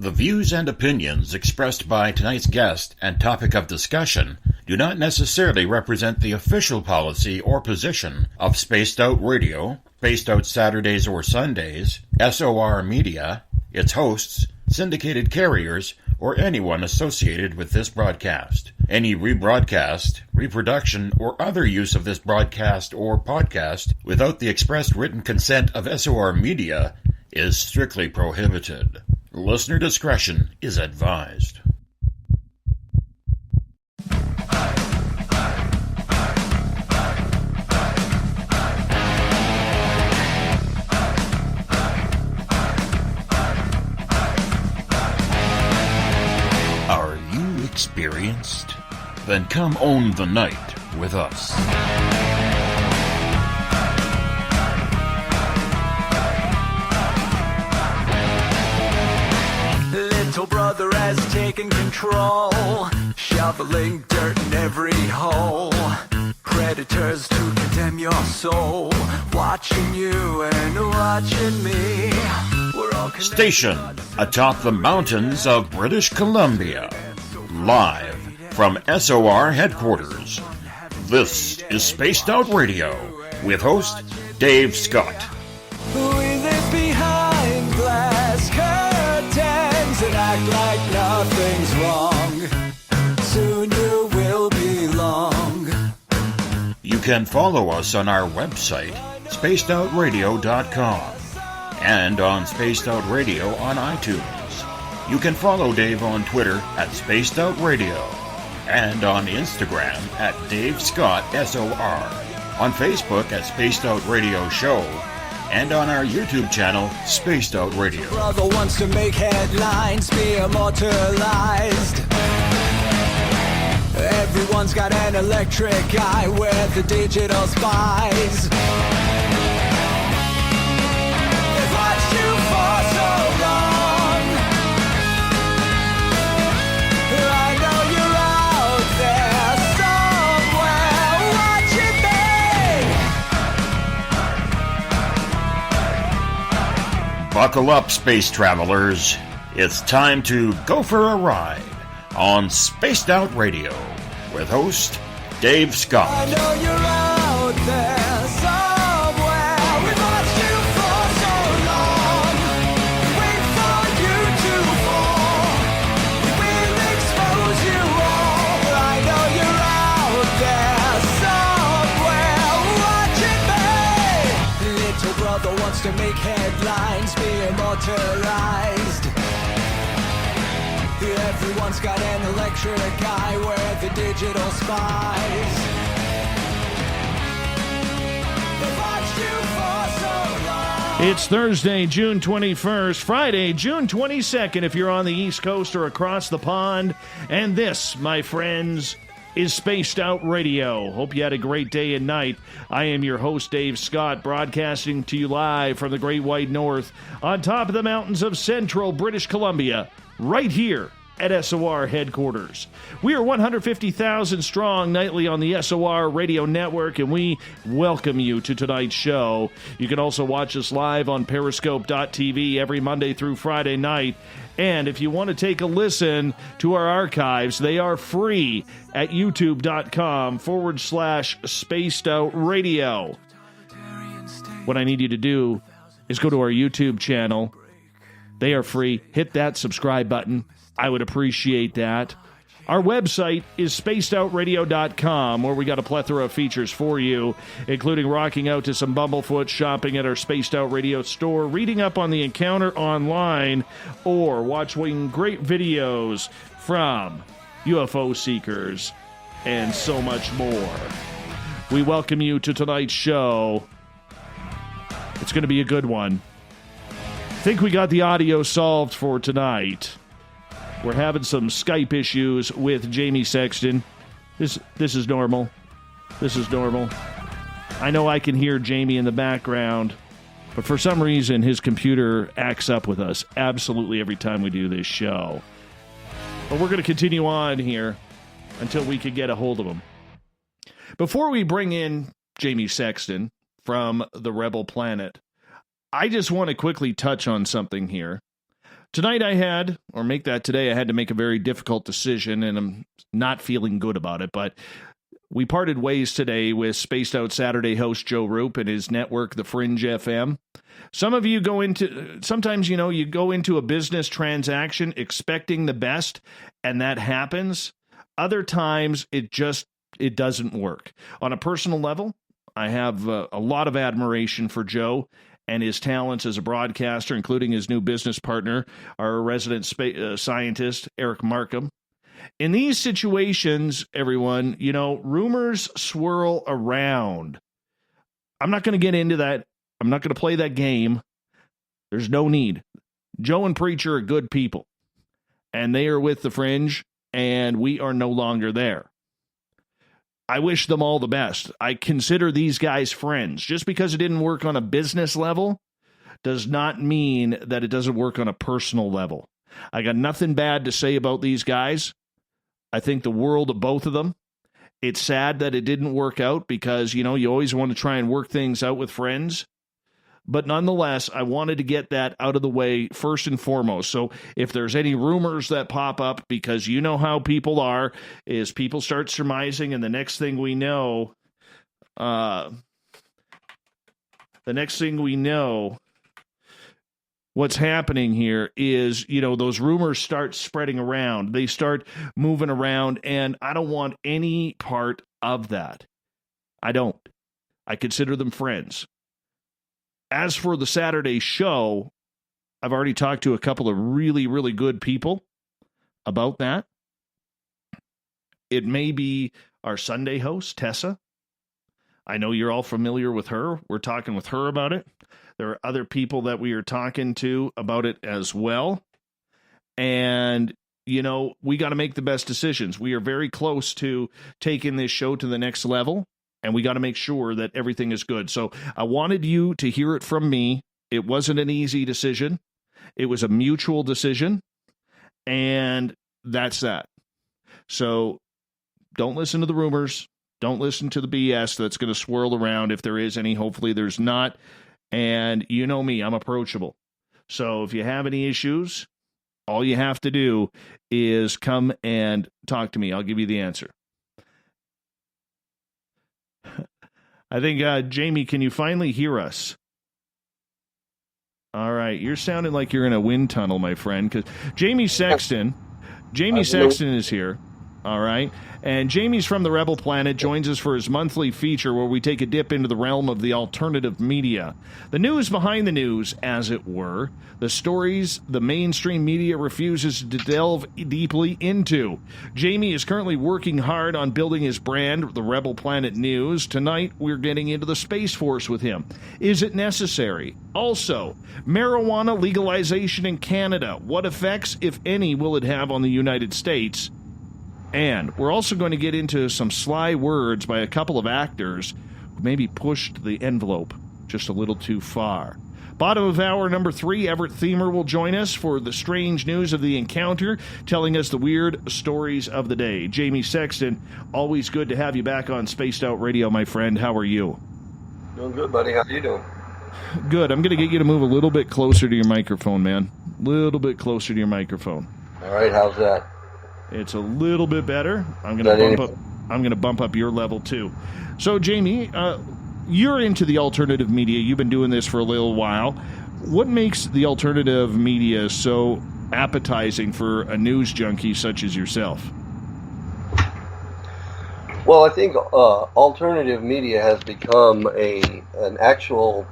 The views and opinions expressed by tonight's guest and topic of discussion do not necessarily represent the official policy or position of Spaced Out Radio, Spaced Out Saturdays or Sundays, SOR Media, its hosts, syndicated carriers, or anyone associated with this broadcast. Any rebroadcast, reproduction, or other use of this broadcast or podcast without the express written consent of SOR Media is strictly prohibited. Listener discretion is advised. Are you experienced? Then come own the night with us. Little brother has taken control, shoveling dirt in every hole. Predators to condemn your soul, watching you and watching me. We're all stationed atop the mountains of British Columbia, live from SOR headquarters. This is Spaced Out Radio with host Dave Scott. We live behind glass curtains and act like nothing's wrong. Soon you will belong. You can follow us on our website, spacedoutradio.com, and on Spaced Out Radio on iTunes. You can follow Dave on Twitter at Spaced Out Radio, and on Instagram at Dave Scott SOR, on Facebook at Spaced Out Radio Show, and on our YouTube channel, Spaced Out Radio. Brother wants to make headlines, be immortalized. Everyone's got an electric eye with the digital spies. They've watched you for so long. I know you're out there somewhere watching me. Buckle up, space travelers. It's time to go for a ride on Spaced Out Radio with host Dave Scott. I know you're out there somewhere. We've watched you for so long. Wait for you to fall. We will expose you all. I know you're out there somewhere watching me. Little brother wants to make headlines, be immortalized. Everyone's got an electric eye where the digital spies. They've watched you for so long. It's Thursday, June 21st, Friday, June 22nd, if you're on the East Coast or across the pond. And this, my friends, is Spaced Out Radio. Hope you had a great day and night. I am your host, Dave Scott, broadcasting to you live from the Great White North on top of the mountains of central British Columbia, right here at SOR headquarters. We are 150,000 strong nightly on the SOR radio network, and we welcome you to tonight's show. You can also watch us live on periscope.tv every Monday through Friday night. And if you want to take a listen to our archives, they are free at youtube.com/spaced out radio. What I need you to do is go to our YouTube channel. They are free. Hit that subscribe button. I would appreciate that. Our website is spacedoutradio.com, where we got a plethora of features for you, including rocking out to some Bumblefoot, shopping at our Spaced Out Radio store, reading up on the encounter online, or watching great videos from UFO seekers, and so much more. We welcome you to tonight's show. It's going to be a good one. I think we got the audio solved for tonight. We're having some Skype issues with Jamie Sexton. This is normal. This is normal. I know I can hear Jamie in the background, but for some reason his computer acts up with us absolutely every time we do this show. But we're going to continue on here until we can get a hold of him. Before we bring in Jamie Sexton from the Rebel Planet, I just want to quickly touch on something here. Tonight I had to make a very difficult decision, and I'm not feeling good about it, but we parted ways today with Spaced Out Saturday host Joe Roop and his network, The Fringe FM. Sometimes, you go into a business transaction expecting the best, and that happens. Other times, it doesn't work. On a personal level, I have a lot of admiration for Joe and his talents as a broadcaster, including his new business partner, our resident scientist, Eric Markham. In these situations, everyone, rumors swirl around. I'm not going to get into that. I'm not going to play that game. There's no need. Joe and Preacher are good people, and they are with the Fringe, and we are no longer there. I wish them all the best. I consider these guys friends. Just because it didn't work on a business level does not mean that it doesn't work on a personal level. I got nothing bad to say about these guys. I think the world of both of them. It's sad that it didn't work out because, you always want to try and work things out with friends. But nonetheless, I wanted to get that out of the way first and foremost. So if there's any rumors that pop up, because you know how people are, is people start surmising, and the next thing we know, what's happening here is, those rumors start spreading around. They start moving around, and I don't want any part of that. I don't. I consider them friends. As for the Saturday show, I've already talked to a couple of really, really good people about that. It may be our Sunday host, Tessa. I know you're all familiar with her. We're talking with her about it. There are other people that we are talking to about it as well. And, we got to make the best decisions. We are very close to taking this show to the next level, and we got to make sure that everything is good. So I wanted you to hear it from me. It wasn't an easy decision. It was a mutual decision, and that's that. So don't listen to the rumors. Don't listen to the BS that's going to swirl around. If there is any, hopefully there's not. And you know me, I'm approachable. So if you have any issues, all you have to do is come and talk to me. I'll give you the answer. I think, Jamie, can you finally hear us? All right. You're sounding like you're in a wind tunnel, my friend, because Jamie Sexton is here. All right. And Jamie's from the Rebel Planet, joins us for his monthly feature where we take a dip into the realm of the alternative media. The news behind the news, as it were. The stories the mainstream media refuses to delve deeply into. Jamie is currently working hard on building his brand, the Rebel Planet News. Tonight, we're getting into the Space Force with him. Is it necessary? Also, marijuana legalization in Canada. What effects, if any, will it have on the United States? And we're also going to get into some sly words by a couple of actors who maybe pushed the envelope just a little too far. Bottom of hour number 3, Everett Thiemer will join us for the strange news of the encounter, telling us the weird stories of the day. Jamie Sexton, always good to have you back on Spaced Out Radio, my friend. How are you? Doing good, buddy. How you doing? Good. I'm going to get you to move a little bit closer to your microphone, man. A little bit closer to your microphone. All right. How's that? It's a little bit better. I'm going to bump up your level too. So, Jamie, you're into the alternative media. You've been doing this for a little while. What makes the alternative media so appetizing for a news junkie such as yourself? Well, I think alternative media has become an actual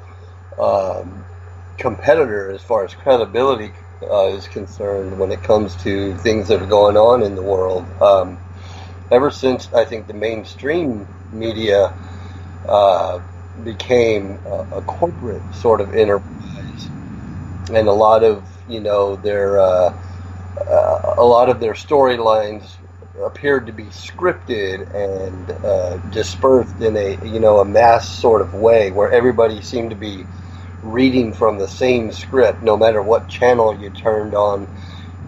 competitor as far as credibility is concerned when it comes to things that are going on in the world. Ever since I think the mainstream media became a corporate sort of enterprise, and a lot of their storylines appeared to be scripted and dispersed in a mass sort of way where everybody seemed to be reading from the same script, no matter what channel you turned on.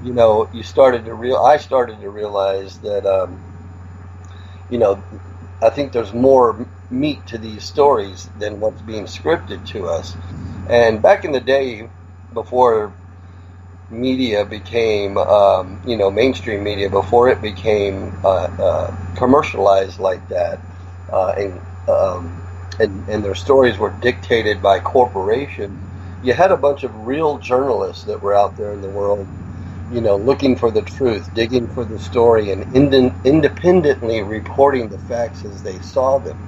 I started to realize that I think there's more meat to these stories than what's being scripted to us. And back in the day, before media became, mainstream media, before it became commercialized like that, and their stories were dictated by corporations, you had a bunch of real journalists that were out there in the world, looking for the truth, digging for the story, and independently reporting the facts as they saw them.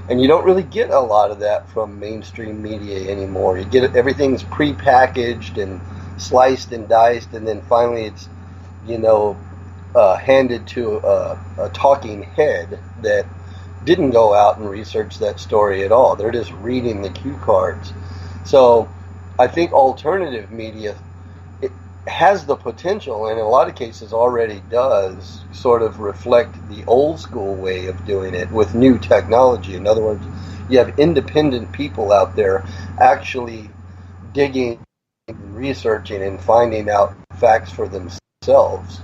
And you don't really get a lot of that from mainstream media anymore. You get everything's prepackaged and sliced and diced, and then finally it's, handed to a talking head that didn't go out and research that story at all. They're just reading the cue cards. So I think alternative media, it has the potential, and in a lot of cases already does, sort of reflect the old school way of doing it with new technology. In other words, you have independent people out there actually digging, researching, and finding out facts for themselves.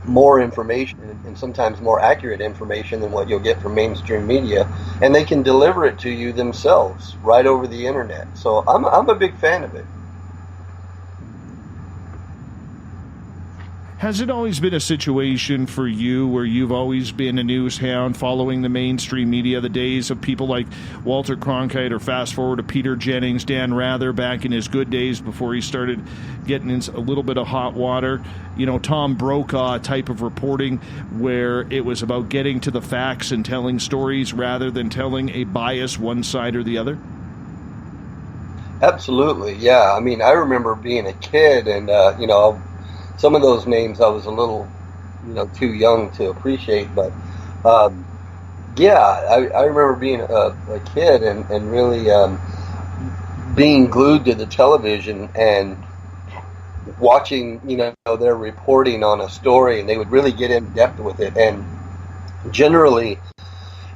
More information, and sometimes more accurate information than what you'll get from mainstream media, and they can deliver it to you themselves right over the internet. So I'm a big fan of it. Has it always been a situation for you where you've always been a news hound, following the mainstream media, the days of people like Walter Cronkite, or fast forward to Peter Jennings, Dan Rather back in his good days before he started getting in a little bit of hot water, Tom Brokaw type of reporting where it was about getting to the facts and telling stories rather than telling a bias one side or the other? Absolutely, yeah. I mean, I remember being a kid, and some of those names I was a little, too young to appreciate, but I remember being a kid and really being glued to the television and watching, their reporting on a story, and they would really get in depth with it. And generally,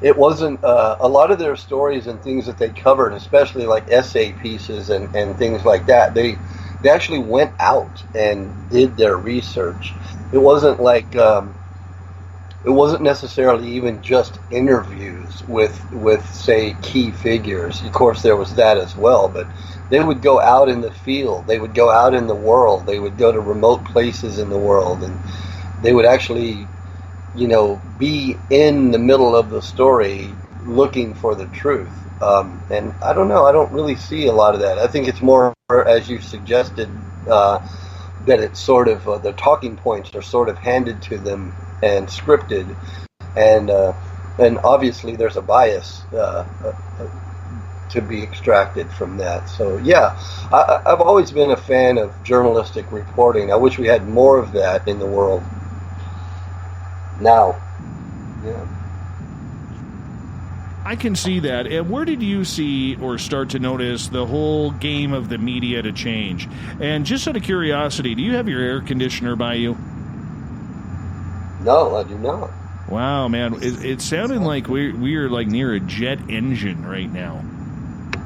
it wasn't a lot of their stories and things that they covered, especially like essay pieces and things like that. They actually went out and did their research. It wasn't like it wasn't necessarily even just interviews with say key figures. Of course, there was that as well, but they would go out in the field. They would go out in the world. They would go to remote places in the world, and they would actually, be in the middle of the story looking for the truth. And I don't know, I don't really see a lot of that. I think it's more, as you suggested, that it's sort of, the talking points are sort of handed to them and scripted, and obviously there's a bias to be extracted from that. So yeah, I've always been a fan of journalistic reporting. I wish we had more of that in the world now. Yeah. I can see that. And where did you see or start to notice the whole game of the media to change? And just out of curiosity, do you have your air conditioner by you? No, I do not. Wow, man. It sounded like we are like near a jet engine right now.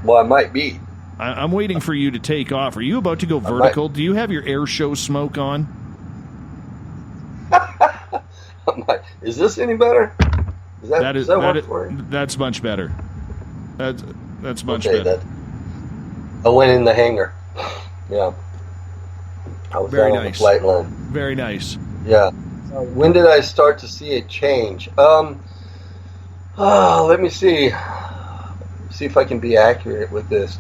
Well, I might be. I'm waiting for you to take off. Are you about to go vertical? Do you have your air show smoke on? Is this any better? Does that work for you? That's much better. That's much better. I went in the hangar. Yeah. I was Very down on the nice. flight line. Very nice. Yeah. When did I start to see it change? Let me see. See if I can be accurate with this.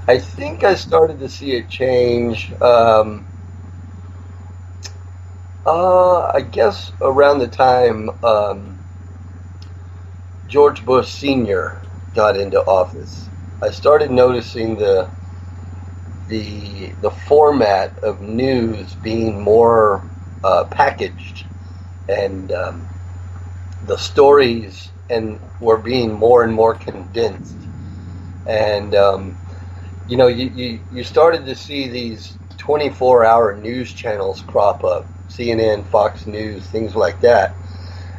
I think I started to see it change, I guess around the time George Bush Sr. got into office. I started noticing the format of news being more packaged, and the stories were being more and more condensed. And you started to see these 24-hour news channels crop up, CNN, Fox News, things like that.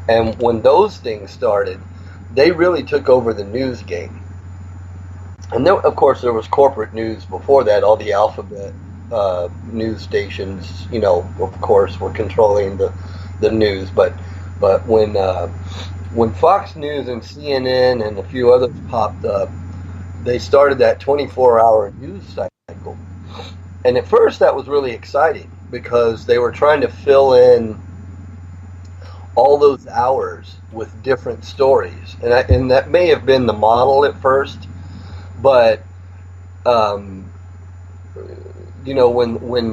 And when those things started, they really took over the news game. And there, of course, there was corporate news before that. All the alphabet news stations, of course, were controlling the news. But when Fox News and CNN and a few others popped up, they started that 24-hour news cycle. And at first that was really exciting because they were trying to fill in all those hours with different stories. And that may have been the model at first, but when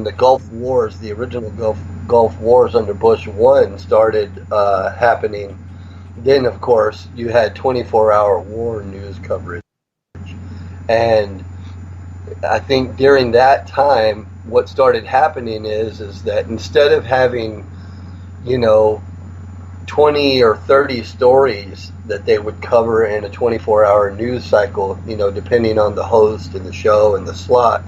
the Gulf Wars, the original Gulf Wars under Bush 1 started happening, then of course you had 24-hour war news coverage. And I think during that time, what started happening is that instead of having, 20 or 30 stories that they would cover in a 24-hour news cycle, depending on the host and the show and the slot,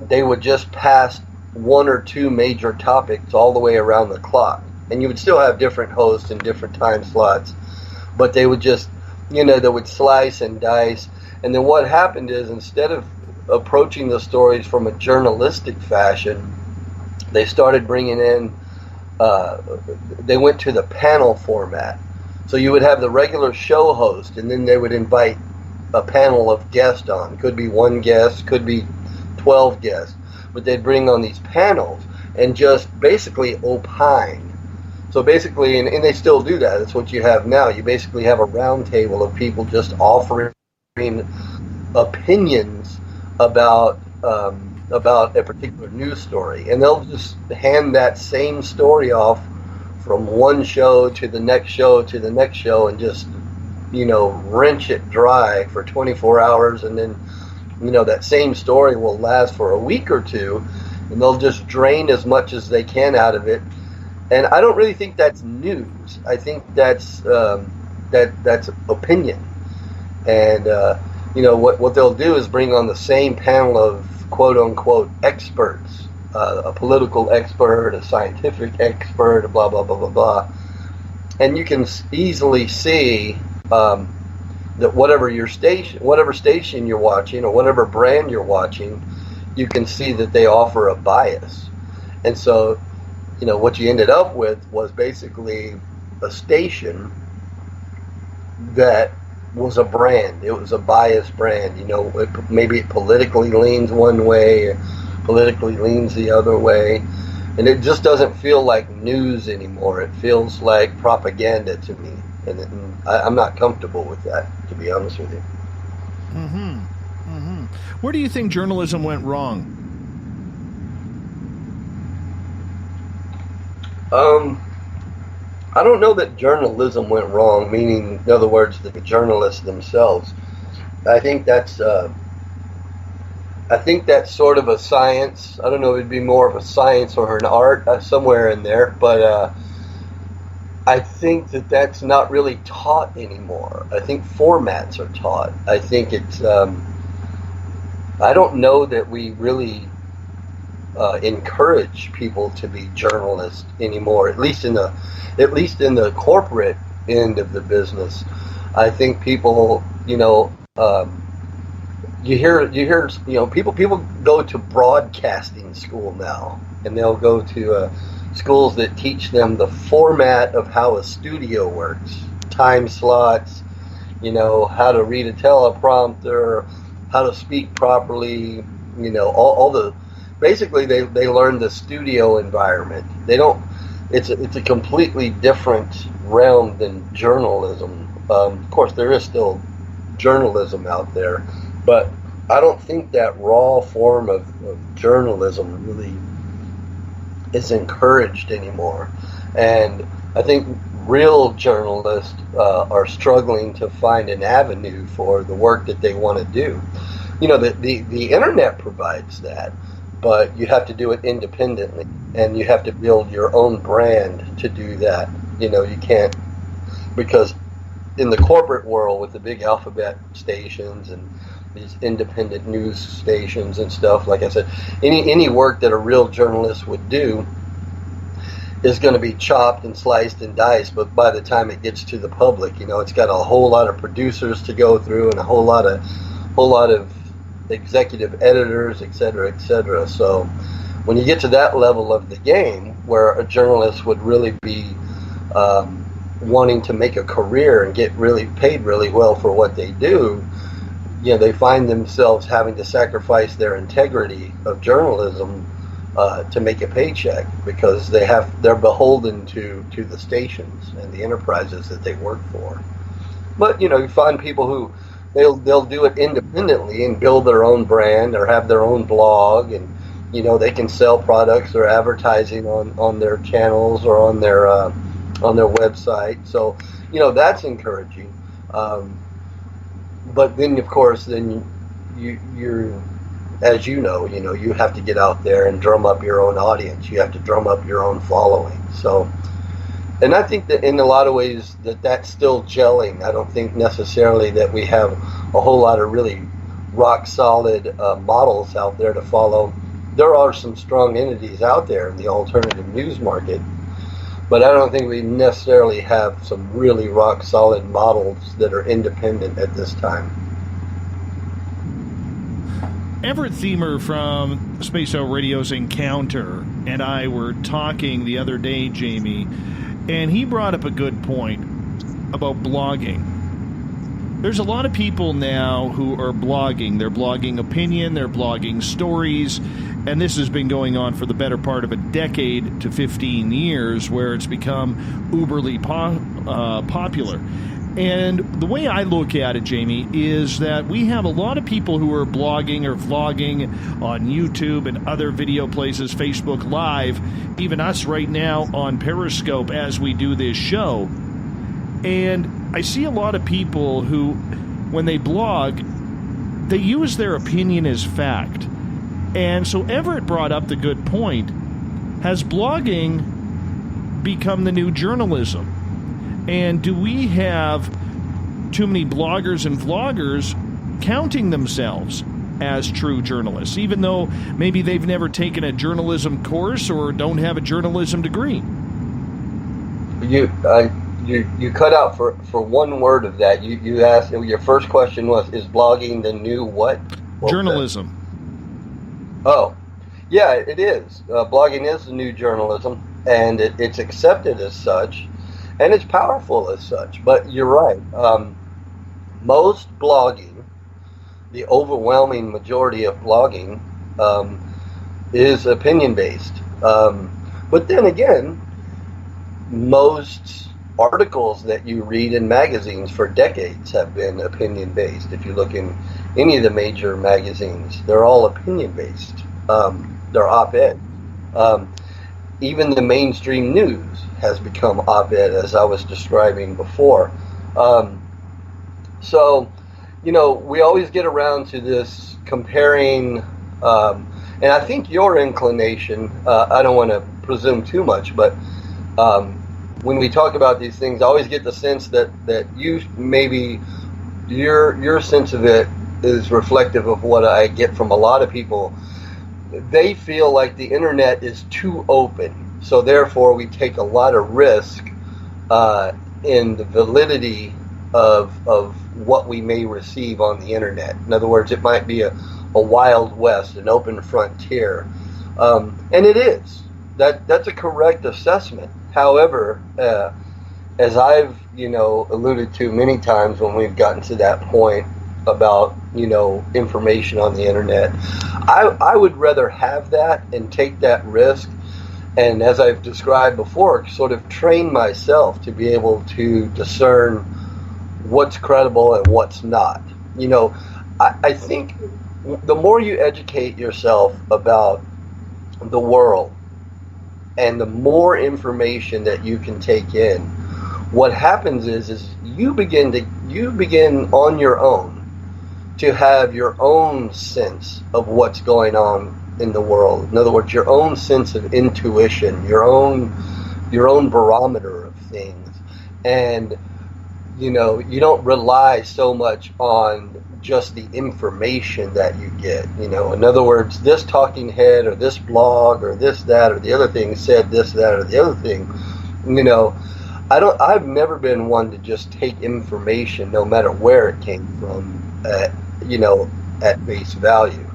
they would just pass one or two major topics all the way around the clock. And you would still have different hosts and different time slots, but they would just, they would slice and dice. And then what happened is, instead of approaching the stories from a journalistic fashion, they started bringing in, they went to the panel format. So you would have the regular show host, and then they would invite a panel of guests on. Could be one guest, could be 12 guests. But they'd bring on these panels and just basically opine. So basically, and they still do that. That's what you have now. You basically have a round table of people just offering opinions about a particular news story, and they'll just hand that same story off from one show to the next show to the next show, and just wrench it dry for 24 hours, and then that same story will last for a week or two, and they'll just drain as much as they can out of it. And I don't really think that's news. I think that's that's opinion. And what they'll do is bring on the same panel of quote unquote experts, a political expert, a scientific expert, blah blah blah blah blah, and you can easily see that whatever station you're watching, or whatever brand you're watching, you can see that they offer a bias. And so, what you ended up with was basically a station that was a brand. It was a biased brand. Maybe it politically leans one way, politically leans the other way, and it just doesn't feel like news anymore. It feels like propaganda to me, and I'm not comfortable with that, to be honest with you. Mm-hmm. Mm-hmm. Where do you think journalism went wrong? I don't know that journalism went wrong, meaning, in other words, the journalists themselves. I think that's sort of a science. I don't know if it'd be more of a science or an art, somewhere in there, but I think that's not really taught anymore. I think formats are taught. I think it's, I don't know that we really encourage people to be journalists anymore, at least in the corporate end of the business. I think people, you hear people go to broadcasting school now, and they'll go to schools that teach them the format of how a studio works, time slots, how to read a teleprompter, how to speak properly, all the. Basically, they learn the studio environment. They don't. It's a completely different realm than journalism. Of course, there is still journalism out there, but I don't think that raw form of journalism really is encouraged anymore. And I think real journalists are struggling to find an avenue for the work that they want to do. The internet provides that. But you have to do it independently, and you have to build your own brand to do that. You can't, because in the corporate world with the big alphabet stations and these independent news stations and stuff, like I said, any work that a real journalist would do is going to be chopped and sliced and diced, but by the time it gets to the public, it's got a whole lot of producers to go through and a whole lot of executive editors, et cetera, et cetera. So when you get to that level of the game, where a journalist would really be wanting to make a career and get really paid really well for what they do, they find themselves having to sacrifice their integrity of journalism to make a paycheck, because they're beholden to the stations and the enterprises that they work for. But you find people who they'll do it independently and build their own brand or have their own blog, and they can sell products or advertising on their channels or on their website. So that's encouraging. But then of course you're as you have to get out there and drum up your own audience. You have to drum up your own following. So, and I think that in a lot of ways that's still gelling. I don't think necessarily that we have a whole lot of really rock solid models out there to follow. There are some strong entities out there in the alternative news market, but I don't think we necessarily have some really rock solid models that are independent at this time. Everett Thiemer from Space Out Radio's Encounter and I were talking the other day, Jamie, and he brought up a good point about blogging. There's a lot of people now who are blogging. They're blogging opinion, they're blogging stories, and this has been going on for the better part of a decade to 15 years, where it's become uberly popular. And the way I look at it, Jamie, is that we have a lot of people who are blogging or vlogging on YouTube and other video places, Facebook Live, even us right now on Periscope as we do this show. And I see a lot of people who, when they blog, they use their opinion as fact. And so Everett brought up the good point. Has blogging become the new journalism? And do we have too many bloggers and vloggers counting themselves as true journalists, even though maybe they've never taken a journalism course or don't have a journalism degree? You cut out for one word of that. You asked, your first question was, is blogging the new what? Journalism. Oh, yeah, it is. Blogging is the new journalism, and it's accepted as such. And it's powerful as such. But you're right. Most blogging, the overwhelming majority of blogging, is opinion-based. But then again, most articles that you read in magazines for decades have been opinion-based. If you look in any of the major magazines, they're all opinion-based. They're op-ed. Even the mainstream news has become op-ed, as I was describing before. So, we always get around to this comparing, and I think your inclination, I don't want to presume too much, but when we talk about these things, I always get the sense that you maybe, your sense of it is reflective of what I get from a lot of people. They feel like the internet is too open, so therefore we take a lot of risk in the validity of what we may receive on the internet. In other words, it might be a wild west, an open frontier, and it is. That's a correct assessment. However, as I've alluded to many times when we've gotten to that point about information on the internet, I would rather have that and take that risk, and as I've described before, sort of train myself to be able to discern what's credible and what's not. I think the more you educate yourself about the world and the more information that you can take in, what happens is you begin on your own to have your own sense of what's going on in the world. In other words, your own sense of intuition, your own barometer of things. And you don't rely so much on just the information that you get. In other words, this talking head or this blog or this, that, or the other thing said this, that, or the other thing. I've never been one to just take information, no matter where it came from, at face value.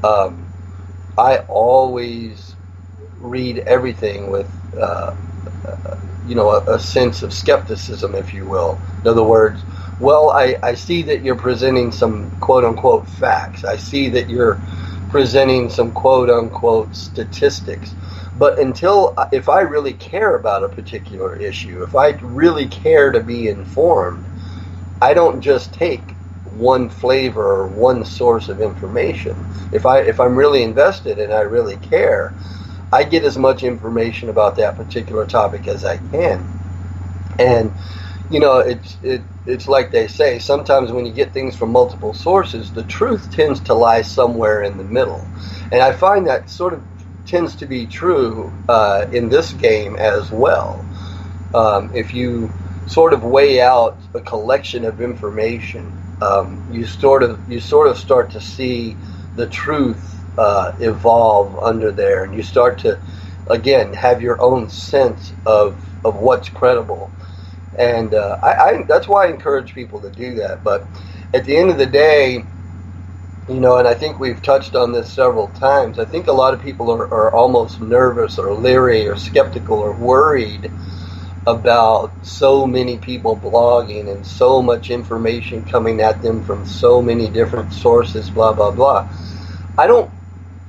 I always read everything with, a sense of skepticism, if you will. In other words, Well, I see that you're presenting some quote-unquote facts. I see that you're presenting some quote-unquote statistics. But if I really care about a particular issue, if I really care to be informed, I don't just take one flavor or one source of information. If I'm really invested and I really care, I get as much information about that particular topic as I can. And it's like they say, sometimes when you get things from multiple sources, the truth tends to lie somewhere in the middle. And I find that sort of tends to be true in this game as well. If you sort of weigh out a collection of information, you sort of start to see the truth evolve under there, and you start to, again, have your own sense of what's credible. And that's why I encourage people to do that. But at the end of the day, and I think we've touched on this several times, I think a lot of people are almost nervous or leery or skeptical or worried about so many people blogging and so much information coming at them from so many different sources, blah, blah, blah.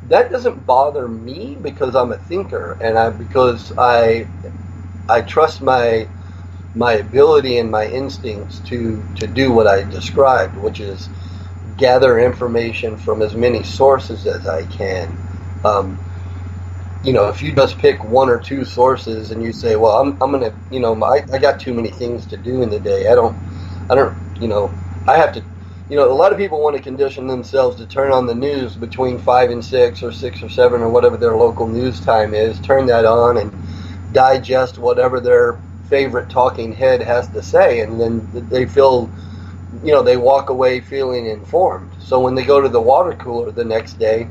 That doesn't bother me because I'm a thinker, and because I trust my ability and my instincts to do what I described, which is gather information from as many sources as I can. If you just pick one or two sources and you say, well, I'm gonna, I got too many things to do in the day. I have to, a lot of people want to condition themselves to turn on the news between 5 and 6 or 6 or 7 or whatever their local news time is, turn that on and digest whatever their favorite talking head has to say, and then they feel, they walk away feeling informed. So when they go to the water cooler the next day,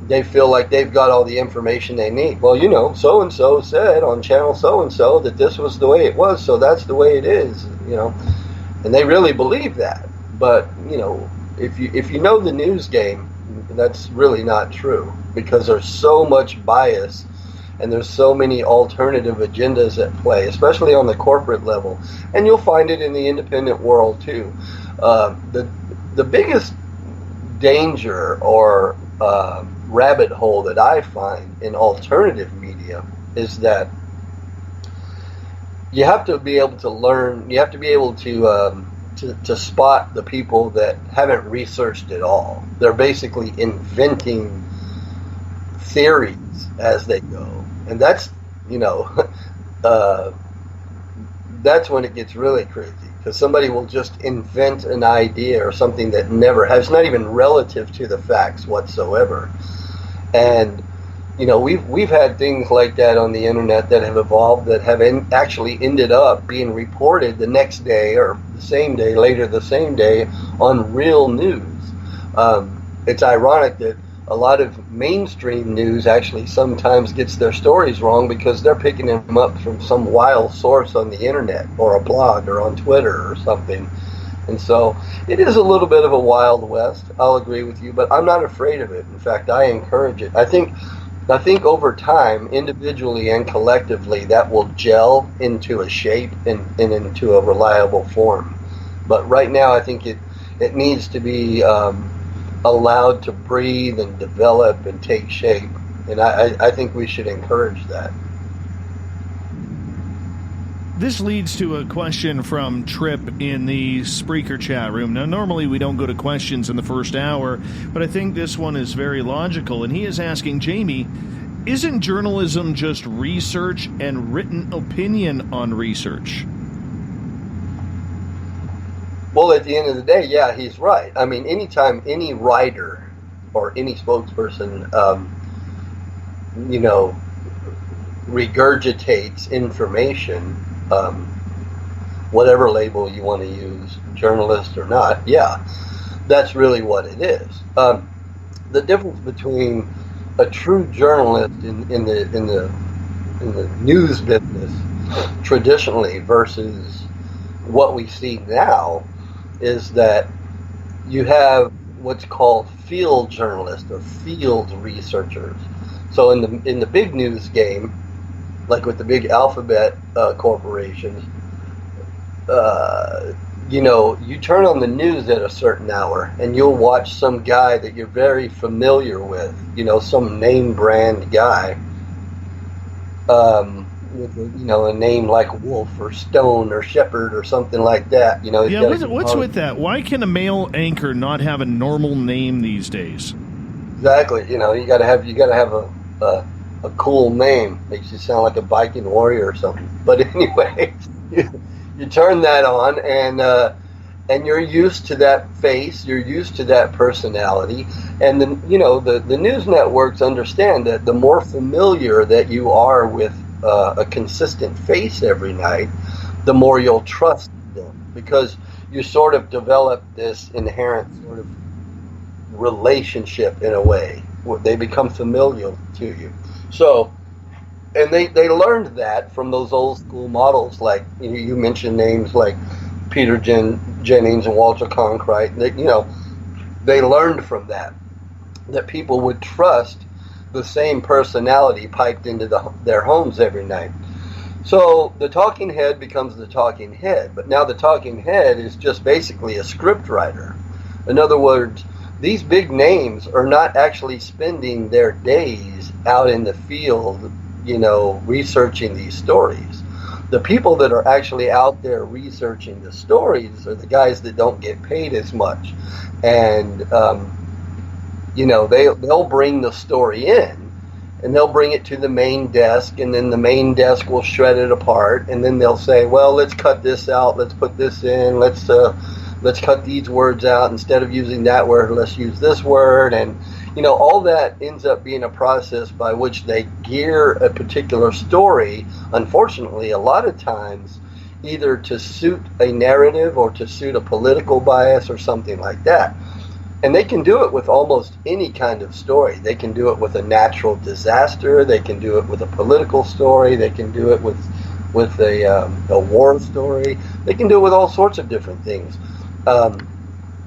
they feel like they've got all the information they need. Well, so-and-so said on channel so-and-so that this was the way it was, so that's the way it is, and they really believe that. But, if you know the news game, that's really not true, because there's so much bias and there's so many alternative agendas at play, especially on the corporate level. And you'll find it in the independent world too. The biggest danger or rabbit hole that I find in alternative media is that you have to be able to learn, you have to be able to spot the people that haven't researched it all. They're basically inventing theories as they go. And that's, that's when it gets really crazy, because somebody will just invent an idea or something that never has, not even relative to the facts whatsoever. And, we've had things like that on the internet that have evolved that have actually ended up being reported the next day or the same day, later the same day on real news. It's ironic that a lot of mainstream news actually sometimes gets their stories wrong because they're picking them up from some wild source on the internet or a blog or on Twitter or something. And so it is a little bit of a Wild West, I'll agree with you, but I'm not afraid of it. In fact, I encourage it. I think over time, individually and collectively, that will gel into a shape and into a reliable form. But right now, I think it needs to be allowed to breathe and develop and take shape, and I think we should encourage that. This leads to a question from Trip in the Spreaker chat room. Now, normally we don't go to questions in the first hour, but I think this one is very logical, and he is asking, Jamie, isn't journalism just research and written opinion on research? Well, at the end of the day, yeah, he's right. I mean, anytime any writer or any spokesperson, regurgitates information, whatever label you want to use, journalist or not, yeah, that's really what it is. The difference between a true journalist in the news business traditionally versus what we see now is that you have what's called field journalists or field researchers. So in the big news game, like with the big alphabet corporations, you turn on the news at a certain hour and you'll watch some guy that you're very familiar with, some name brand guy, with a name like Wolf or Stone or Shepherd or something like that. What's with that? Why can a male anchor not have a normal name these days? Exactly. You gotta have a cool name. Makes you sound like a Viking warrior or something. But anyway, you turn that on and you're used to that face, you're used to that personality, and then the news networks understand that the more familiar that you are with a consistent face every night, the more you'll trust them, because you sort of develop this inherent sort of relationship in a way. They become familiar to you. So, and they learned that from those old school models, like you mentioned names like Peter Jennings and Walter Cronkite. They learned from that people would trust the same personality piped into their homes every night. So the talking head becomes the talking head, but now the talking head is just basically a script writer. In other words, these big names are not actually spending their days out in the field, researching these stories. The people that are actually out there researching the stories are the guys that don't get paid as much. And, they'll bring the story in, and they'll bring it to the main desk, and then the main desk will shred it apart, and then they'll say, well, let's cut this out, let's put this in, let's cut these words out. Instead of using that word, let's use this word. And, all that ends up being a process by which they gear a particular story, unfortunately, a lot of times, either to suit a narrative or to suit a political bias or something like that. And they can do it with almost any kind of story. They can do it with a natural disaster. They can do it with a political story. They can do it with a war story. They can do it with all sorts of different things.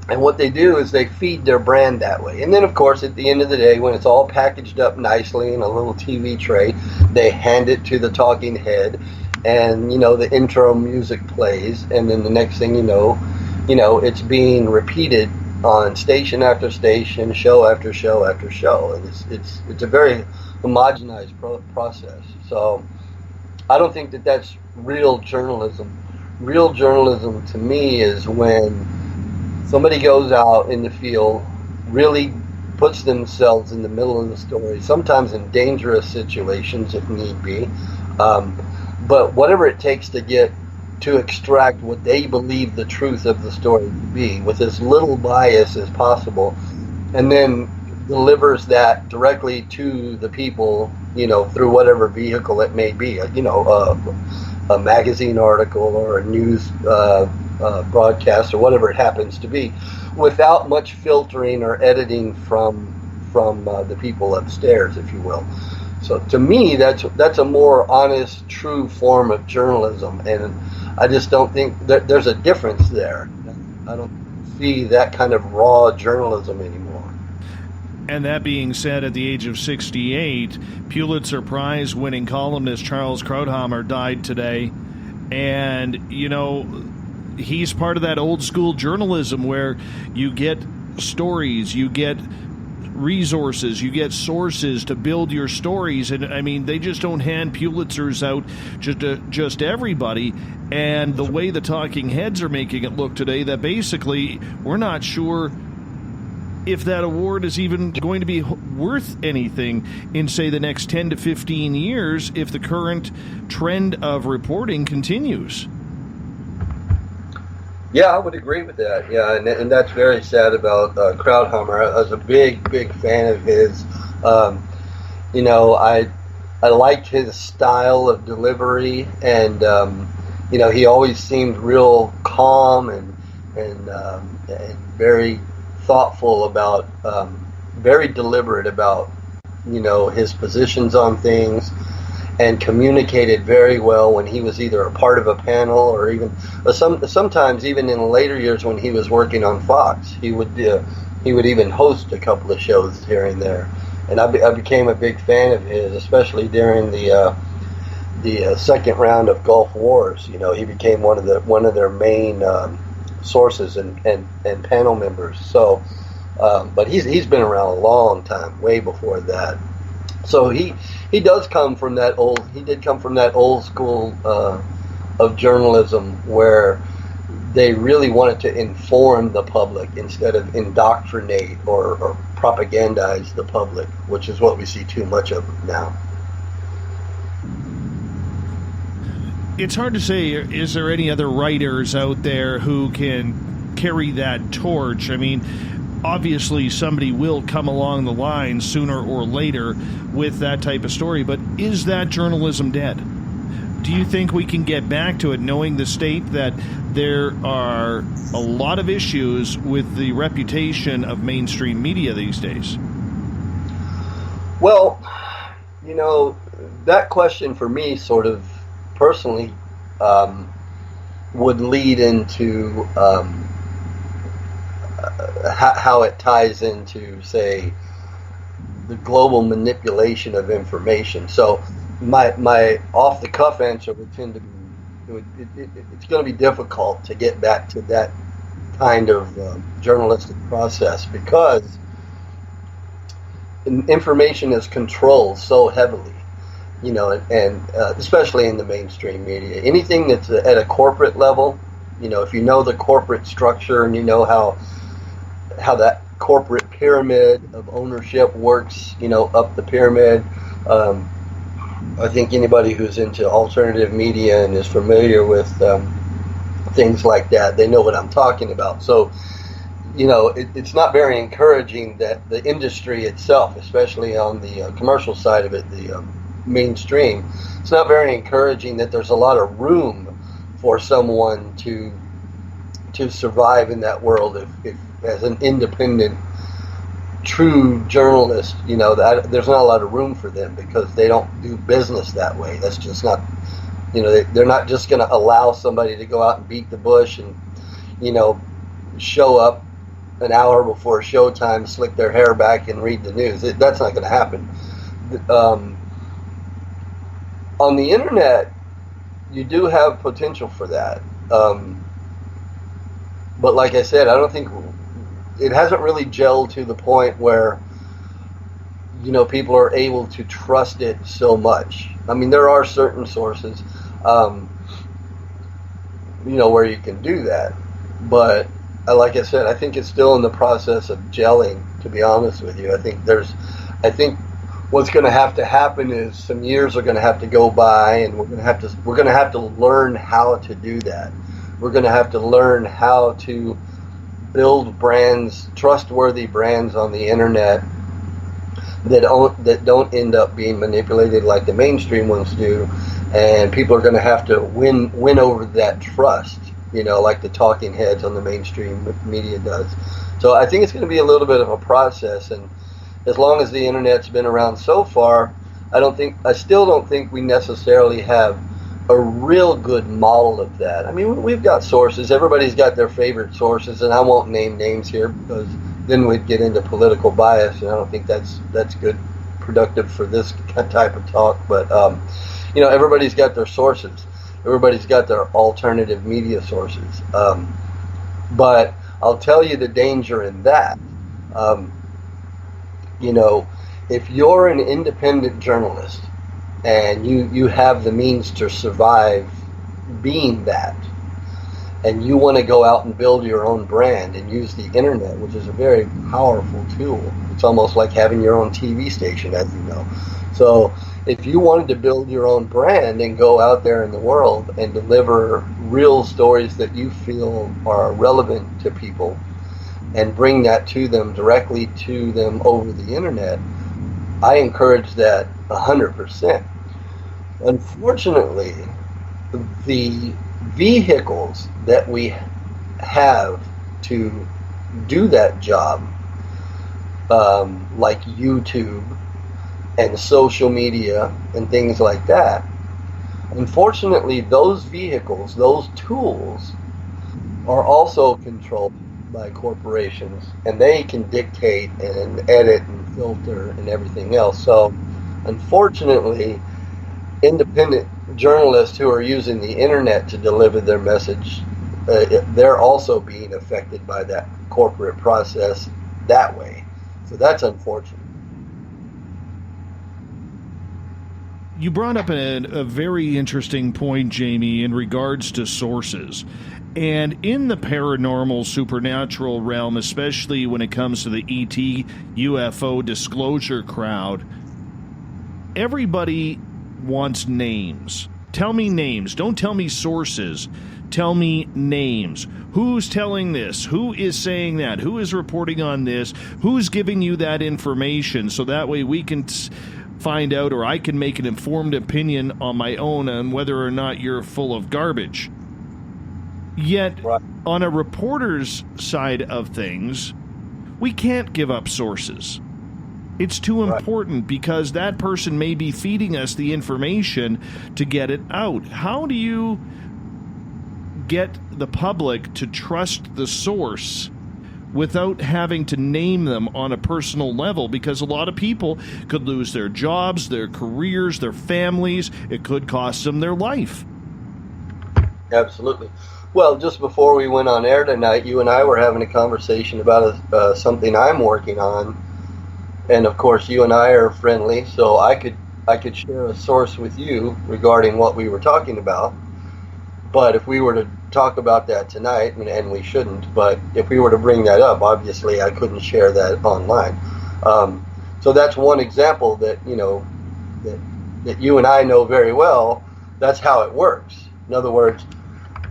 And what they do is they feed their brand that way. And then, of course, at the end of the day, when it's all packaged up nicely in a little TV tray, they hand it to the talking head, and, the intro music plays. And then the next thing you know, it's being repeated on station after station, show after show after show. And it's a very homogenized process. So I don't think that that's real journalism. Real journalism to me is when somebody goes out in the field, really puts themselves in the middle of the story, sometimes in dangerous situations if need be, but whatever it takes to extract what they believe the truth of the story to be with as little bias as possible, and then delivers that directly to the people, through whatever vehicle it may be, a magazine article or a news broadcast or whatever it happens to be, without much filtering or editing from the people upstairs, if you will. So to me, that's a more honest, true form of journalism, and I just don't think that there's a difference there. I don't see that kind of raw journalism anymore. And that being said, at the age of 68, Pulitzer Prize winning columnist Charles Krauthammer died today. And, he's part of that old school journalism where you get stories, you get resources, you get sources to build your stories. And I mean, they just don't hand Pulitzers out just everybody. And the way the talking heads are making it look today, that basically we're not sure if that award is even going to be worth anything in, say, the next 10 to 15 years if the current trend of reporting continues. Yeah, I would agree with that. Yeah, and that's very sad about Krauthammer. I was a big fan of his. I liked his style of delivery, and he always seemed real calm and very thoughtful about, very deliberate about, his positions on things, and communicated very well when he was either a part of a panel or even sometimes even in later years when he was working on Fox, he would even host a couple of shows here and there. And I became a big fan of his, especially during the second round of Gulf Wars. He became one of their main sources and panel members. So, but he's been around a long time, way before that. So he does come from that old. He did come from that old school of journalism where they really wanted to inform the public instead of indoctrinate or propagandize the public, which is what we see too much of now. It's hard to say, is there any other writers out there who can carry that torch? I mean, obviously somebody will come along the line sooner or later with that type of story, but is that journalism dead? Do you think we can get back to it, knowing the state that there are a lot of issues with the reputation of mainstream media these days? Well, you know, that question for me sort of personally would lead into how it ties into, say, the global manipulation of information. So my off-the-cuff answer would tend to be, it's going to be difficult to get back to that kind of journalistic process because information is controlled so heavily, you know, and especially in the mainstream media. Anything that's at a corporate level, you know, if you know the corporate structure and you know how that corporate pyramid of ownership works, you know, up the pyramid. I think anybody who's into alternative media and is familiar with things like that, they know what I'm talking about. So, you know, it's not very encouraging that the industry itself, especially on the commercial side of it, the mainstream, it's not very encouraging that there's a lot of room for someone to survive in that world if as an independent true journalist, you know, that there's not a lot of room for them because they don't do business that way. That's just not, you know, they're not just going to allow somebody to go out and beat the bush and, you know, show up an hour before showtime, slick their hair back and read the news. That's not going to happen. On the internet, you do have potential for that. But like I said, I don't think it hasn't really gelled to the point where, you know, people are able to trust it so much. I mean, there are certain sources, you know, where you can do that. But like I said, I think it's still in the process of gelling, to be honest with you. I think what's going to have to happen is some years are going to have to go by, and we're going to have to learn how to do that. We're going to have to learn how to build brands, trustworthy brands on the internet that don't end up being manipulated like the mainstream ones do, and people are going to have to win over that trust, you know, like the talking heads on the mainstream media does. So I think it's going to be a little bit of a process, and as long as the internet's been around so far, I still don't think we necessarily have a real good model of that. I mean, we've got sources. Everybody's got their favorite sources, and I won't name names here because then we'd get into political bias, and I don't think that's good, productive for this type of talk. But you know, everybody's got their sources. Everybody's got their alternative media sources. But I'll tell you the danger in that. You know, if you're an independent journalist and you have the means to survive being that, and you want to go out and build your own brand and use the internet, which is a very powerful tool. It's almost like having your own TV station, as you know. So if you wanted to build your own brand and go out there in the world and deliver real stories that you feel are relevant to people and bring that to them, directly to them over the internet, I encourage that 100%. Unfortunately, the vehicles that we have to do that job, like YouTube and social media and things like that, unfortunately, those vehicles, those tools, are also controlled by corporations, and they can dictate and edit and filter and everything else. So unfortunately, independent journalists who are using the internet to deliver their message they're also being affected by that corporate process that way. So that's unfortunate. You brought up a very interesting point, Jamie, in regards to sources. And in the paranormal, supernatural realm, especially when it comes to the ET, UFO disclosure crowd, everybody wants names. Tell me names. Don't tell me sources. Tell me names. Who's telling this? Who is saying that? Who is reporting on this? Who's giving you that information? So that way we can find out, or I can make an informed opinion on my own on whether or not you're full of garbage. Yet, Right. on a reporter's side of things, we can't give up sources. It's too important because that person may be feeding us the information to get it out. How do you get the public to trust the source without having to name them on a personal level? Because a lot of people could lose their jobs, their careers, their families. It could cost them their life. Absolutely. Well, just before we went on air tonight, you and I were having a conversation about something I'm working on, and of course, you and I are friendly, so I could share a source with you regarding what we were talking about. But if we were to talk about that tonight, and we shouldn't, but if we were to bring that up, obviously I couldn't share that online. So that's one example that that you and I know very well. That's how it works. In other words,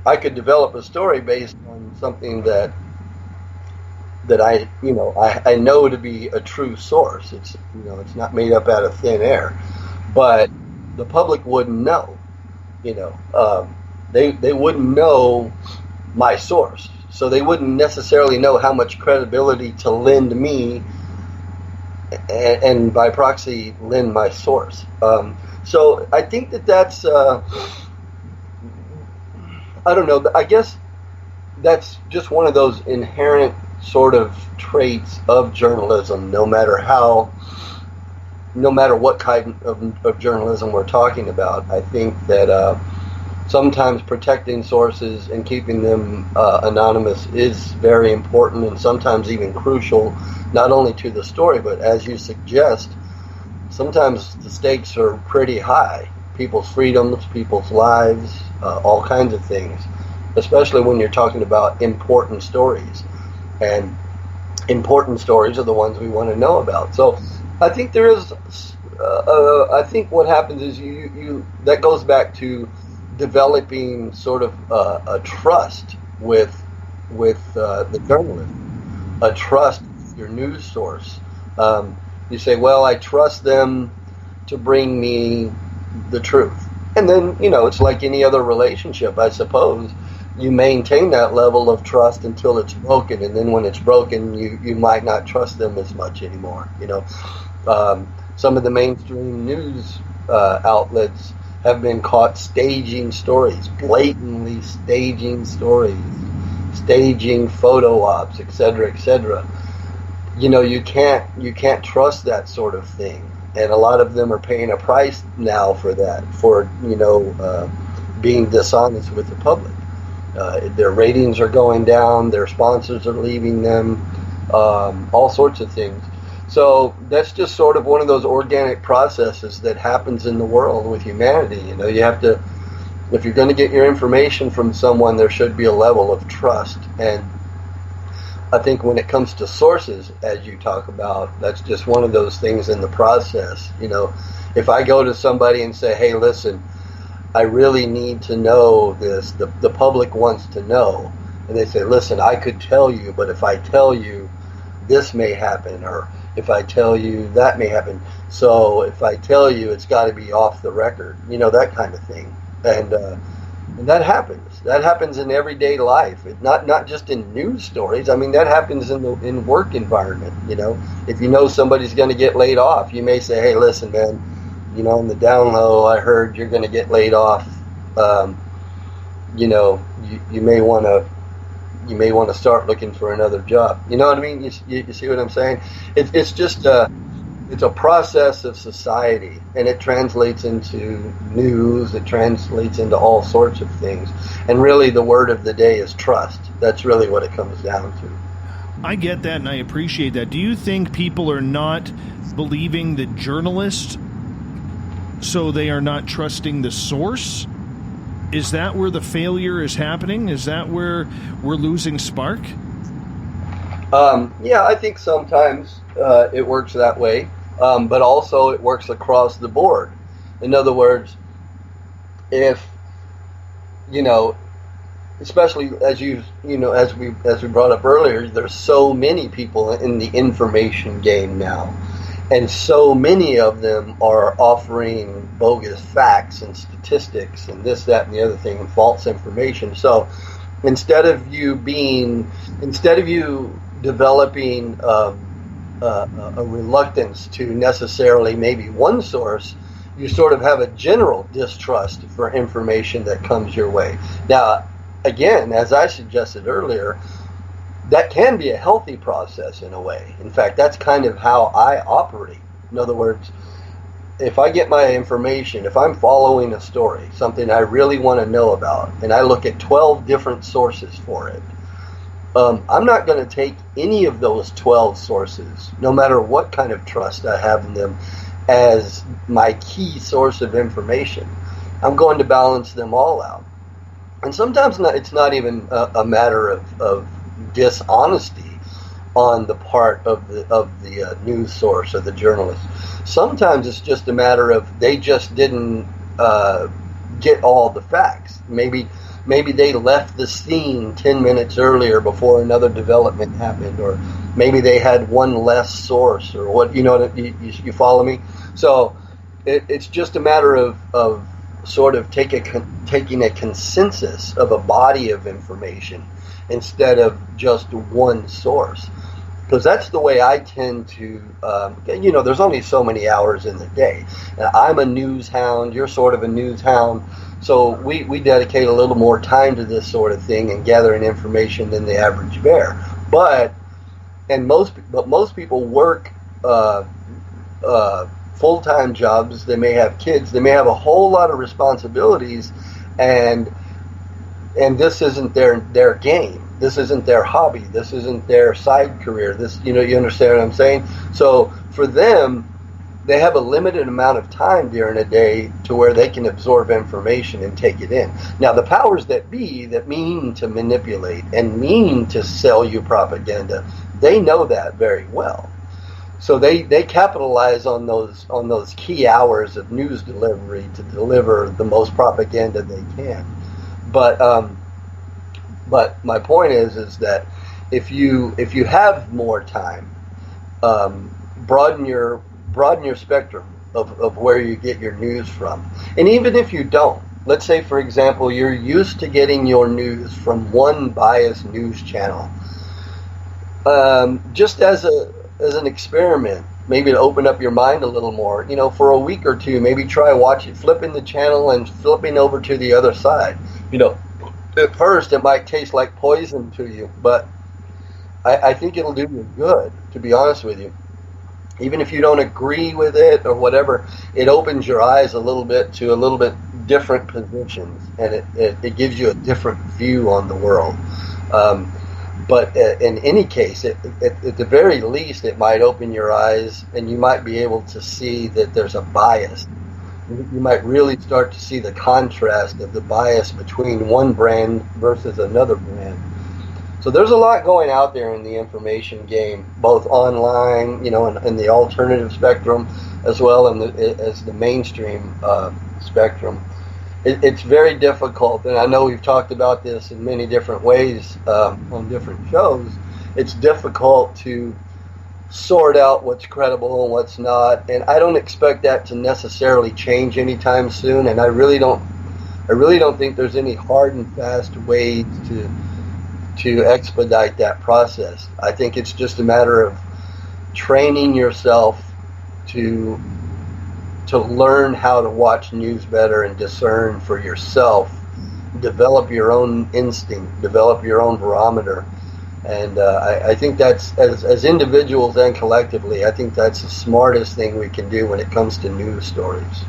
I could develop a story based on something that I know to be a true source. It's it's not made up out of thin air, but the public wouldn't know. They wouldn't know my source, so they wouldn't necessarily know how much credibility to lend me, and by proxy lend my source. So I think that's I don't know. I guess that's just one of those inherent sort of traits of journalism, no matter what kind of journalism we're talking about. I think that sometimes protecting sources and keeping them anonymous is very important, and sometimes even crucial, not only to the story, but as you suggest, sometimes the stakes are pretty high. People's freedoms, people's lives, all kinds of things, especially when you're talking about important stories. And important stories are the ones we want to know about. So I think there is, I think what happens is you that goes back to developing sort of a trust with the journalist, a trust with your news source. You say, well, I trust them to bring me the truth. And then, it's like any other relationship, I suppose. You maintain that level of trust until it's broken, and then when it's broken, you might not trust them as much anymore. Some of the mainstream news outlets have been caught staging stories, blatantly staging stories, staging photo ops, etc., etc. You can't trust that sort of thing, and a lot of them are paying a price now for that, for being dishonest with the public. Their ratings are going down, their sponsors are leaving them, all sorts of things. So that's just sort of one of those organic processes that happens in the world with humanity. You have to, if you're going to get your information from someone, there should be a level of trust. And I think when it comes to sources, as you talk about, that's just one of those things in the process. If I go to somebody and say, hey, listen, I really need to know this, the public wants to know, and they say, listen, I could tell you, but if I tell you, this may happen, or if I tell you, that may happen. So if I tell you, it's got to be off the record, that kind of thing. And that happens. That happens in everyday life. Not just in news stories. I mean, that happens in work environment. If you know somebody's going to get laid off, you may say, hey, listen, man, on the down low, I heard you're going to get laid off. You may want to start looking for another job. You know what I mean? You see what I'm saying? It's just it's a process of society, and it translates into news, it translates into all sorts of things. And really the word of the day is trust. That's really what it comes down to. I get that, and I appreciate that. Do you think people are not believing the journalist, so they are not trusting the source? Is that where the failure is happening? Is that where we're losing spark? Yeah, I think sometimes it works that way, but also it works across the board. In other words, if, you know, especially as we brought up earlier, there's so many people in the information game now, and so many of them are offering bogus facts and statistics and this, that, and the other thing, and false information. So instead of you developing a reluctance to necessarily maybe one source, you sort of have a general distrust for information that comes your way. Now, again, as I suggested earlier, that can be a healthy process in a way. In fact, that's kind of how I operate. In other words, if I get my information, if I'm following a story, something I really want to know about, and I look at 12 different sources for it, I'm not going to take any of those 12 sources, no matter what kind of trust I have in them, as my key source of information. I'm going to balance them all out. And sometimes it's not even a matter of dishonesty on the part of the news source or the journalist. Sometimes it's just a matter of they just didn't get all the facts. Maybe they left the scene 10 minutes earlier before another development happened, or maybe they had one less source, or what, you follow me? So it's just a matter of sort of taking a consensus of a body of information instead of just one source. Because that's the way I tend to, there's only so many hours in the day. And I'm a news hound, you're sort of a news hound, so we dedicate a little more time to this sort of thing and gathering information than the average bear. But most people work full-time jobs, they may have kids, they may have a whole lot of responsibilities, and this isn't their game. This isn't their hobby. This isn't their side career. You understand what I'm saying? So for them, they have a limited amount of time during a day to where they can absorb information and take it in. Now, the powers that be that mean to manipulate and mean to sell you propaganda, they know that very well. So they capitalize on those key hours of news delivery to deliver the most propaganda they can. But my point is that if you have more time, broaden your spectrum of where you get your news from. And even if you don't, let's say, for example, you're used to getting your news from one biased news channel, just as an experiment, maybe to open up your mind a little more, for a week or two, maybe try flipping the channel and flipping over to the other side. At first it might taste like poison to you, but I think it'll do you good, to be honest with you. Even if you don't agree with it or whatever, it opens your eyes a little bit to a little bit different positions, and it gives you a different view on the world. But in any case, at the very least, it might open your eyes, and you might be able to see that there's a bias. You might really start to see the contrast of the bias between one brand versus another brand. So there's a lot going out there in the information game, both online, and the alternative spectrum, as well as the mainstream spectrum. It's very difficult, and I know we've talked about this in many different ways on different shows. It's difficult to sort out what's credible and what's not, and I don't expect that to necessarily change anytime soon. And I really don't think there's any hard and fast ways to expedite that process. I think it's just a matter of training yourself to learn how to watch news better and discern for yourself, develop your own instinct, develop your own barometer, And I think that's, as individuals and collectively, I think that's the smartest thing we can do when it comes to news stories.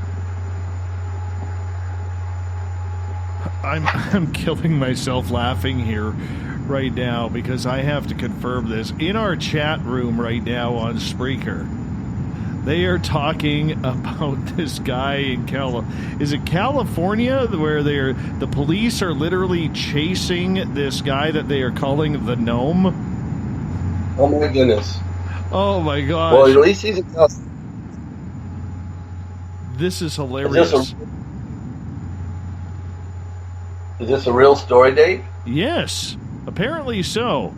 I'm killing myself laughing here right now because I have to confirm this. In our chat room right now on Spreaker, they are talking about this guy in is it California, where the police are literally chasing this guy that they are calling the Gnome? Oh my goodness. Oh my gosh. Well, at least he's in California. This is hilarious. Is this a real story, Dave? Yes, apparently so.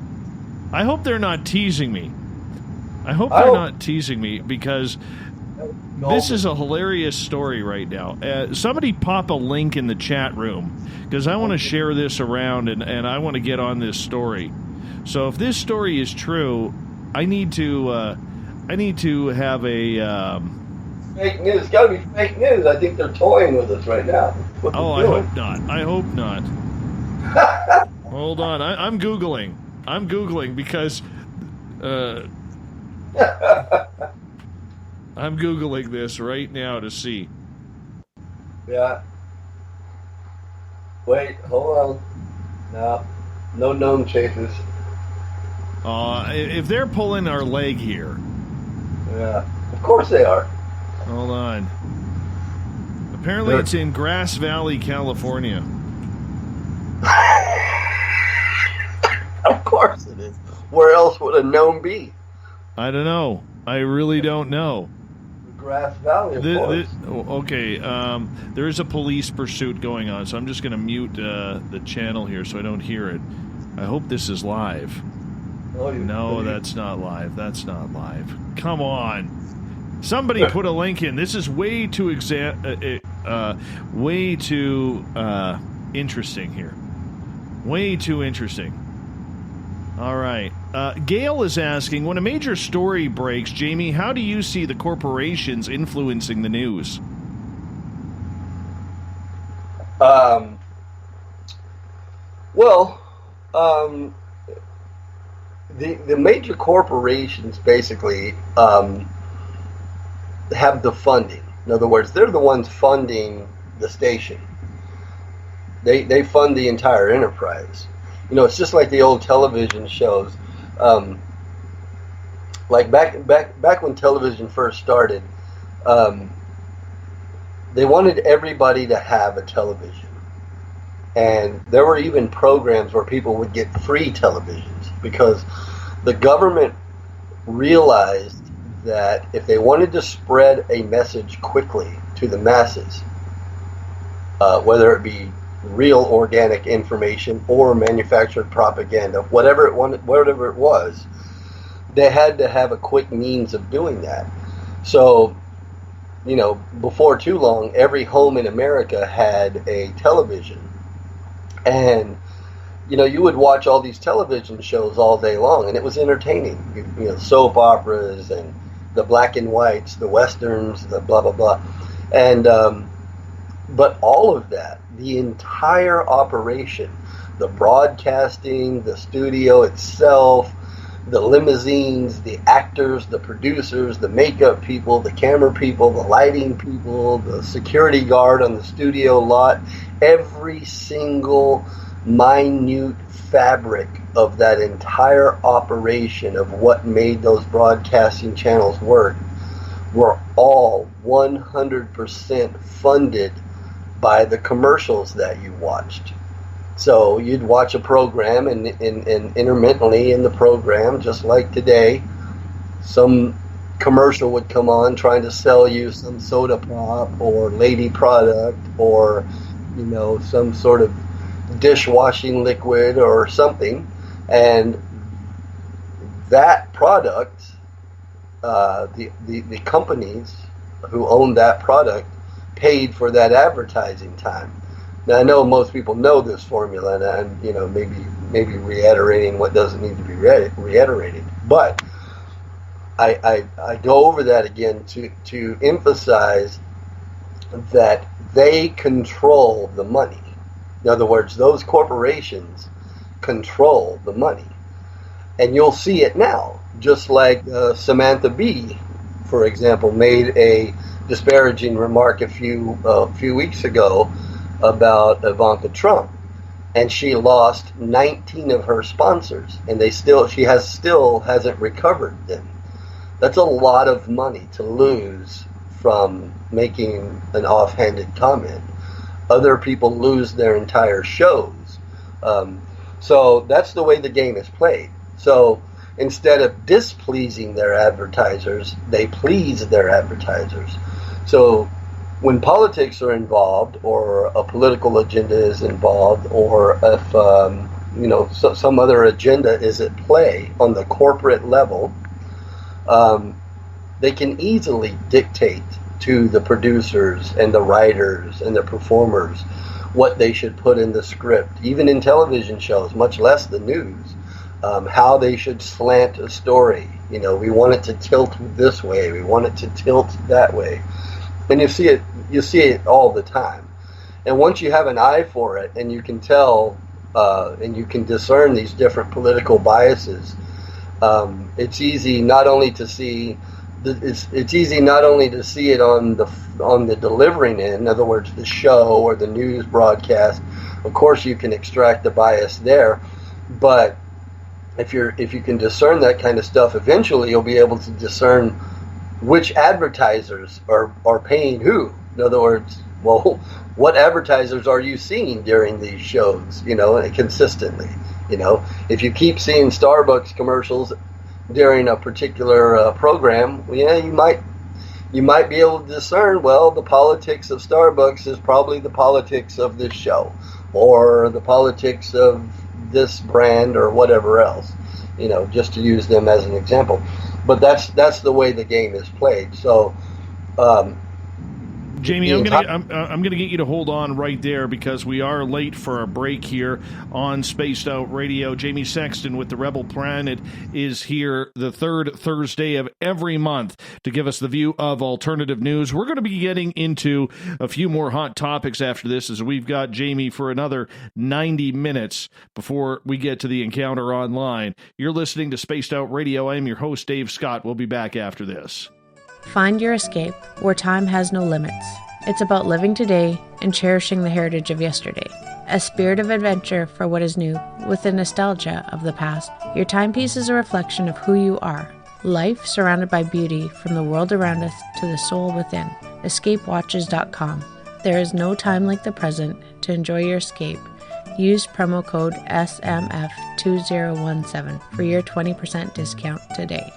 I hope they're not teasing me. I hope they're not teasing me because this is a hilarious story right now. Somebody pop a link in the chat room because I want to share this around and I want to get on this story. So if this story is true, I need to have a fake news. It's got to be fake news. I think they're toying with us right now. I hope not. I hope not. Hold on. I'm Googling. I'm Googling because I'm Googling this right now to see. Yeah. Wait, hold on. No gnome chases. If they're pulling our leg here. Yeah, of course they are. Hold on. Apparently it's in Grass Valley, California. Of course it is. Where else would a gnome be? I don't know. I really don't know. Grass Valley, of course. Okay, there is a police pursuit going on, so I'm just going to mute the channel here so I don't hear it. I hope this is live. No, that's not live. That's not live. Come on. Somebody put a link in. This is way too interesting here. Way too interesting. All right. Gail is asking, when a major story breaks, Jamie, how do you see the corporations influencing the news? The major corporations basically have the funding. In other words, they're the ones funding the station. They fund the entire enterprise. You know, it's just like the old television shows. Like back when television first started, they wanted everybody to have a television. And there were even programs where people would get free televisions because the government realized that if they wanted to spread a message quickly to the masses, whether it be real organic information or manufactured propaganda, whatever it was, they had to have a quick means of doing that. So, you know, before too long, every home in America had a television. And, you know, you would watch all these television shows all day long, and it was entertaining. You know, soap operas and the black and whites, the westerns, the blah, blah, blah. And, but all of that, the entire operation, the broadcasting, the studio itself, the limousines, the actors, the producers, the makeup people, the camera people, the lighting people, the security guard on the studio lot, every single minute fabric of that entire operation of what made those broadcasting channels work were all 100% funded by the commercials that you watched. So you'd watch a program, and intermittently in the program, just like today, some commercial would come on trying to sell you some soda pop or lady product or, you know, some sort of dishwashing liquid or something. And that product, the companies who owned that product paid for that advertising time. Now, I know most people know this formula, and I'm, you know, maybe reiterating what doesn't need to be reiterated. But I go over that again to emphasize that they control the money. In other words, those corporations control the money. And you'll see it now, just like Samantha Bee, for example, made a disparaging remark a few weeks ago about Ivanka Trump, and she lost 19 of her sponsors, and she still hasn't recovered them. That's a lot of money to lose from making an offhanded comment. Other people lose their entire shows. So that's the way the game is played. So instead of displeasing their advertisers, they please their advertisers. So when politics are involved, or a political agenda is involved, or if some other agenda is at play on the corporate level, they can easily dictate to the producers and the writers and the performers what they should put in the script, even in television shows, much less the news. How they should slant a story. We want it to tilt this way. We want it to tilt that way. And you see it all the time. And once you have an eye for it, and you can tell, and you can discern these different political biases, it's easy not only to see it on the delivering end, in other words, the show or the news broadcast. Of course, you can extract the bias there, but if you can discern that kind of stuff, eventually you'll be able to discern which advertisers are paying who. In other words, well, what advertisers are you seeing during these shows, consistently? If you keep seeing Starbucks commercials during a particular program, you might be able to discern, well, the politics of Starbucks is probably the politics of this show, or the politics of this brand, or whatever else, just to use them as an example. But that's the way the game is played. So, Jamie, I'm gonna get you to hold on right there, because we are late for a break here on Spaced Out Radio. Jamie Sexton with the Rebel Planet is here the third Thursday of every month to give us the view of alternative news. We're going to be getting into a few more hot topics after this, as we've got Jamie for another 90 minutes before we get to the encounter online. You're listening to Spaced Out Radio. I'm your host, Dave Scott. We'll be back after this. Find your escape where time has no limits. It's about living today and cherishing the heritage of yesterday. A spirit of adventure for what is new, with the nostalgia of the past. Your timepiece is a reflection of who you are. Life surrounded by beauty, from the world around us to the soul within. EscapeWatches.com. There is no time like the present to enjoy your escape. Use promo code SMF2017 for your 20% discount today.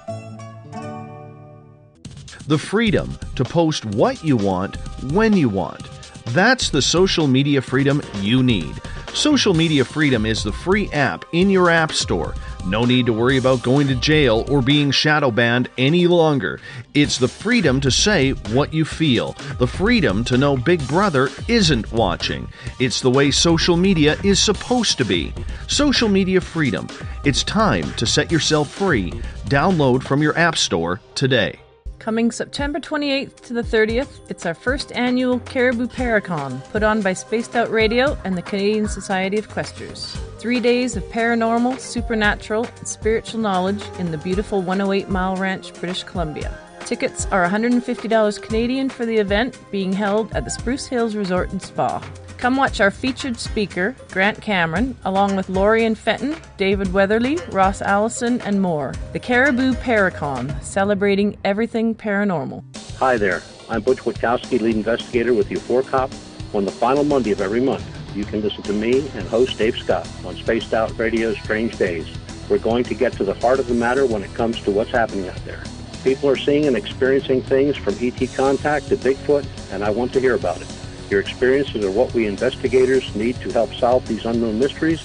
The freedom to post what you want, when you want. That's the social media freedom you need. Social Media Freedom is the free app in your app store. No need to worry about going to jail or being shadow banned any longer. It's the freedom to say what you feel. The freedom to know Big Brother isn't watching. It's the way social media is supposed to be. Social Media Freedom. It's time to set yourself free. Download from your app store today. Coming September 28th to the 30th, it's our first annual Caribou Paracon, put on by Spaced Out Radio and the Canadian Society of Questers. 3 days of paranormal, supernatural, and spiritual knowledge in the beautiful 108 Mile Ranch, British Columbia. Tickets are $150 Canadian for the event, being held at the Spruce Hills Resort and Spa. Come watch our featured speaker, Grant Cameron, along with Lorian Fenton, David Weatherly, Ross Allison, and more. The Caribou Paracon, celebrating everything paranormal. Hi there, I'm Butch Witkowski, lead investigator with U4Cop. On the final Monday of every month, you can listen to me and host Dave Scott on Spaced Out Radio's Strange Days. We're going to get to the heart of the matter when it comes to what's happening out there. People are seeing and experiencing things from ET contact to Bigfoot, and I want to hear about it. Your experiences are what we investigators need to help solve these unknown mysteries.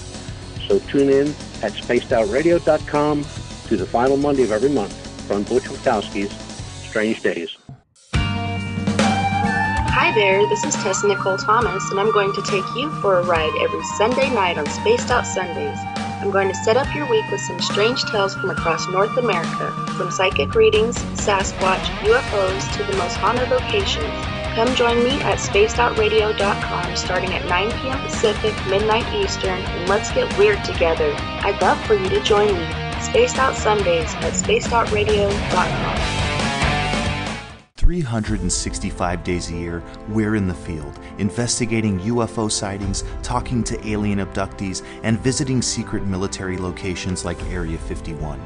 So tune in at spacedoutradio.com to the final Monday of every month from Butch Witkowski's Strange Days. Hi there, this is Tessa Nicole Thomas, and I'm going to take you for a ride every Sunday night on Spaced Out Sundays. I'm going to set up your week with some strange tales from across North America, from psychic readings, Sasquatch, UFOs, to the most haunted locations. Come join me at spacedoutradio.com starting at 9 p.m. Pacific, midnight Eastern, and let's get weird together. I'd love for you to join me. Spaced Out Sundays at spacedoutradio.com. 365 days a year, we're in the field, investigating UFO sightings, talking to alien abductees, and visiting secret military locations like Area 51.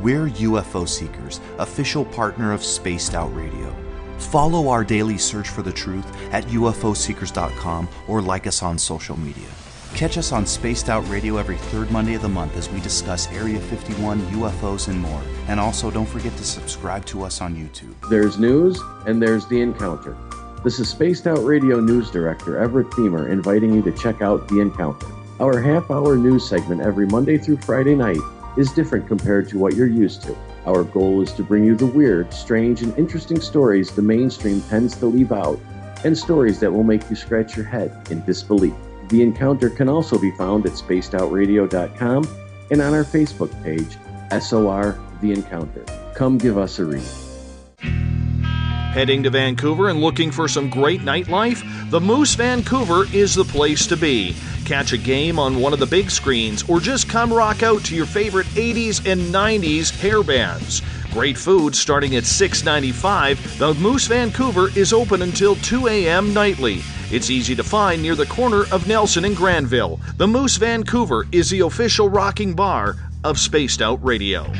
We're UFO Seekers, official partner of Spaced Out Radio. Follow our daily search for the truth at ufoseekers.com or like us on social media. Catch us on Spaced Out Radio every third Monday of the month as we discuss Area 51, UFOs, and more. And also, don't forget to subscribe to us on YouTube. There's news, and there's The Encounter. This is Spaced Out Radio News Director Everett Thiemer inviting you to check out The Encounter. Our half-hour news segment every Monday through Friday night is different compared to what you're used to. Our goal is to bring you the weird, strange, and interesting stories the mainstream tends to leave out, and stories that will make you scratch your head in disbelief. The Encounter can also be found at spacedoutradio.com and on our Facebook page, SOR The Encounter. Come give us a read. Heading to Vancouver and looking for some great nightlife? The Moose Vancouver is the place to be. Catch a game on one of the big screens or just come rock out to your favorite 80s and 90s hair bands. Great food starting at $6.95. The Moose Vancouver is open until 2 a.m. nightly. It's easy to find near the corner of Nelson and Granville. The Moose Vancouver is the official rocking bar of Spaced Out Radio.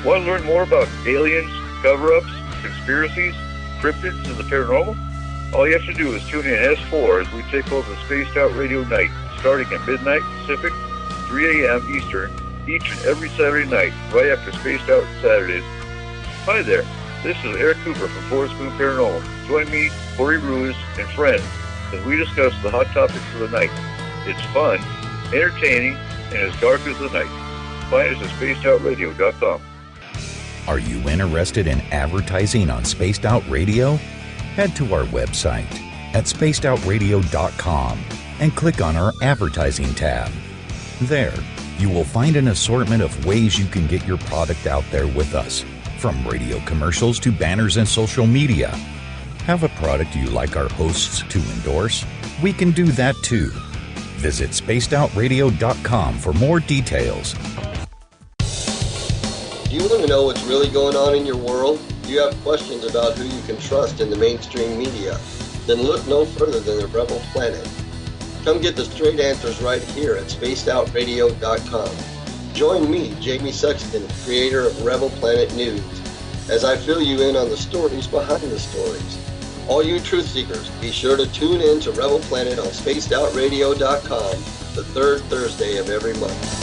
Want to learn more about aliens, cover-ups, conspiracies, cryptids, and the paranormal? All you have to do is tune in S4 as we take over the Spaced Out Radio night, starting at midnight Pacific, 3 a.m. Eastern, each and every Saturday night, right after Spaced Out Saturdays. Hi there, this is Eric Cooper from Forest Moon Paranormal. Join me, Corey Ruiz, and friends as we discuss the hot topics of the night. It's fun, entertaining, and as dark as the night. Find us at spacedoutradio.com. Are you interested in advertising on Spaced Out Radio? Head to our website at spacedoutradio.com and click on our advertising tab. There, you will find an assortment of ways you can get your product out there with us, from radio commercials to banners and social media. Have a product you like our hosts to endorse? We can do that too. Visit spacedoutradio.com for more details. Do you want to know what's really going on in your world? Do you have questions about who you can trust in the mainstream media? Then look no further than the Rebel Planet. Come get the straight answers right here at spacedoutradio.com. Join me, Jamie Sexton, creator of Rebel Planet News, as I fill you in on the stories behind the stories. All you truth seekers, be sure to tune in to Rebel Planet on spacedoutradio.com the third Thursday of every month.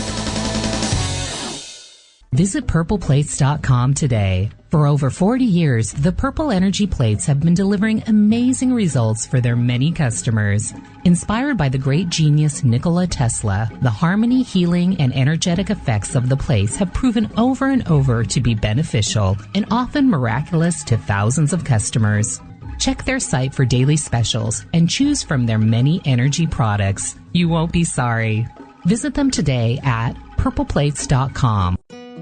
Visit purpleplates.com today. For over 40 years, the Purple Energy Plates have been delivering amazing results for their many customers. Inspired by the great genius Nikola Tesla, the harmony, healing, and energetic effects of the plates have proven over and over to be beneficial and often miraculous to thousands of customers. Check their site for daily specials and choose from their many energy products. You won't be sorry. Visit them today at purpleplates.com.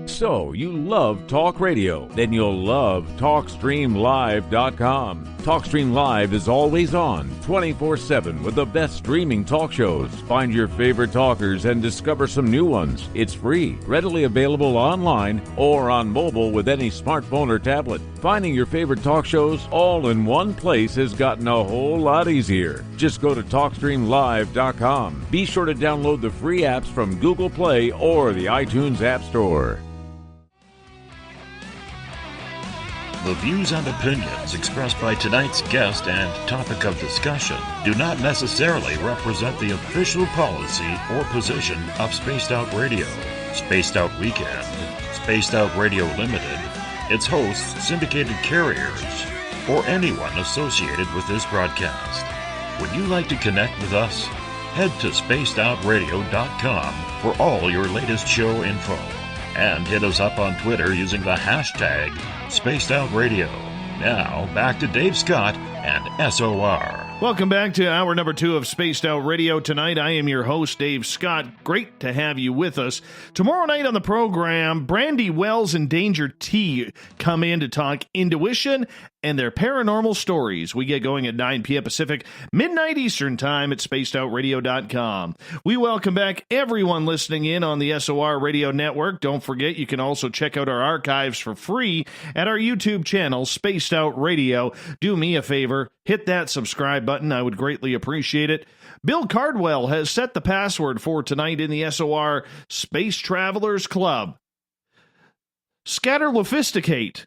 So, you love talk radio? Then you'll love TalkStreamLive.com. TalkStream Live is always on, 24/7 with the best streaming talk shows. Find your favorite talkers and discover some new ones. It's free, readily available online or on mobile with any smartphone or tablet. Finding your favorite talk shows all in one place has gotten a whole lot easier. Just go to TalkStreamLive.com. Be sure to download the free apps from Google Play or the iTunes App Store. The views and opinions expressed by tonight's guest and topic of discussion do not necessarily represent the official policy or position of Spaced Out Radio, Spaced Out Weekend, Spaced Out Radio Limited, its hosts, syndicated carriers, or anyone associated with this broadcast. Would you like to connect with us? Head to spacedoutradio.com for all your latest show info. And hit us up on Twitter using the hashtag Spaced Out Radio. Now, back to Dave Scott and SOR. Welcome back to hour number 2 of Spaced Out Radio. Tonight, I am your host, Dave Scott. Great to have you with us. Tomorrow night on the program, Brandy Wells and Danger T come in to talk intuition and their paranormal stories. We get going at 9 p.m. Pacific, midnight Eastern time at spacedoutradio.com. We welcome back everyone listening in on the SOR Radio Network. Don't forget, you can also check out our archives for free at our YouTube channel, Spaced Out Radio. Do me a favor, hit that subscribe button. I would greatly appreciate it. Bill Cardwell has set the password for tonight in the SOR Space Travelers Club. Scatterlophisticate.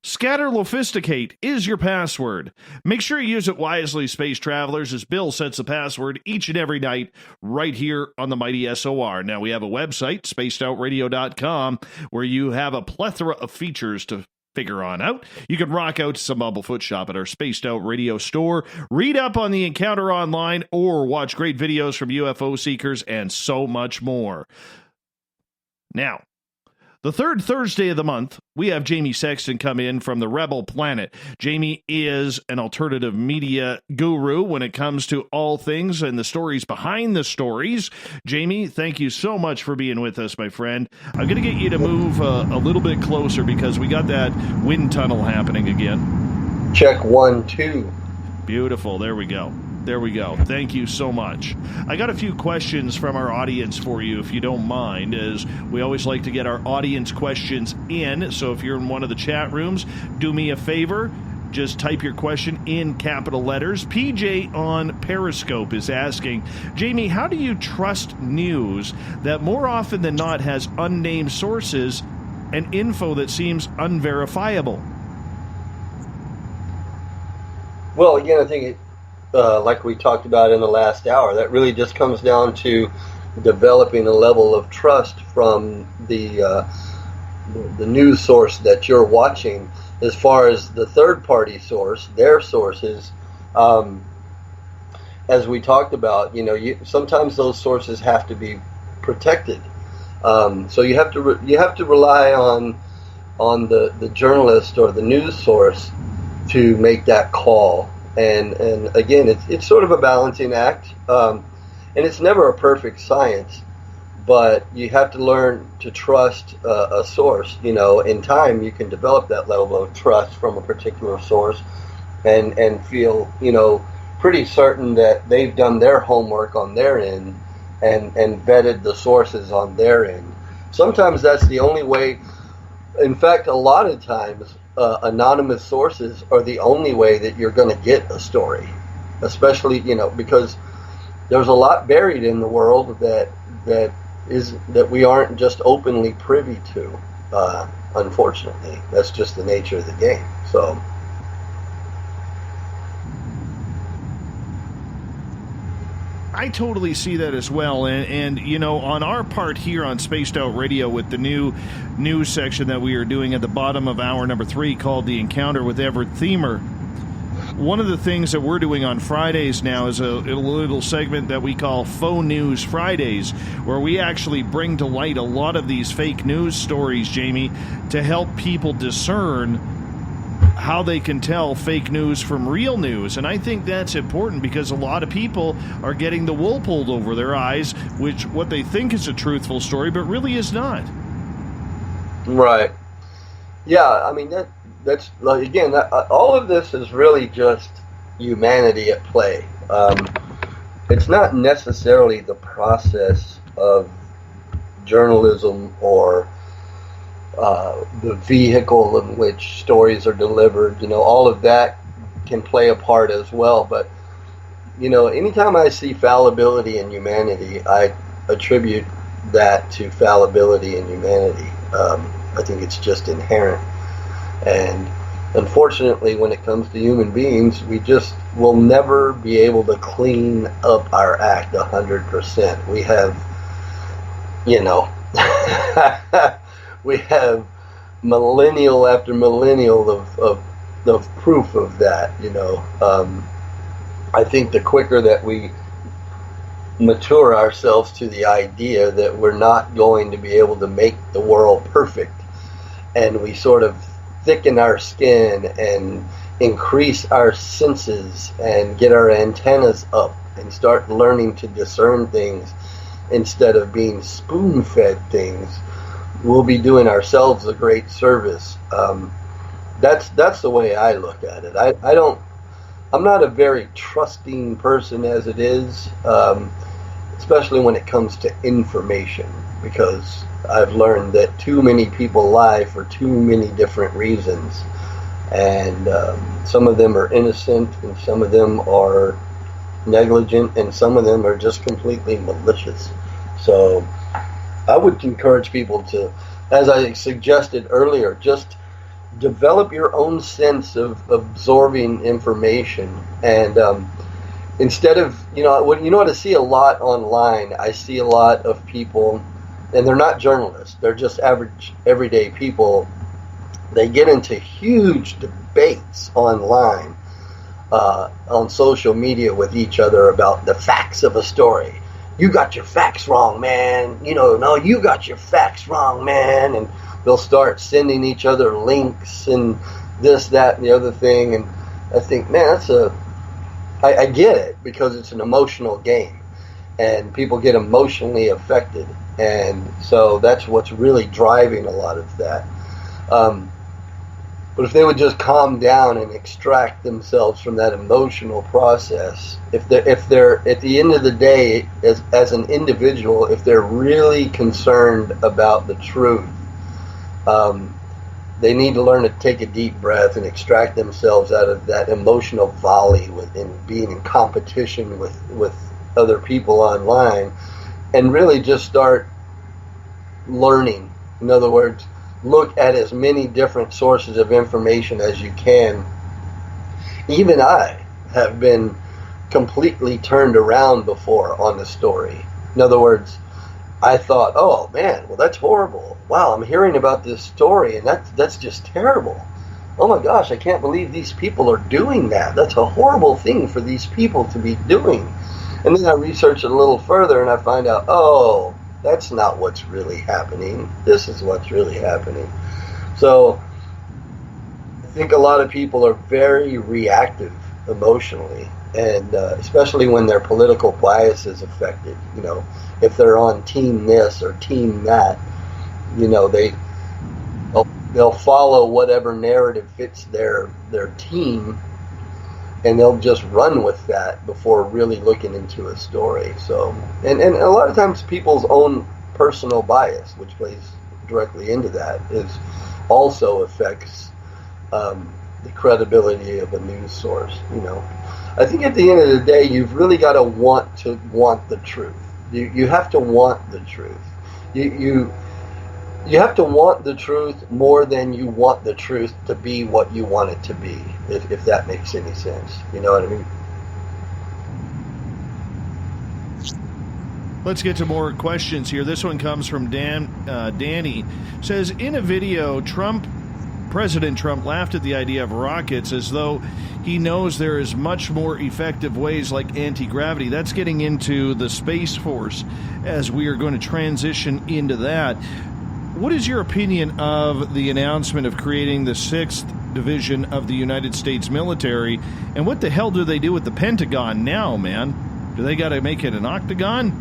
Scatterlophisticate is your password. Make sure you use it wisely, Space Travelers, as Bill sets the password each and every night right here on the mighty SOR. Now, we have a website, spacedoutradio.com, where you have a plethora of features to figure on out. You can rock out to some Bumblefoot shop at our Spaced Out Radio store, read up on the encounter online, or watch great videos from UFO seekers and so much more. Now, the third Thursday of the month, we have Jamie Sexton come in from the Rebel Planet. Jamie is an alternative media guru when it comes to all things and the stories behind the stories. Jamie, thank you so much for being with us, my friend. I'm going to get you to move a little bit closer because we got that wind tunnel happening again. Check 1, 2. Beautiful. There we go. There we go. Thank you so much. I got a few questions from our audience for you, if you don't mind, as we always like to get our audience questions in. So if you're in one of the chat rooms, do me a favor. Just type your question in capital letters. PJ on Periscope is asking, Jamie, how do you trust news that more often than not has unnamed sources and info that seems unverifiable? Well, again, I think like we talked about in the last hour, that really just comes down to developing a level of trust from the news source that you're watching. As far as the third-party source, their sources, as we talked about, sometimes those sources have to be protected. So you have to rely on the journalist or the news source to make that call. And again, it's sort of a balancing act, and it's never a perfect science, but you have to learn to trust a source. In time, you can develop that level of trust from a particular source, and feel pretty certain that they've done their homework on their end and vetted the sources on their end. Sometimes that's the only way. In fact, a lot of times, anonymous sources are the only way that you're going to get a story, especially because there's a lot buried in the world that we aren't just openly privy to. Unfortunately, that's just the nature of the game. So. I totally see that as well, and on our part here on Spaced Out Radio with the new news section that we are doing at the bottom of hour number 3 called The Encounter with Everett Themer, one of the things that we're doing on Fridays now is a little segment that we call Faux News Fridays, where we actually bring to light a lot of these fake news stories, Jamie, to help people discern how they can tell fake news from real news. And I think that's important because a lot of people are getting the wool pulled over their eyes, which what they think is a truthful story, but really is not. Right. Yeah, I mean, that's like, again, all of this is really just humanity at play. It's not necessarily the process of journalism or the vehicle in which stories are delivered. All of that can play a part as well. But, anytime I see fallibility in humanity, I attribute that to fallibility in humanity. I think it's just inherent. And unfortunately, when it comes to human beings, we just will never be able to clean up our act 100%. We have, we have millennial after millennial of proof of that. I think the quicker that we mature ourselves to the idea that we're not going to be able to make the world perfect, and we sort of thicken our skin and increase our senses and get our antennas up and start learning to discern things instead of being spoon-fed things, we'll be doing ourselves a great service. That's the way I look at it. I'm not a very trusting person as it is, especially when it comes to information, because I've learned that too many people lie for too many different reasons, and some of them are innocent and some of them are negligent and some of them are just completely malicious. So I would encourage people to, as I suggested earlier, just develop your own sense of absorbing information. And instead of, what I see a lot online, I see a lot of people, and they're not journalists, they're just average, everyday people. They get into huge debates online, on social media with each other about the facts of a story. You got your facts wrong, man. No, you got your facts wrong, man. And they'll start sending each other links and this, that, and the other thing. And I think, man, I get it, because it's an emotional game and people get emotionally affected. And so that's what's really driving a lot of that. But if they would just calm down and extract themselves from that emotional process, if they're at the end of the day, as an individual, if they're really concerned about the truth, they need to learn to take a deep breath and extract themselves out of that emotional volley and being in competition with other people online, and really just start learning. In other words, look at as many different sources of information as you can. Even I have been completely turned around before on the story. In other words, I thought, oh man, well that's horrible. Wow, I'm hearing about this story and that's just terrible. Oh my gosh, I can't believe these people are doing that. That's a horrible thing for these people to be doing. And then I research it a little further and I find out, oh, that's not what's really happening. This is what's really happening. So I think a lot of people are very reactive emotionally, and especially when their political bias is affected. If they're on team this or team that, they'll follow whatever narrative fits their team, and they'll just run with that before really looking into a story. So, and a lot of times people's own personal bias, which plays directly into that, also affects the credibility of a news source. I think at the end of the day, you've really got to want the truth. You have to want the truth. You have to want the truth more than you want the truth to be what you want it to be, if that makes any sense. You know what I mean? Let's get to more questions here. This one comes from Danny. Says, in a video, President Trump laughed at the idea of rockets as though he knows there is much more effective ways like anti-gravity. That's getting into the Space Force, as we are going to transition into that. What is your opinion of the announcement of creating the 6th Division of the United States military, and what the hell do they do with the Pentagon now, man? Do they got to make it an octagon?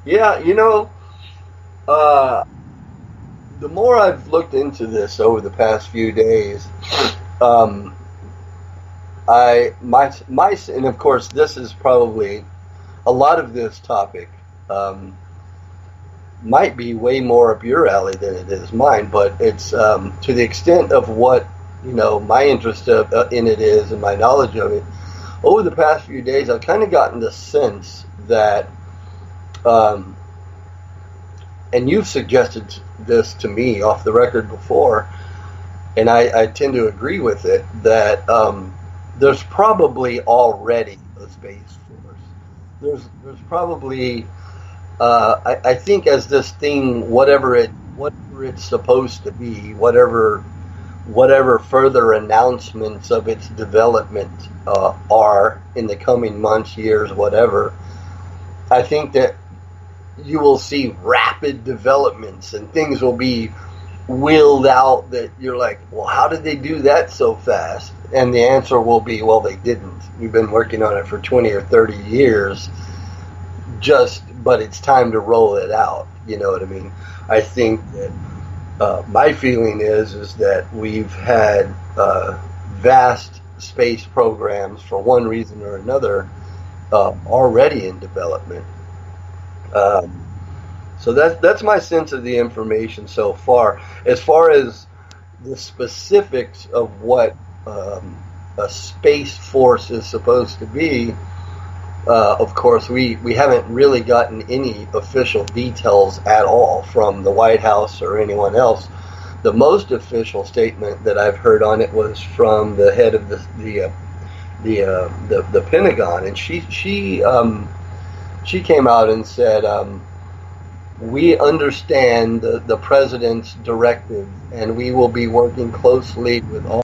Yeah, the more I've looked into this over the past few days, and of course this is probably a lot of this topic might be way more up your alley than it is mine, but it's to the extent of what my interest in it is and my knowledge of it. Over the past few days, I've kind of gotten the sense that, and you've suggested this to me off the record before, and I tend to agree with it, that there's probably already a Space Force. There's probably, I think as this thing, whatever it's supposed to be, whatever further announcements of its development are in the coming months, years, whatever, I think that you will see rapid developments and things will be willed out that you're like, well, how did they do that so fast? And the answer will be, well, they didn't. We've been working on it for 20 or 30 years, but it's time to roll it out. You know what I mean? I think that my feeling is that we've had vast space programs for one reason or another already in development. So that's my sense of the information so far. As far as the specifics of what a space force is supposed to be, of course, we haven't really gotten any official details at all from the White House or anyone else. The most official statement that I've heard on it was from the head of the Pentagon, and she came out and said, we understand the president's directive, and we will be working closely with all.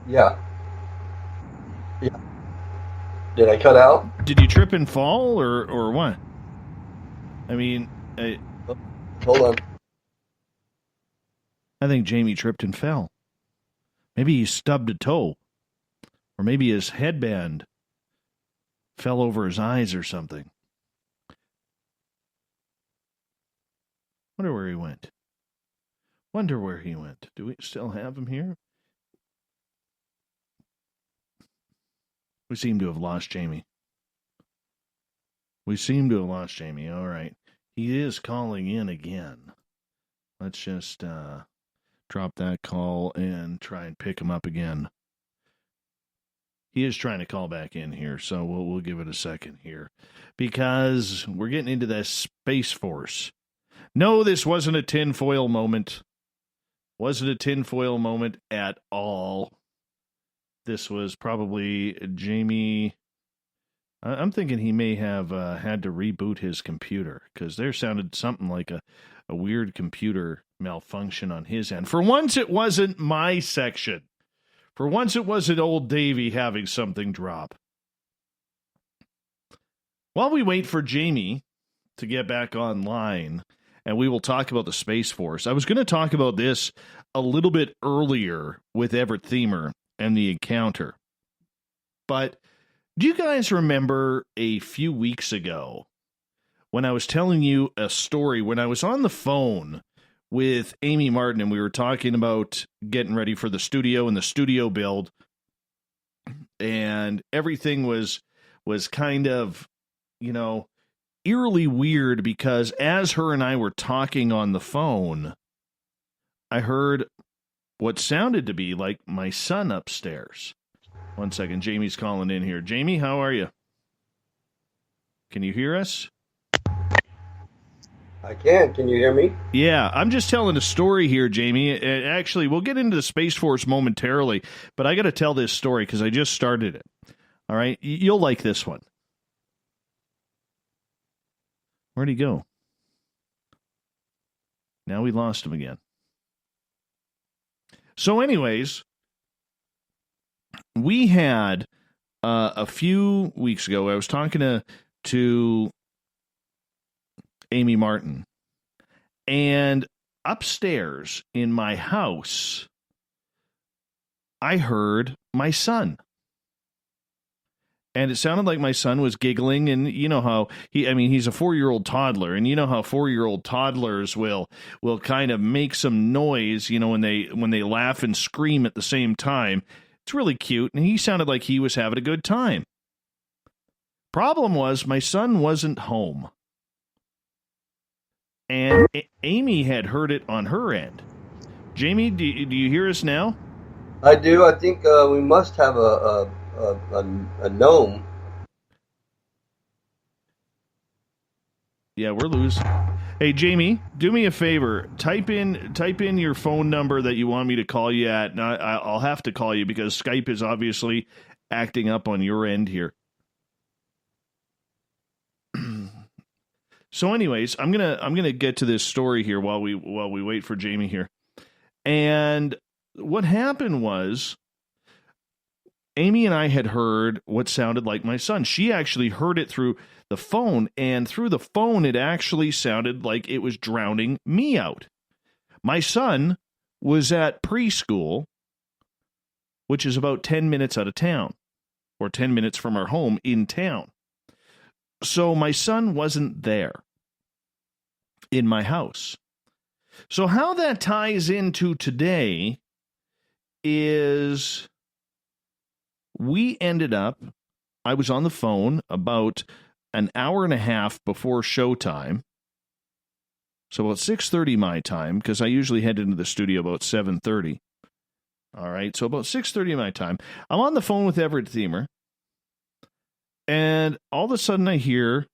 Yeah. Yeah. Did I cut out? Did you trip and fall, or what? I mean, hold on. I think Jamie tripped and fell. Maybe he stubbed a toe. Or maybe his headband fell over his eyes or something. Wonder where he went. Do we still have him here? We seem to have lost Jamie. All right. He is calling in again. Let's just drop that call and try and pick him up again. He is trying to call back in here, so we'll give it a second here. Because we're getting into that Space Force. No, this wasn't a tinfoil moment. Wasn't a tinfoil moment at all. This was probably Jamie. I'm thinking he may have had to reboot his computer, because there sounded something like a weird computer malfunction on his end. For once, it wasn't my section. For once, it wasn't old Davey having something drop. While we wait for Jamie to get back online, and we will talk about the Space Force, I was going to talk about this a little bit earlier with Everett Themer and the encounter. But do you guys remember a few weeks ago when I was telling you a story, when I was on the phone with Amy Martin, and we were talking about getting ready for the studio and the studio build, and everything was kind of, eerily weird, because as her and I were talking on the phone, I heard what sounded to be like my son upstairs. One second, Jamie's calling in here. Jamie, how are you? Can you hear us? I can. Can you hear me? Yeah, I'm just telling a story here, Jamie. Actually, we'll get into the Space Force momentarily, but I got to tell this story because I just started it. All right? You'll like this one. Where'd he go? Now we lost him again. So anyways, we had a few weeks ago, I was talking to Amy Martin, and upstairs in my house, I heard my son. And it sounded like my son was giggling, and you know how he's a 4-year-old toddler, and you know how 4-year-old toddlers will kind of make some noise, when they laugh and scream at the same time. It's really cute, and he sounded like he was having a good time. Problem was, my son wasn't home. And Amy had heard it on her end. Jamie, do you hear us now? I do. I think we must have a gnome. Yeah, we're losing. Hey, Jamie, do me a favor. Type in your phone number that you want me to call you at, and I'll have to call you because Skype is obviously acting up on your end here. So, anyways, I'm gonna get to this story here while we wait for Jamie here. And what happened was, Amy and I had heard what sounded like my son. She actually heard it through the phone, and through the phone, it actually sounded like it was drowning me out. My son was at preschool, which is about 10 minutes out of town, or 10 minutes from our home in town. So my son wasn't there in my house. So how that ties into today is I was on the phone about an hour and a half before showtime. So about 6:30 my time, because I usually head into the studio about 7:30. All right, so about 6:30 my time. I'm on the phone with Everett Thiemer, and all of a sudden I hear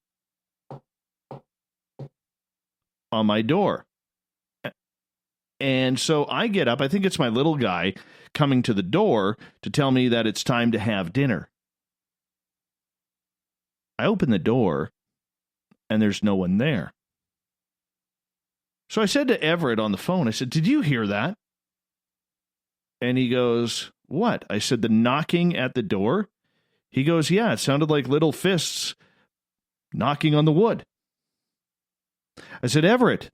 on my door. And so I get up. I think it's my little guy coming to the door to tell me that it's time to have dinner. I open the door, and there's no one there. So I said to Everett on the phone, I said, "Did you hear that?" And he goes, "What?" I said, "The knocking at the door." He goes, "Yeah, it sounded like little fists knocking on the wood." I said, "Everett,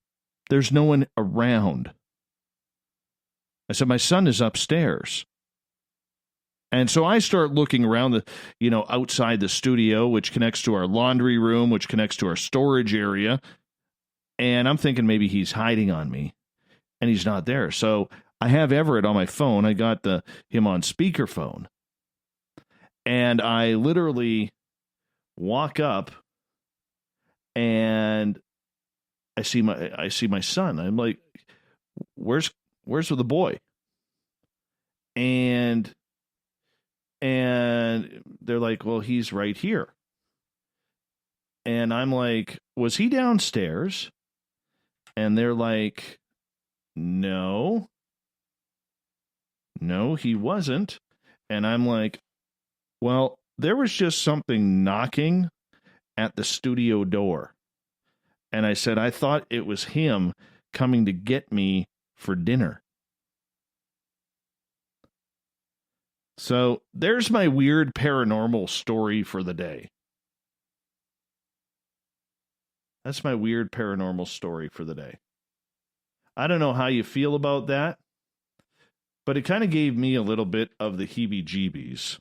there's no one around." I said, "My son is upstairs." And so I start looking around outside the studio, which connects to our laundry room, which connects to our storage area. And I'm thinking maybe he's hiding on me, and he's not there. So I have Everett on my phone. I got him on speakerphone. And I literally walk up, and I see my son. I'm like, where's the boy? And they're like, "Well, he's right here." And I'm like, "Was he downstairs?" And they're like, No, he wasn't. And I'm like, "Well, there was just something knocking at the studio door." And I said, "I thought it was him coming to get me for dinner." So there's my weird paranormal story for the day. That's my weird paranormal story for the day. I don't know how you feel about that, but it kind of gave me a little bit of the heebie-jeebies.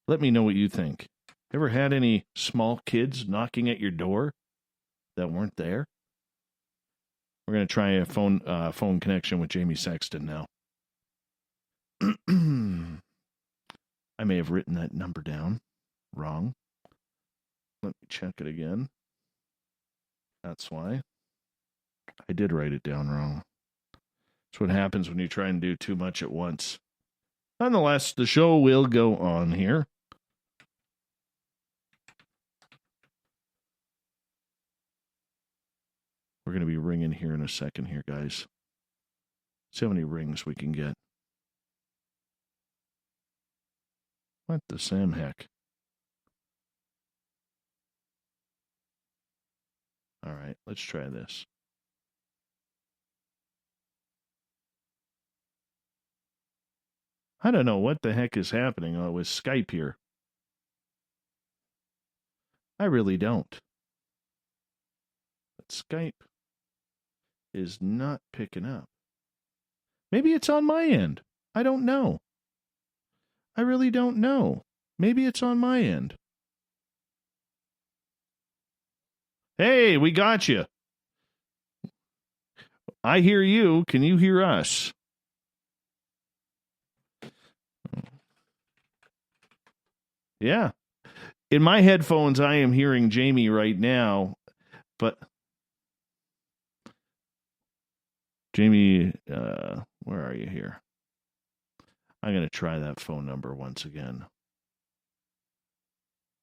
Let me know what you think. Ever had any small kids knocking at your door that weren't there? We're going to try a phone connection with Jamie Sexton now. I may have written that number down wrong. Let me check it again. That's why. I did write it down wrong. That's what happens when you try and do too much at once. Nonetheless, the show will go on here. We're going to be ringing here in a second here, guys. See how many rings we can get. What the Sam heck? All right, let's try this. I don't know what the heck is happening with Skype here. I really don't. But Skype is not picking up. Maybe it's on my end. I don't know. I really don't know. Maybe it's on my end. Hey, we got you. I hear you. Can you hear us? Yeah. In my headphones, I am hearing Jamie right now, but Jamie, where are you here? I'm going to try that phone number once again.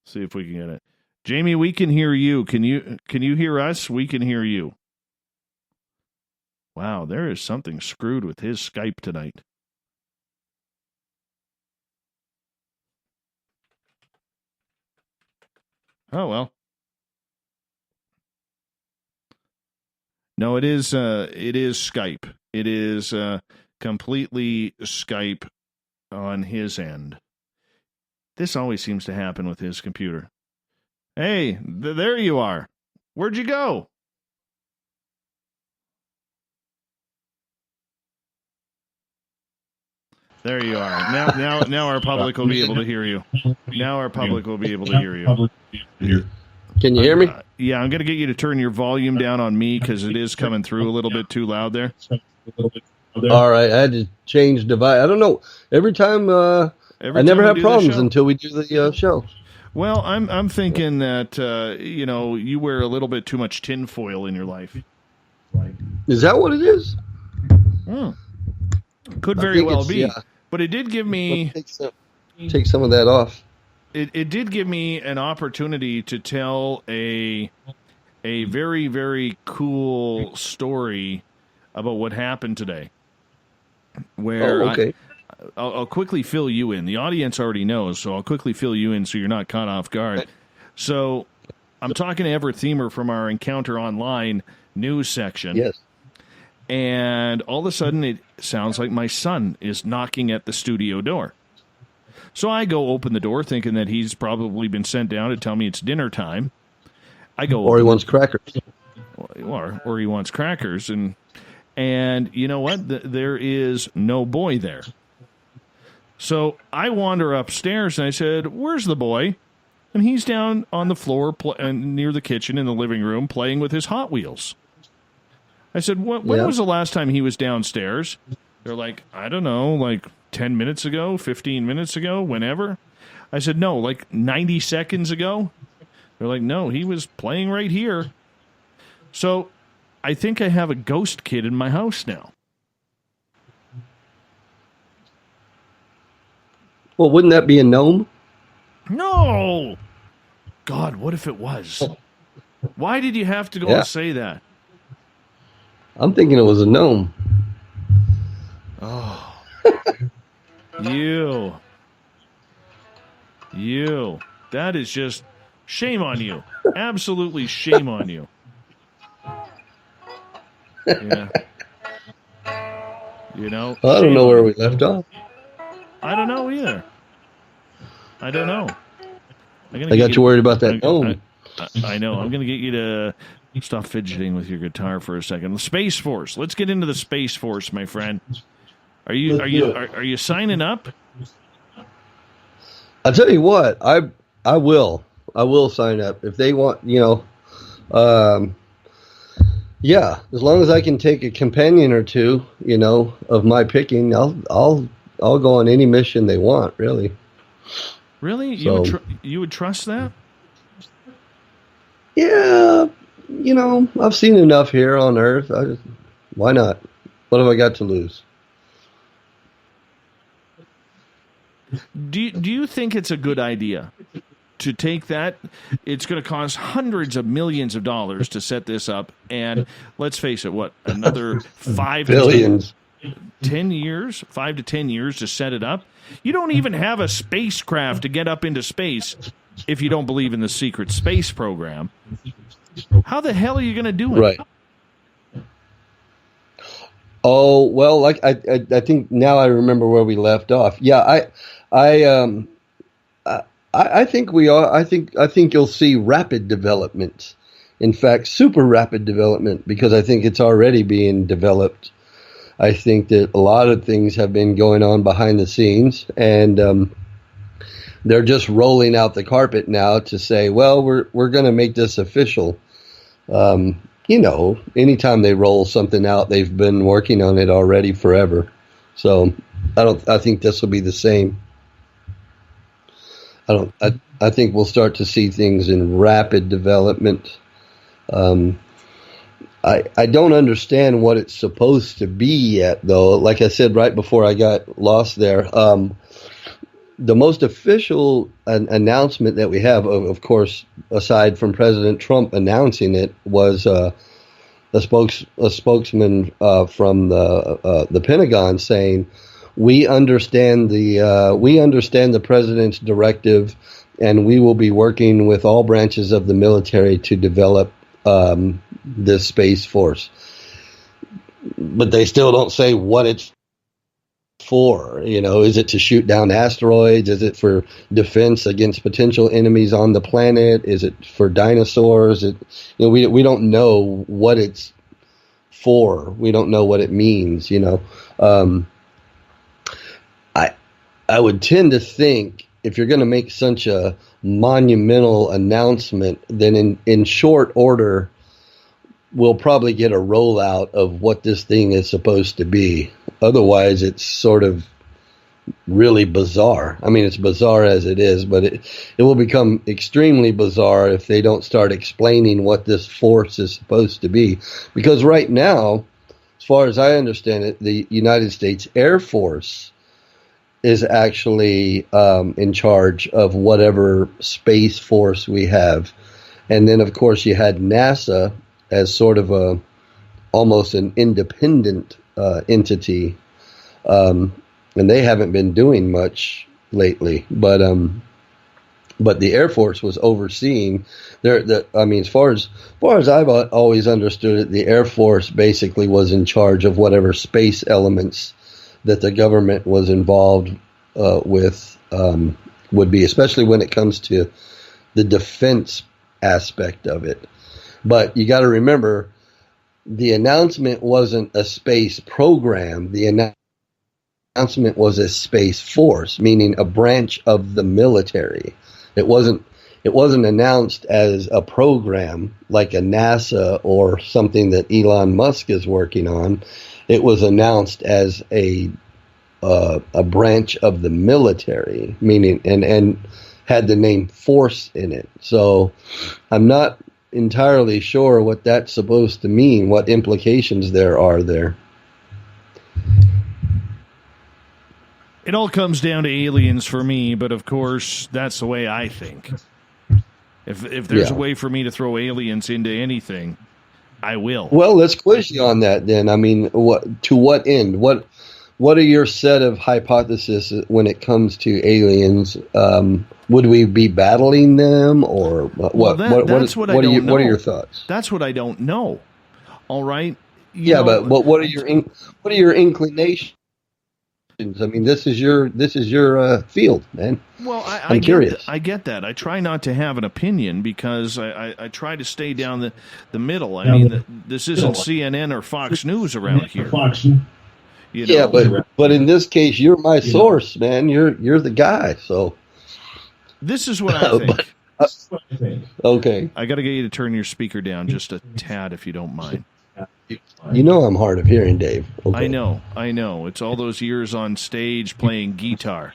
See if we can get it. Jamie, we can hear you. Can you hear us? We can hear you. Wow, there is something screwed with his Skype tonight. Oh, well. No, it is Skype. It is completely Skype on his end. This always seems to happen with his computer. Hey, there you are. Where'd you go? There you are. Now our public will be able to hear you. Now our public will be able to hear you. Can you hear me? Yeah, I'm going to get you to turn your volume down on me because it is coming through a little bit too loud there. All right, I had to change device. I don't know. Every time I never have problems until we do the show. Well, I'm thinking that you wear a little bit too much tinfoil in your life. Is that what it is? Could very well be. Yeah. But it did give me take some of that off. It did give me an opportunity to tell a very, very cool story about what happened today. Where I'll quickly fill you in. The audience already knows, so I'll quickly fill you in so you're not caught off guard. So I'm talking to Everett Thiemer from our Encounter Online news section. Yes. And all of a sudden it sounds like my son is knocking at the studio door. So I go open the door thinking that he's probably been sent down to tell me it's dinner time. Or he wants crackers. Or he wants crackers. And you know what? There is no boy there. So I wander upstairs and I said, "Where's the boy?" And he's down on the floor near the kitchen in the living room playing with his Hot Wheels. I said, when was the last time he was downstairs? They're like, I don't know, like 10 minutes ago, 15 minutes ago, whenever. I said, no, like 90 seconds ago. They're like, no, he was playing right here. So I think I have a ghost kid in my house now. Well, wouldn't that be a gnome? No! God, what if it was? Why did you have to go and say that? I'm thinking it was a gnome. Oh. You. That is just shame on you. Absolutely shame on you. Yeah. You know? I don't know where we left off. I don't know either. I don't know. I got you worried about that gnome. I know. I'm going to get you to stop fidgeting with your guitar for a second. The Space Force. Let's get into the Space Force, my friend. Are you signing up? I'll tell you what. I will sign up if they want. Yeah, as long as I can take a companion or two, of my picking, I'll go on any mission they want. Really. Really? So, you would trust that? Yeah. I've seen enough here on Earth. Why not? What have I got to lose? Do you think it's a good idea to take that? It's going to cost hundreds of millions of dollars to set this up, and let's face it, another 5 billions. 10 years, 5 to 10 years to set it up? You don't even have a spacecraft to get up into space if you don't believe in the secret space program. How the hell are you going to do it? Right. Oh, well, I think now I remember where we left off. Yeah, I think we are. I think you'll see rapid development. In fact, super rapid development, because I think it's already being developed. I think that a lot of things have been going on behind the scenes, and they're just rolling out the carpet now to say, well, we're going to make this official. Anytime they roll something out, they've been working on it already forever. So I think this will be the same. I think we'll start to see things in rapid development. I don't understand what it's supposed to be yet, though. Like I said right before I got lost there, the most official announcement that we have, of course, aside from President Trump announcing it, was a spokesman from the Pentagon saying, "We understand the president's directive, and we will be working with all branches of the military to develop this Space Force." But they still don't say what it's for? You know, is it to shoot down asteroids? Is it for defense against potential enemies on the planet? Is it for dinosaurs? We don't know what it's for. We don't know what it means. I would tend to think if you're going to make such a monumental announcement, then in short order, we'll probably get a rollout of what this thing is supposed to be. Otherwise, it's sort of really bizarre. I mean, it's bizarre as it is, but it will become extremely bizarre if they don't start explaining what this force is supposed to be. Because right now, as far as I understand it, the United States Air Force is actually in charge of whatever space force we have. And then, of course, you had NASA as sort of almost an independent entity. And they haven't been doing much lately. But the Air Force was overseeing as far as I've always understood it, the Air Force basically was in charge of whatever space elements that the government was involved with would be, especially when it comes to the defense aspect of it. But you got to remember, the announcement wasn't a space program. The announcement was a space force, meaning a branch of the military. It wasn't announced as a program like a NASA or something that Elon Musk is working on. It was announced as a branch of the military, meaning and had the name force in it. So I'm not entirely sure what that's supposed to mean, what implications there are there. It all comes down to aliens for me, but of course, that's the way I think. If there's a way for me to throw aliens into anything, I will. Well, let's quiz you on that then. I mean, to what end? What are your set of hypotheses when it comes to aliens? Would we be battling them, or what? What are your thoughts? That's what I don't know. All right. But what are your inclinations? I mean, this is your field, man. Well, I'm curious. I get that. I try not to have an opinion because I try to stay down the middle. I mean, this isn't CNN or Fox News around here. Yeah, but in this case, you're my source, man. You're the guy. So this is what I think. Okay. I got to get you to turn your speaker down just a tad, if you don't mind. You know I'm hard of hearing, Dave. Okay. I know. It's all those years on stage playing guitar.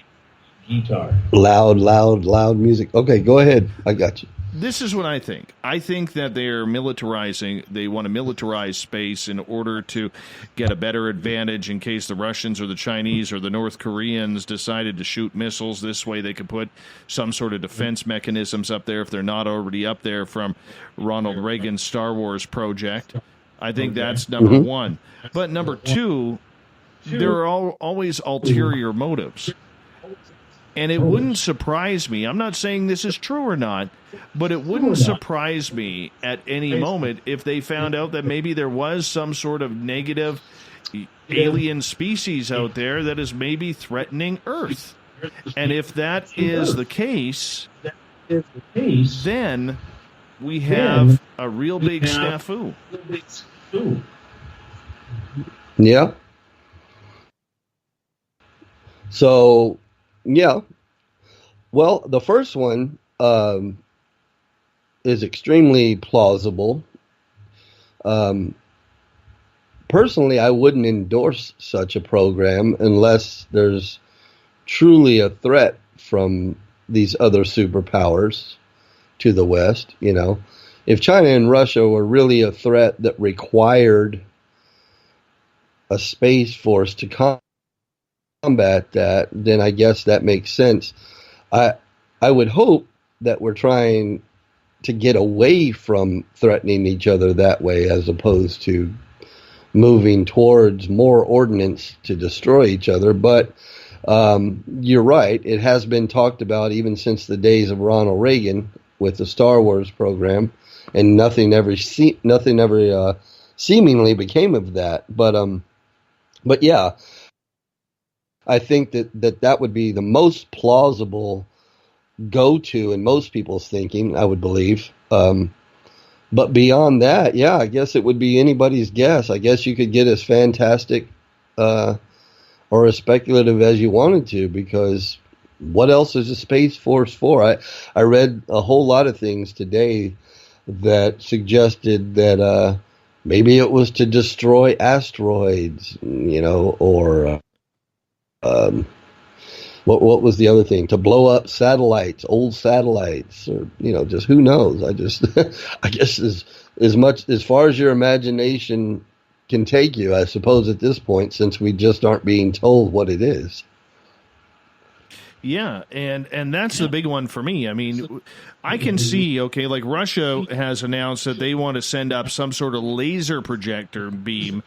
Loud music. Okay, go ahead. I got you. This is what I think. I think that they're militarizing. They want to militarize space in order to get a better advantage in case the Russians or the Chinese or the North Koreans decided to shoot missiles. This way they could put some sort of defense mechanisms up there if they're not already up there from Ronald Reagan's Star Wars project. I think that's number one. But number two, there are always ulterior motives. And it wouldn't surprise me. I'm not saying this is true or not, but it wouldn't surprise me at any moment if they found out that maybe there was some sort of negative alien species out there that is maybe threatening Earth. And if that is the case, then we have a real big snafu. Yeah. So, yeah. Well, the first one is extremely plausible. Personally, I wouldn't endorse such a program unless there's truly a threat from these other superpowers to the West. You know, if China and Russia were really a threat that required a space force to combat that, then I guess that makes sense. I would hope that we're trying to get away from threatening each other that way, as opposed to moving towards more ordnance to destroy each other. But you're right; it has been talked about even since the days of Ronald Reagan with the Star Wars program, and nothing ever seemingly became of that. But yeah. I think that would be the most plausible go-to in most people's thinking, I would believe. But beyond that, yeah, I guess it would be anybody's guess. I guess you could get as fantastic or as speculative as you wanted to, because what else is a Space Force for? I read a whole lot of things today that suggested that maybe it was to destroy asteroids, or what was the other thing? To blow up satellites, old satellites, or just who knows? I guess as much as far as your imagination can take you, I suppose at this point, since we just aren't being told what it is. Yeah, and that's the big one for me. I mean, I can see, like Russia has announced that they want to send up some sort of laser projector beam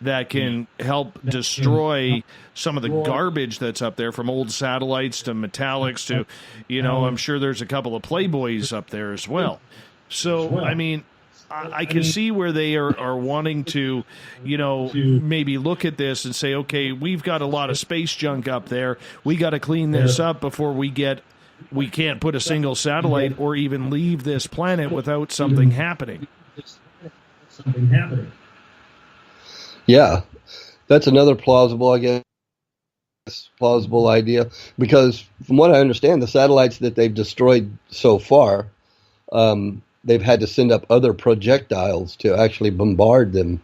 that can help destroy some of the garbage that's up there, from old satellites to metallics to, I'm sure there's a couple of Playboys up there as well. So, I mean, I can see where they are wanting to, maybe look at this and say, okay, we've got a lot of space junk up there. We got to clean this up before we can't put a single satellite or even leave this planet without something happening. Yeah, that's another plausible idea, because from what I understand, the satellites that they've destroyed so far, they've had to send up other projectiles to actually bombard them,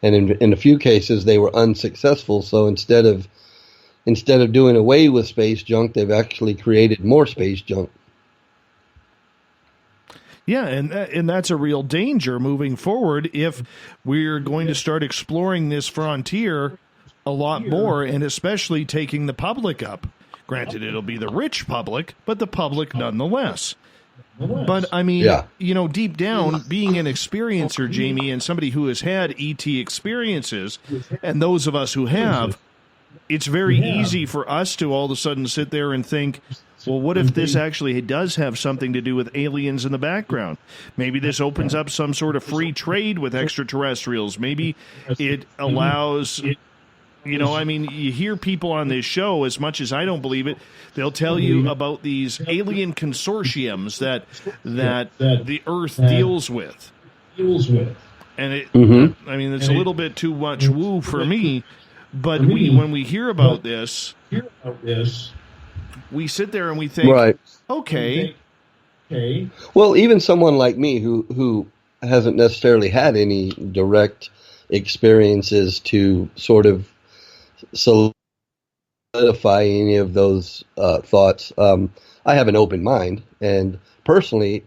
and in a few cases they were unsuccessful. So instead of doing away with space junk, they've actually created more space junk. Yeah, and that's a real danger moving forward if we're going to start exploring this frontier a lot more, and especially taking the public up. Granted, it'll be the rich public, but the public nonetheless. But, I mean, deep down, being an experiencer, Jamie, and somebody who has had ET experiences, and those of us who have, it's very easy for us to all of a sudden sit there and think, well, what if this actually does have something to do with aliens in the background? Maybe this opens up some sort of free trade with extraterrestrials. Maybe it allows, you hear people on this show, as much as I don't believe it, they'll tell you about these alien consortiums that the Earth deals with. And it's a little bit too much woo for me, but when we hear about this, we sit there and we think, right, okay. Well, even someone like me who hasn't necessarily had any direct experiences to sort of solidify any of those thoughts, I have an open mind, and personally,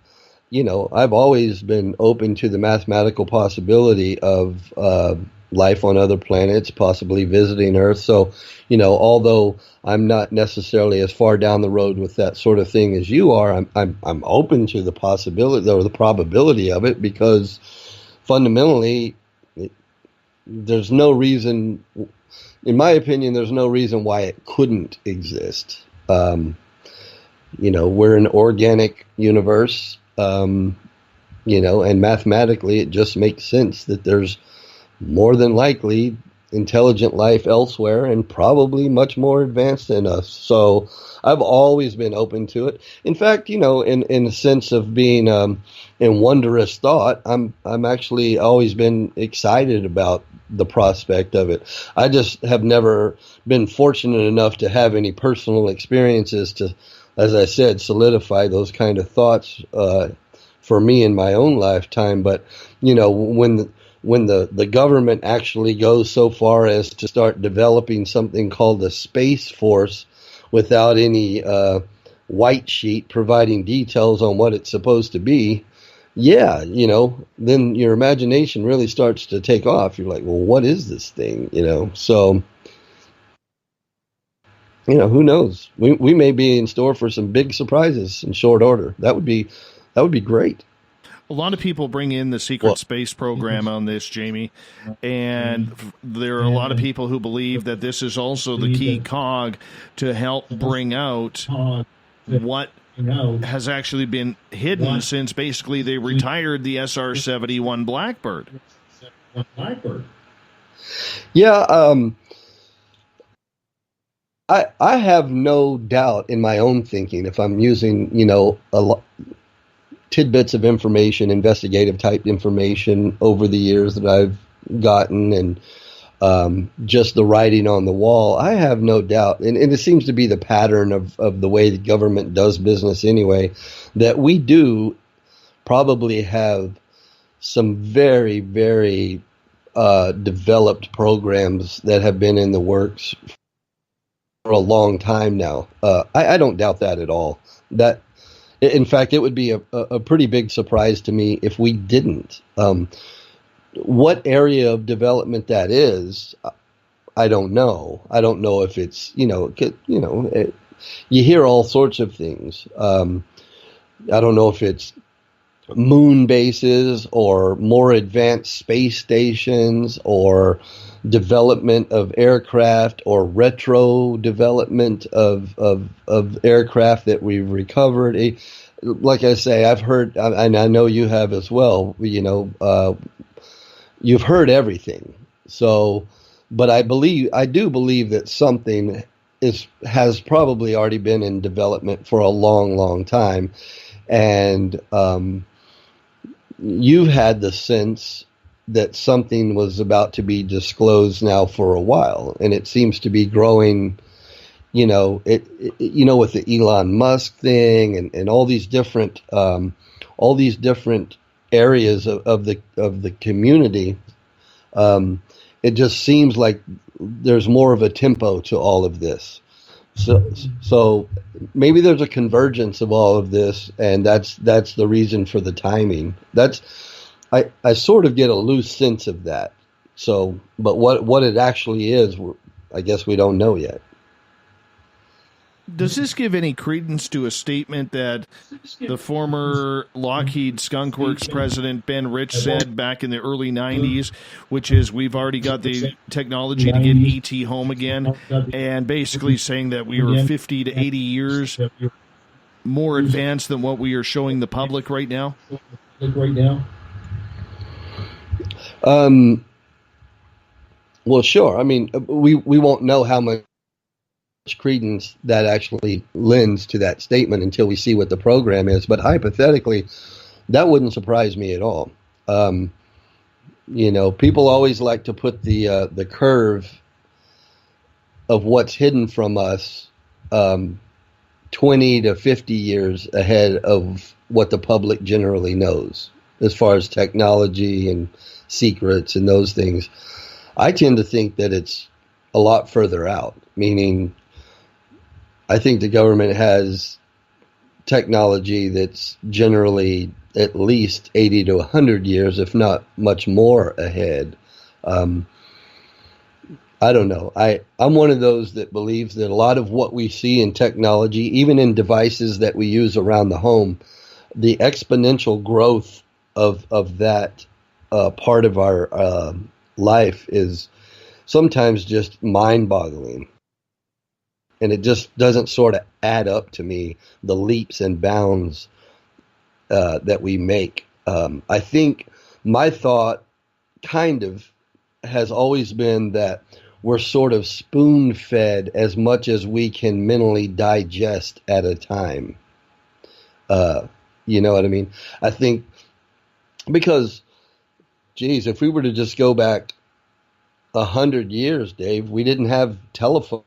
I've always been open to the mathematical possibility of life on other planets, possibly visiting Earth. So, although I'm not necessarily as far down the road with that sort of thing as you are, I'm open to the possibility or the probability of it, because fundamentally, there's no reason, in my opinion, there's no reason why it couldn't exist. We're an organic universe, and mathematically it just makes sense that there's more than likely intelligent life elsewhere, and probably much more advanced than us. So I've always been open to it. In fact, in a sense of being in wondrous thought, I'm actually always been excited about the prospect of it. I just have never been fortunate enough to have any personal experiences to, as I said, solidify those kind of thoughts for me in my own lifetime. But when the government actually goes so far as to start developing something called a Space Force without any white sheet providing details on what it's supposed to be, then your imagination really starts to take off. You're like, well, what is this thing? So, who knows? We may be in store for some big surprises in short order. That would be great. A lot of people bring in the secret space program on this, Jamie, and there are a lot of people who believe that this is also the key cog to help bring out what has actually been hidden since basically they retired the SR-71 Blackbird. Yeah, I have no doubt in my own thinking, if I'm using, tidbits of information, investigative type information over the years that I've gotten, and just the writing on the wall, I have no doubt, and it seems to be the pattern of the way the government does business anyway, that we do probably have some very, very developed programs that have been in the works for a long time now. I don't doubt that at all. That, in fact, it would be a pretty big surprise to me if we didn't. What area of development that is, I don't know. I don't know if it's, you hear all sorts of things. I don't know if it's moon bases or more advanced space stations or development of aircraft or retro development of aircraft that we've recovered. Like I say, I've heard, and I know you have as well, you've heard everything. So, but I do believe that something has probably already been in development for a long, long time. And you've had the sense that something was about to be disclosed now for a while, and it seems to be growing. With the Elon Musk thing and all these different areas of the community, it just seems like there's more of a tempo to all of this. So maybe there's a convergence of all of this, and that's the reason for the timing. I sort of get a loose sense of that. So, but what it actually is, I guess we don't know yet. Does this give any credence to a statement that the former Lockheed Skunk Works president Ben Rich said back in the early 90s, which is we've already got the technology to get ET home again, and basically saying that we were 50 to 80 years more advanced than what we are showing the public right now? Well, sure. I mean, we won't know how much credence that actually lends to that statement until we see what the program is. But hypothetically, that wouldn't surprise me at all. People always like to put the curve of what's hidden from us 20 to 50 years ahead of what the public generally knows as far as technology and secrets and those things. I tend to think that it's a lot further out, meaning I think the government has technology that's generally at least 80 to 100 years, if not much more ahead. I don't know. I'm one of those that believes that a lot of what we see in technology, even in devices that we use around the home, the exponential growth of that part of our life is sometimes just mind-boggling. And it just doesn't sort of add up to me, the leaps and bounds that we make. I think my thought kind of has always been that we're sort of spoon-fed as much as we can mentally digest at a time. You know what I mean? I think because, geez, if we were to just go back 100 years, Dave, we didn't have telephones.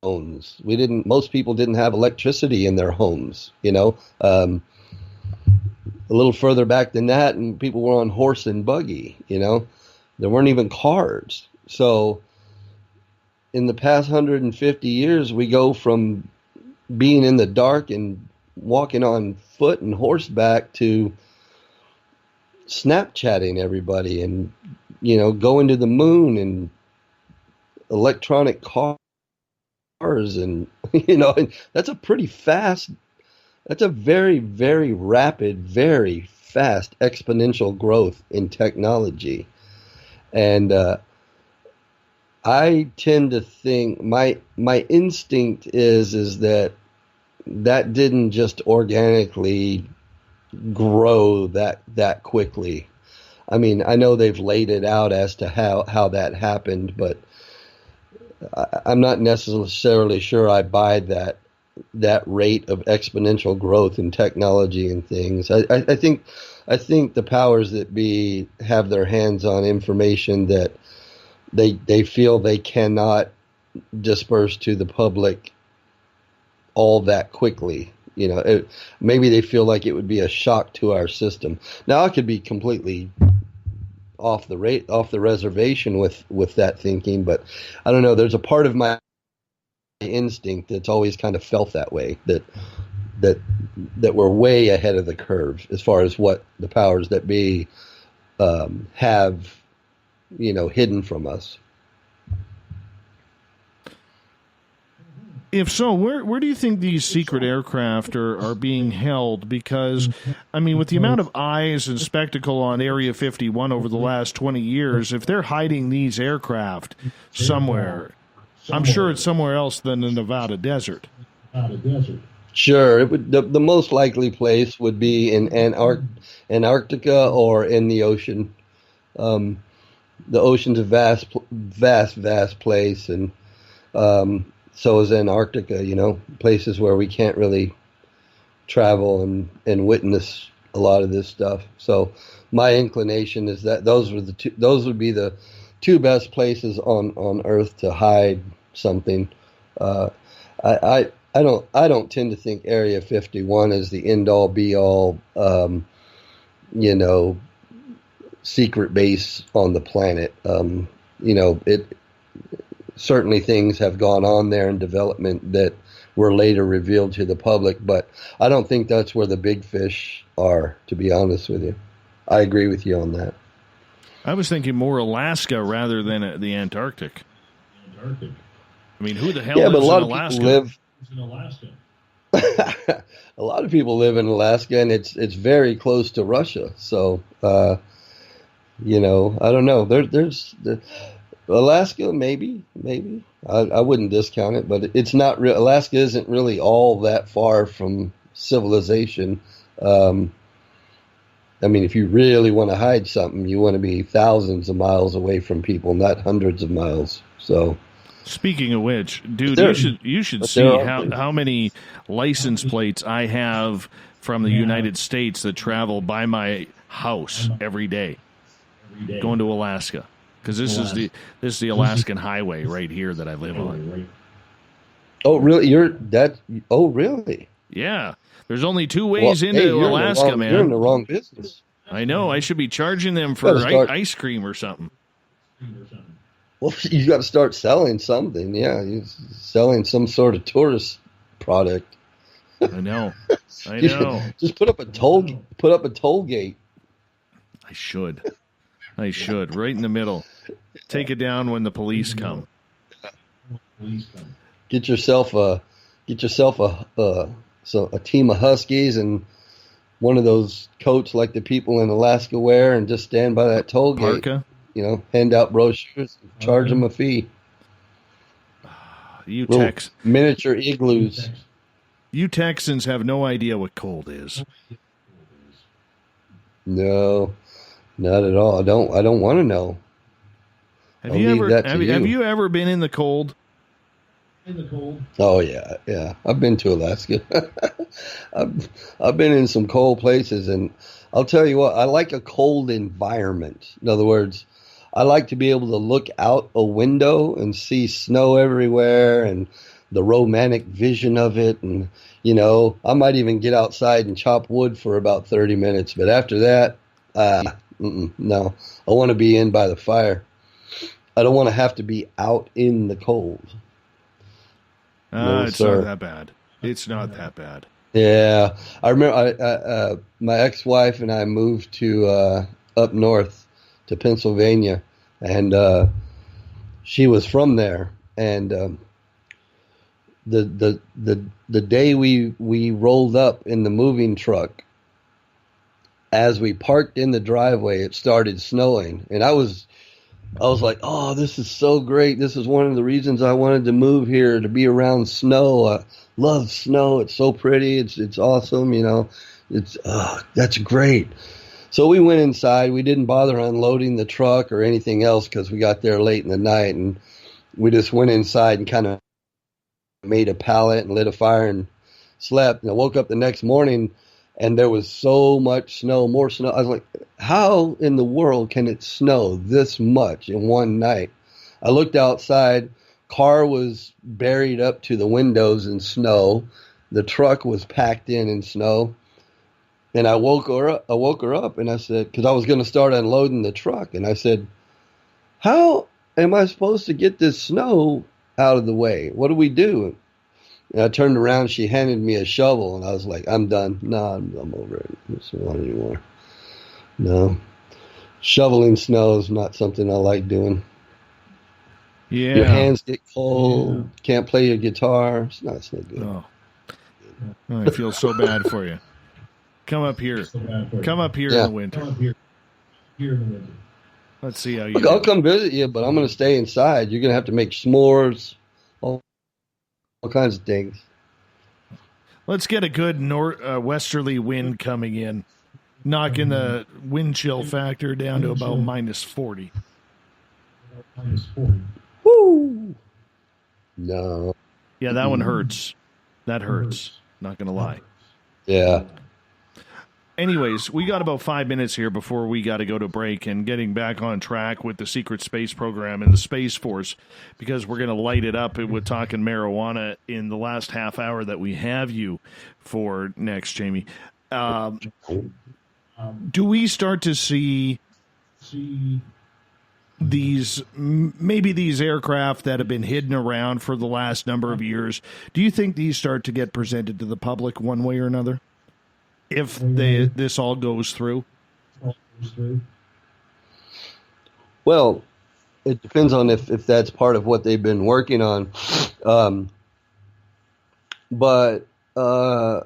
Most people didn't have electricity in their homes, a little further back than that, and people were on horse and buggy, there weren't even cars. So in the past 150 years, we go from being in the dark and walking on foot and horseback to Snapchatting everybody and, going to the moon and electronic cars. And and that's a pretty fast, that's a very, very rapid, very fast exponential growth in technology. And I tend to think my instinct is that didn't just organically grow that quickly. I mean, I know they've laid it out as to how that happened, but I'm not necessarily sure I buy that rate of exponential growth in technology and things. I think the powers that be have their hands on information that they feel they cannot disperse to the public all that quickly. Maybe they feel like it would be a shock to our system. Now, I could be completely off the reservation with that thinking, but I don't know. There's a part of my instinct that's always kind of felt that way, that we're way ahead of the curve as far as what the powers that be have hidden from us. If so, where do you think these secret aircraft are being held? Because, I mean, with the amount of eyes and spectacle on Area 51 over the last 20 years, if they're hiding these aircraft somewhere, I'm sure it's somewhere else than the Nevada desert. Sure. The most likely place would be in Antarctica or in the ocean. The ocean's a vast place, and so is Antarctica, places where we can't really travel and witness a lot of this stuff. So my inclination is that those would be the two best places on Earth to hide something. I don't tend to think Area 51 is the end all be all, secret base on the planet. Certainly things have gone on there in development that were later revealed to the public, but I don't think that's where the big fish are, to be honest with you. I agree with you on that. I was thinking more Alaska rather than the Antarctic. I mean, who the hell lives in Alaska? A lot of people live in Alaska, and it's very close to Russia. So, I don't know. There's Alaska, maybe. I wouldn't discount it, but it's not real. Alaska isn't really all that far from civilization. If you really want to hide something, you want to be thousands of miles away from people, not hundreds of miles. So, speaking of which, dude, you should see how many license plates I have from the United States that travel by my house every day, going to Alaska. Because this is the Alaskan highway right here that I live on. Oh, really? Oh, really? Yeah. There's only two ways into Alaska, man. You're in the wrong business. I know. I should be charging them for ice cream or something. Well, you got to start selling something. Yeah, you're selling some sort of tourist product. I know. Just put up a toll gate. I should. Right in the middle. Take it down when the police come. Get yourself a team of Huskies and one of those coats like the people in Alaska wear, and just stand by that toll gate. Parka? Hand out brochures, charge them a fee. Miniature igloos. You Texans have no idea what cold is. No, not at all. I don't want to know. Have you ever been in the cold? Oh yeah. I've been to Alaska. I've been in some cold places, and I'll tell you what, I like a cold environment. In other words, I like to be able to look out a window and see snow everywhere and the romantic vision of it. And, I might even get outside and chop wood for about 30 minutes. But after that, no, I want to be in by the fire. I don't want to have to be out in the cold. It's not that bad. It's not that bad. Yeah. I remember my ex-wife and I moved to up north to Pennsylvania, and she was from there. And the day we rolled up in the moving truck, as we parked in the driveway, it started snowing, and I was like, oh, this is so great. This is one of the reasons I wanted to move here, to be around snow. I love snow. It's so pretty. It's awesome. That's great. So we went inside. We didn't bother unloading the truck or anything else because we got there late in the night. And, we just went inside and kind of made a pallet and lit a fire and slept. And I woke up the next morning and there was so much snow, more snow. I was like, how in the world can it snow this much in one night? I looked outside, car was buried up to the windows in snow. The truck was packed in snow. And I woke her up and I said, because I was going to start unloading the truck. And I said, how am I supposed to get this snow out of the way? What do we do? And I turned around, she handed me a shovel, and I was like, I'm done. No, I'm over it. I don't want it anymore. No. Shoveling snow is not something I like doing. Yeah. Your hands get cold. Yeah. Can't play your guitar. It's not good. Oh, I feel so bad for you. Come up here. Come up here in the winter. Let's see how you I'll come visit you, but I'm going to stay inside. You're going to have to make s'mores, all kinds of things. Let's get a good westerly wind coming in, knocking the wind chill factor down to about minus 40. Woo! No. Yeah, that one hurts. That hurts. Not going to lie. Yeah. Anyways, we got about 5 minutes here before we got to go to break and getting back on track with the secret space program and the Space Force, because we're going to light it up with talking marijuana in the last half hour that we have you for next, Jamie. Do we start to see these aircraft that have been hidden around for the last number of years? Do you think these start to get presented to the public one way or another? If this all goes through? Well, it depends on if that's part of what they've been working on. But I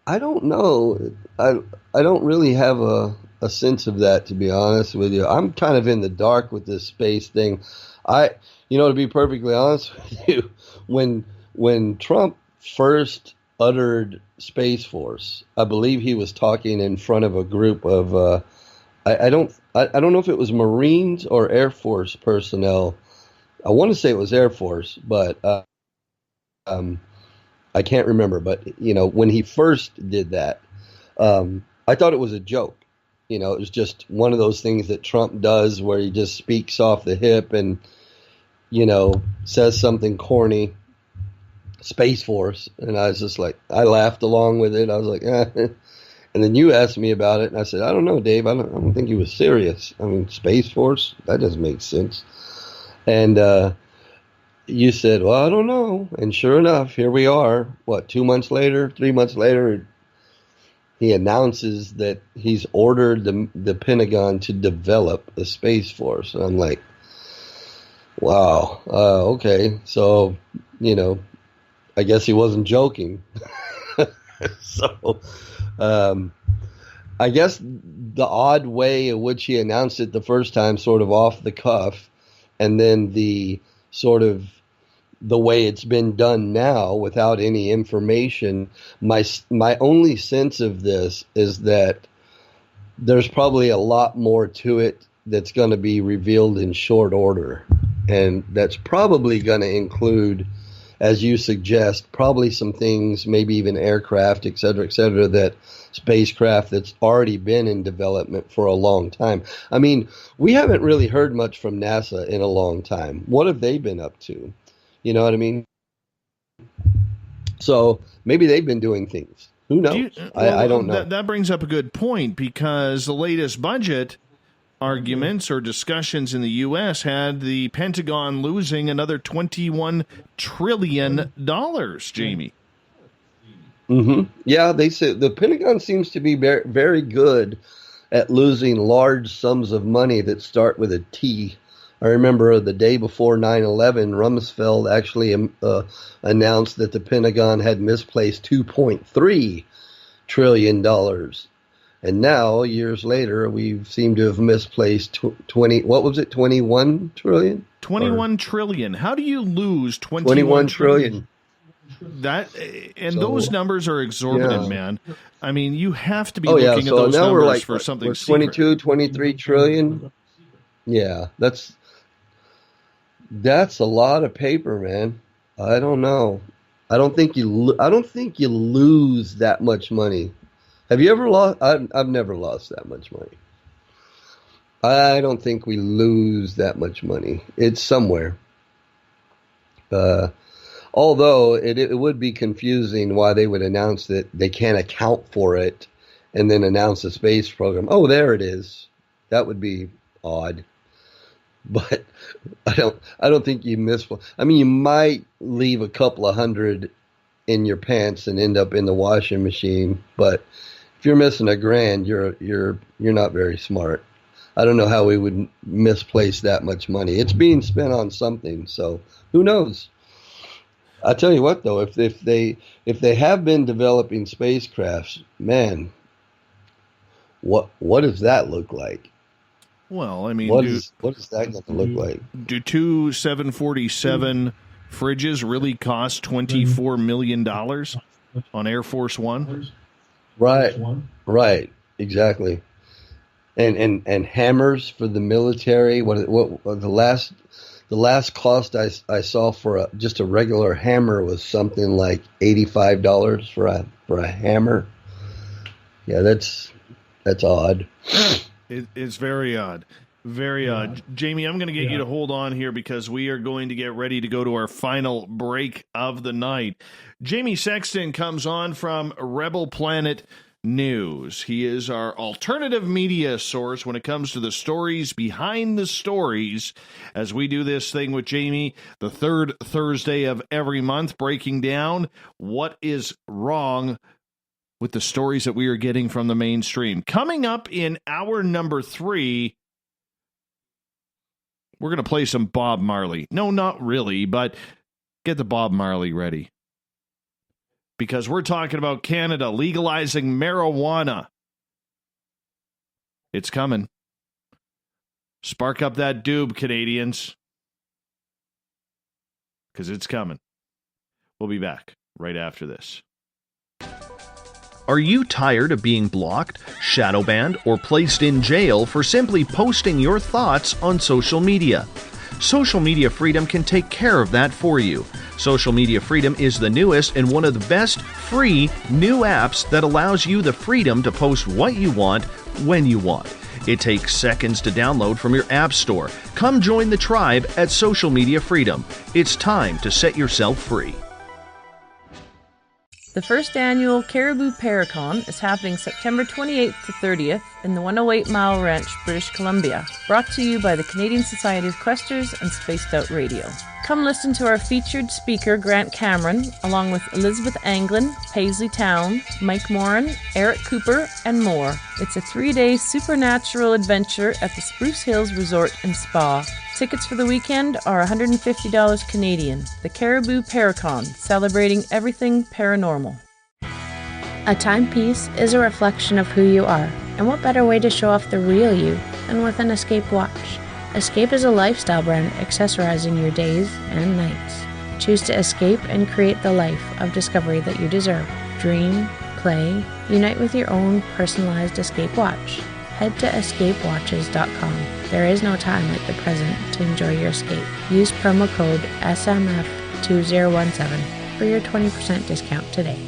don't know. I don't really have a sense of that, to be honest with you. I'm kind of in the dark with this space thing. To be perfectly honest with you, when Trump first uttered Space Force, I believe he was talking in front of a group of I don't know if it was Marines or Air Force personnel. I want to say it was Air Force, but I can't remember. But when he first did that, I thought it was a joke. It was just one of those things that Trump does where he just speaks off the hip and says something corny. Space Force, and I was just like, I laughed along with it. I was like, eh. And then you asked me about it, and I said, I don't know, Dave. I don't think he was serious. I mean, Space Force, that doesn't make sense. And you said, well, I don't know. And sure enough, here we are. 2 months later, 3 months later, he announces that he's ordered the Pentagon to develop a Space Force. And I'm like, wow, okay. So, I guess he wasn't joking. So, I guess the odd way in which he announced it the first time, sort of off the cuff, and then the sort of the way it's been done now without any information. My only sense of this is that there's probably a lot more to it that's going to be revealed in short order, and that's probably going to include, as you suggest, probably some things, maybe even aircraft, et cetera, that spacecraft that's already been in development for a long time. I mean, we haven't really heard much from NASA in a long time. What have they been up to? You know what I mean? So maybe they've been doing things. Who knows? I don't know. That brings up a good point, because the latest budget arguments or discussions in the U.S. had the Pentagon losing another $21 trillion, Jamie. Mm-hmm. Yeah, they say the Pentagon seems to be very, very good at losing large sums of money that start with a T. I remember the day before 9/11, Rumsfeld actually announced that the Pentagon had misplaced $2.3 trillion. And now, years later, we seem to have misplaced 21 trillion? 21 trillion. How do you lose 21 trillion? Those numbers are exorbitant, man. I mean, you have to be looking at those now numbers for something we're 22, 23 trillion. Yeah, That's a lot of paper, man. I don't know. I don't think you lose that much money. Have you ever lost? I've never lost that much money. I don't think we lose that much money. It's somewhere. Although it would be confusing why they would announce that they can't account for it and then announce a space program. Oh, there it is. That would be odd. But I don't think you miss. I mean, you might leave a couple of $100 in your pants and end up in the washing machine. But if you're missing $1,000, you're not very smart. I don't know how we would misplace that much money. It's being spent on something, so who knows? I tell you what, though, if they have been developing spacecrafts, man, what does that look like? Well, I mean, what is that going to look like? Do two 747 fridges really cost $24 million on Air Force One? Right, exactly. And hammers for the military. What the last cost I saw for just a regular hammer was something like $85 for a hammer. Yeah, that's odd. It's very odd. Very odd. Jamie, I'm going to get you to hold on here because we are going to get ready to go to our final break of the night. Jamie Sexton comes on from Rebel Planet News. He is our alternative media source when it comes to the stories behind the stories, as we do this thing with Jamie the third Thursday of every month, breaking down what is wrong with the stories that we are getting from the mainstream. Coming up in hour number 3, we're going to play some Bob Marley. No, not really, but get the Bob Marley ready. Because we're talking about Canada legalizing marijuana. It's coming. Spark up that doob, Canadians. Because it's coming. We'll be back right after this. Are you tired of being blocked, shadow banned, or placed in jail for simply posting your thoughts on social media? Social Media Freedom can take care of that for you. Social Media Freedom is the newest and one of the best free new apps that allows you the freedom to post what you want, when you want. It takes seconds to download from your app store. Come join the tribe at Social Media Freedom. It's time to set yourself free. The first annual Caribou Paracon is happening September 28th to 30th in the 108 Mile Ranch, British Columbia, brought to you by the Canadian Society of Questers and Spaced Out Radio. Come listen to our featured speaker, Grant Cameron, along with Elizabeth Anglin, Paisley Town, Mike Moran, Eric Cooper, and more. It's a 3-day supernatural adventure at the Spruce Hills Resort and Spa. Tickets for the weekend are $150 Canadian. The Caribou Paracon, celebrating everything paranormal. A timepiece is a reflection of who you are, and what better way to show off the real you than with an Escape watch? Escape is a lifestyle brand accessorizing your days and nights. Choose to escape and create the life of discovery that you deserve. Dream, play, unite with your own personalized Escape watch. Head to escapewatches.com. There is no time like the present to enjoy your escape. Use promo code SMF2017 for your 20% discount today.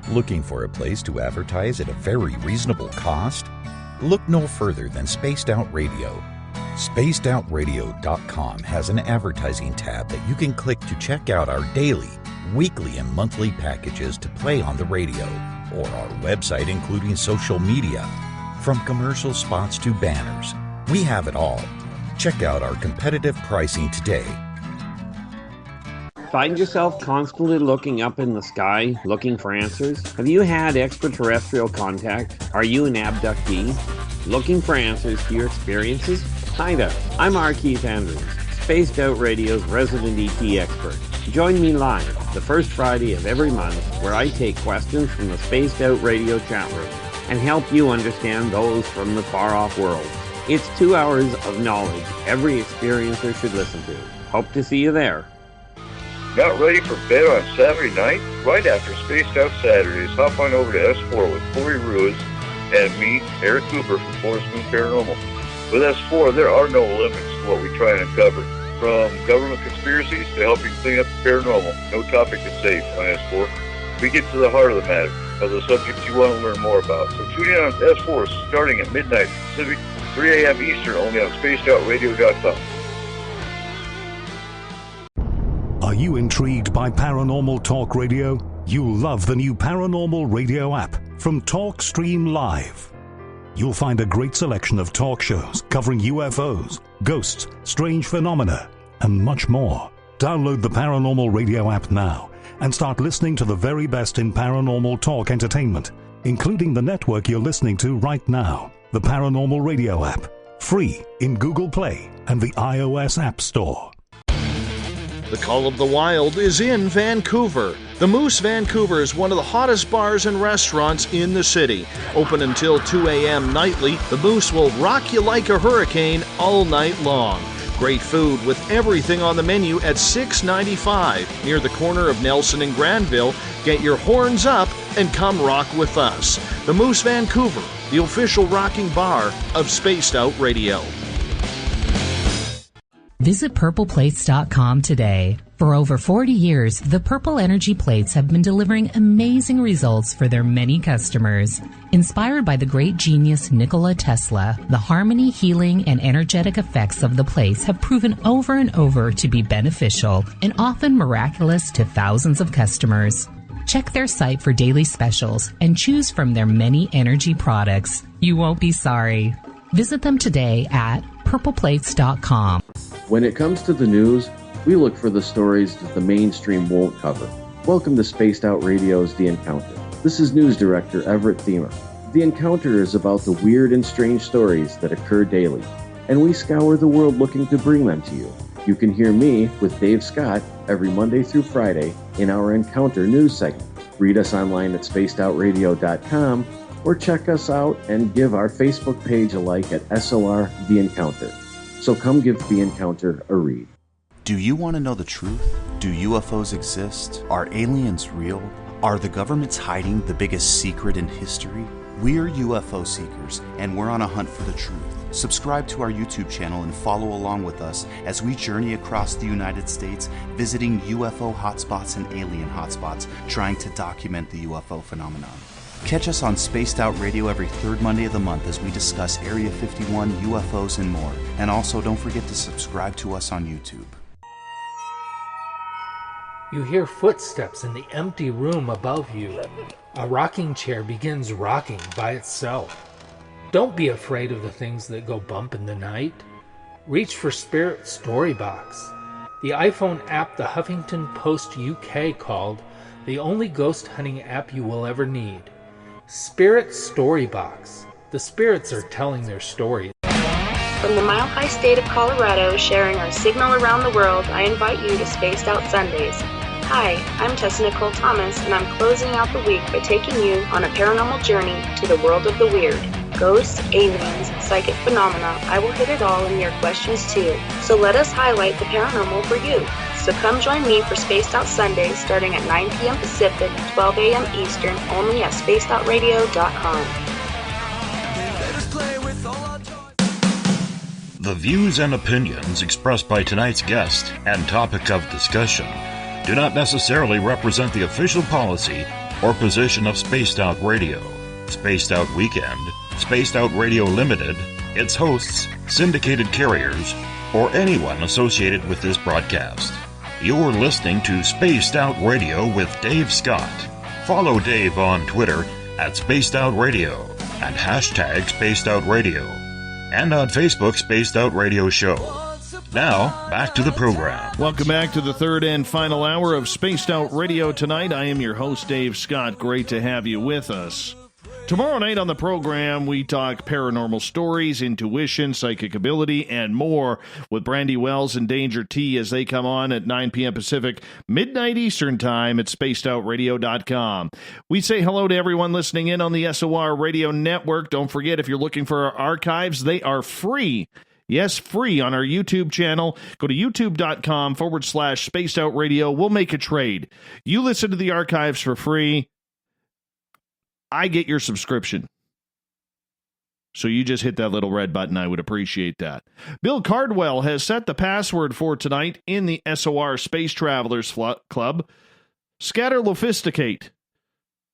Looking for a place to advertise at a very reasonable cost? Look no further than Spaced Out Radio. SpacedOutRadio.com has an advertising tab that you can click to check out our daily, weekly, and monthly packages to play on the radio, or our website including social media. From commercial spots to banners, we have it all. Check out our competitive pricing today. Find yourself constantly looking up in the sky, looking for answers? Have you had extraterrestrial contact? Are you an abductee? Looking for answers to your experiences? Hi there, I'm R. Keith Andrews, Spaced Out Radio's resident ET expert. Join me live the first Friday of every month where I take questions from the Spaced Out Radio chat room and help you understand those from the far-off world. It's 2 hours of knowledge every experiencer should listen to. Hope to see you there. Not ready for bed on Saturday night? Right after Spaced Out Saturdays, hop on over to S4 with Corey Ruiz and me, Eric Cooper from Forest Moon Paranormal. With S4, there are no limits. what we try and uncover. From government conspiracies to helping clean up the paranormal, no topic is safe on S4. We get to the heart of the matter, of the subjects you want to learn more about. So tune in on S4 starting at midnight Pacific, 3 a.m. Eastern, only on SpacedOutRadio.com. Are you intrigued by Paranormal Talk Radio? You'll love the new Paranormal Radio app from TalkStream Live. You'll find a great selection of talk shows covering UFOs, ghosts, strange phenomena, and much more. Download the Paranormal Radio app now and start listening to the very best in paranormal talk entertainment, including the network you're listening to right now. The Paranormal Radio app, free in Google Play and the iOS App Store. The Call of the Wild is in Vancouver. The Moose Vancouver is one of the hottest bars and restaurants in the city. Open until 2 a.m. nightly, the Moose will rock you like a hurricane all night long. Great food with everything on the menu at $6.95 near the corner of Nelson and Granville. Get your horns up and come rock with us. The Moose Vancouver, the official rocking bar of Spaced Out Radio. Visit purpleplates.com today. For over 40 years, the Purple Energy Plates have been delivering amazing results for their many customers. Inspired by the great genius Nikola Tesla, the harmony, healing, and energetic effects of the plates have proven over and over to be beneficial and often miraculous to thousands of customers. Check their site for daily specials and choose from their many energy products. You won't be sorry. Visit them today at purpleplates.com. When it comes to the news, we look for the stories that the mainstream won't cover. Welcome to Spaced Out Radio's The Encounter. This is News Director Everett Thiemer. The Encounter is about the weird and strange stories that occur daily, and we scour the world looking to bring them to you. You can hear me with Dave Scott every Monday through Friday in our Encounter news segment. Read us online at spacedoutradio.com or check us out and give our Facebook page a like at SOR The Encounter. So come give The Encounter a read. Do you want to know the truth? Do UFOs exist? Are aliens real? Are the governments hiding the biggest secret in history? We're UFO seekers, and we're on a hunt for the truth. Subscribe to our YouTube channel and follow along with us as we journey across the United States, visiting UFO hotspots and alien hotspots, trying to document the UFO phenomenon. Catch us on Spaced Out Radio every third Monday of the month as we discuss Area 51, UFOs, and more. And also, don't forget to subscribe to us on YouTube. You hear footsteps in the empty room above you. A rocking chair begins rocking by itself. Don't be afraid of the things that go bump in the night. Reach for Spirit Storybox, the iPhone app the Huffington Post UK called the only ghost hunting app you will ever need. Spirit Storybox. The spirits are telling their stories. From the mile-high state of Colorado, sharing our signal around the world, I invite you to Spaced Out Sundays. Hi, I'm Tessa Nicole Thomas, and I'm closing out the week by taking you on a paranormal journey to the world of the weird. Ghosts, aliens, psychic phenomena, I will hit it all in your questions too. So let us highlight the paranormal for you. So come join me for Spaced Out Sundays starting at 9 p.m. Pacific, 12 a.m. Eastern, only at spacedoutradio.com. The views and opinions expressed by tonight's guest and topic of discussion do not necessarily represent the official policy or position of Spaced Out Radio, Spaced Out Weekend, Spaced Out Radio Limited, its hosts, syndicated carriers, or anyone associated with this broadcast. You're listening to Spaced Out Radio with Dave Scott. Follow Dave on Twitter at Spaced Out Radio and hashtag Spaced Out Radio, and on Facebook Spaced Out Radio Show. Now, back to the program. Welcome back to the third and final hour of Spaced Out Radio tonight. I am your host, Dave Scott. Great to have you with us. Tomorrow night on the program, we talk paranormal stories, intuition, psychic ability, and more with Brandy Wells and Danger T as they come on at 9 p.m. Pacific, midnight Eastern Time at spacedoutradio.com. We say hello to everyone listening in on the SOR Radio Network. Don't forget, if you're looking for our archives, they are free. Yes, free on our YouTube channel. Go to youtube.com/Spaced Out Radio. We'll make a trade. You listen to the archives for free. I get your subscription. So you just hit that little red button. I would appreciate that. Bill Cardwell has set the password for tonight in the SOR Space Travelers Club. Scatterlophisticate.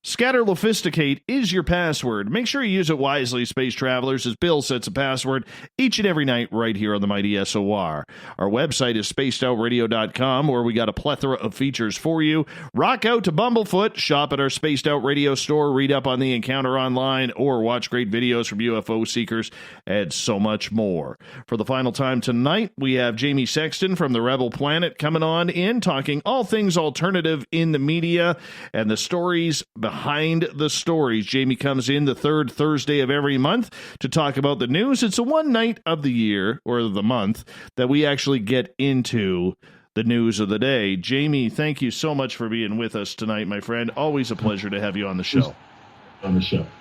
Scatterlophisticate is your password. Make sure you use it wisely, Space Travelers, as Bill sets a password each and every night right here on the Mighty SOR. Our website is spacedoutradio.com, where we got a plethora of features for you. Rock out to Bumblefoot, shop at our Spaced Out Radio store, read up on the encounter online, or watch great videos from UFO seekers, and so much more. For the final time tonight, we have Jamie Sexton from the Rebel Planet coming on in, talking all things alternative in the media and the stories behind the stories. Jamie comes in the third Thursday of every month to talk about the news. It's the one night of the year, or the month, that we actually get into the news of the day. Jamie, thank you so much for being with us tonight, my friend. Always a pleasure to have you on the show.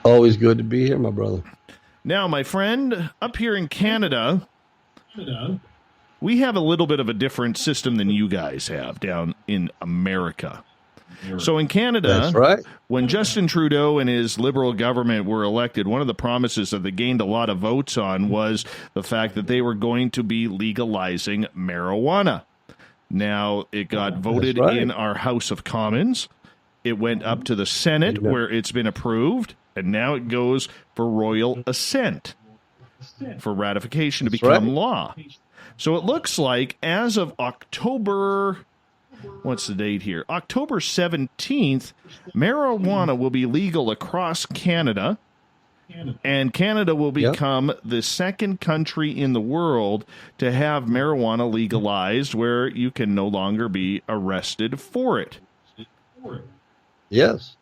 Always good to be here, my brother. Now, my friend, up here in Canada, we have a little bit of a different system than you guys have down in America. So in Canada, that's right. When Justin Trudeau and his Liberal government were elected, one of the promises that they gained a lot of votes on was the fact that they were going to be legalizing marijuana. Now, it got voted in our House of Commons. It went up to the Senate, where it's been approved, and now it goes for royal assent for ratification to become law. So it looks like as of October... What's the date here? October 17th, marijuana will be legal across Canada, and Canada will become the second country in the world to have marijuana legalized where you can no longer be arrested for it. Yes.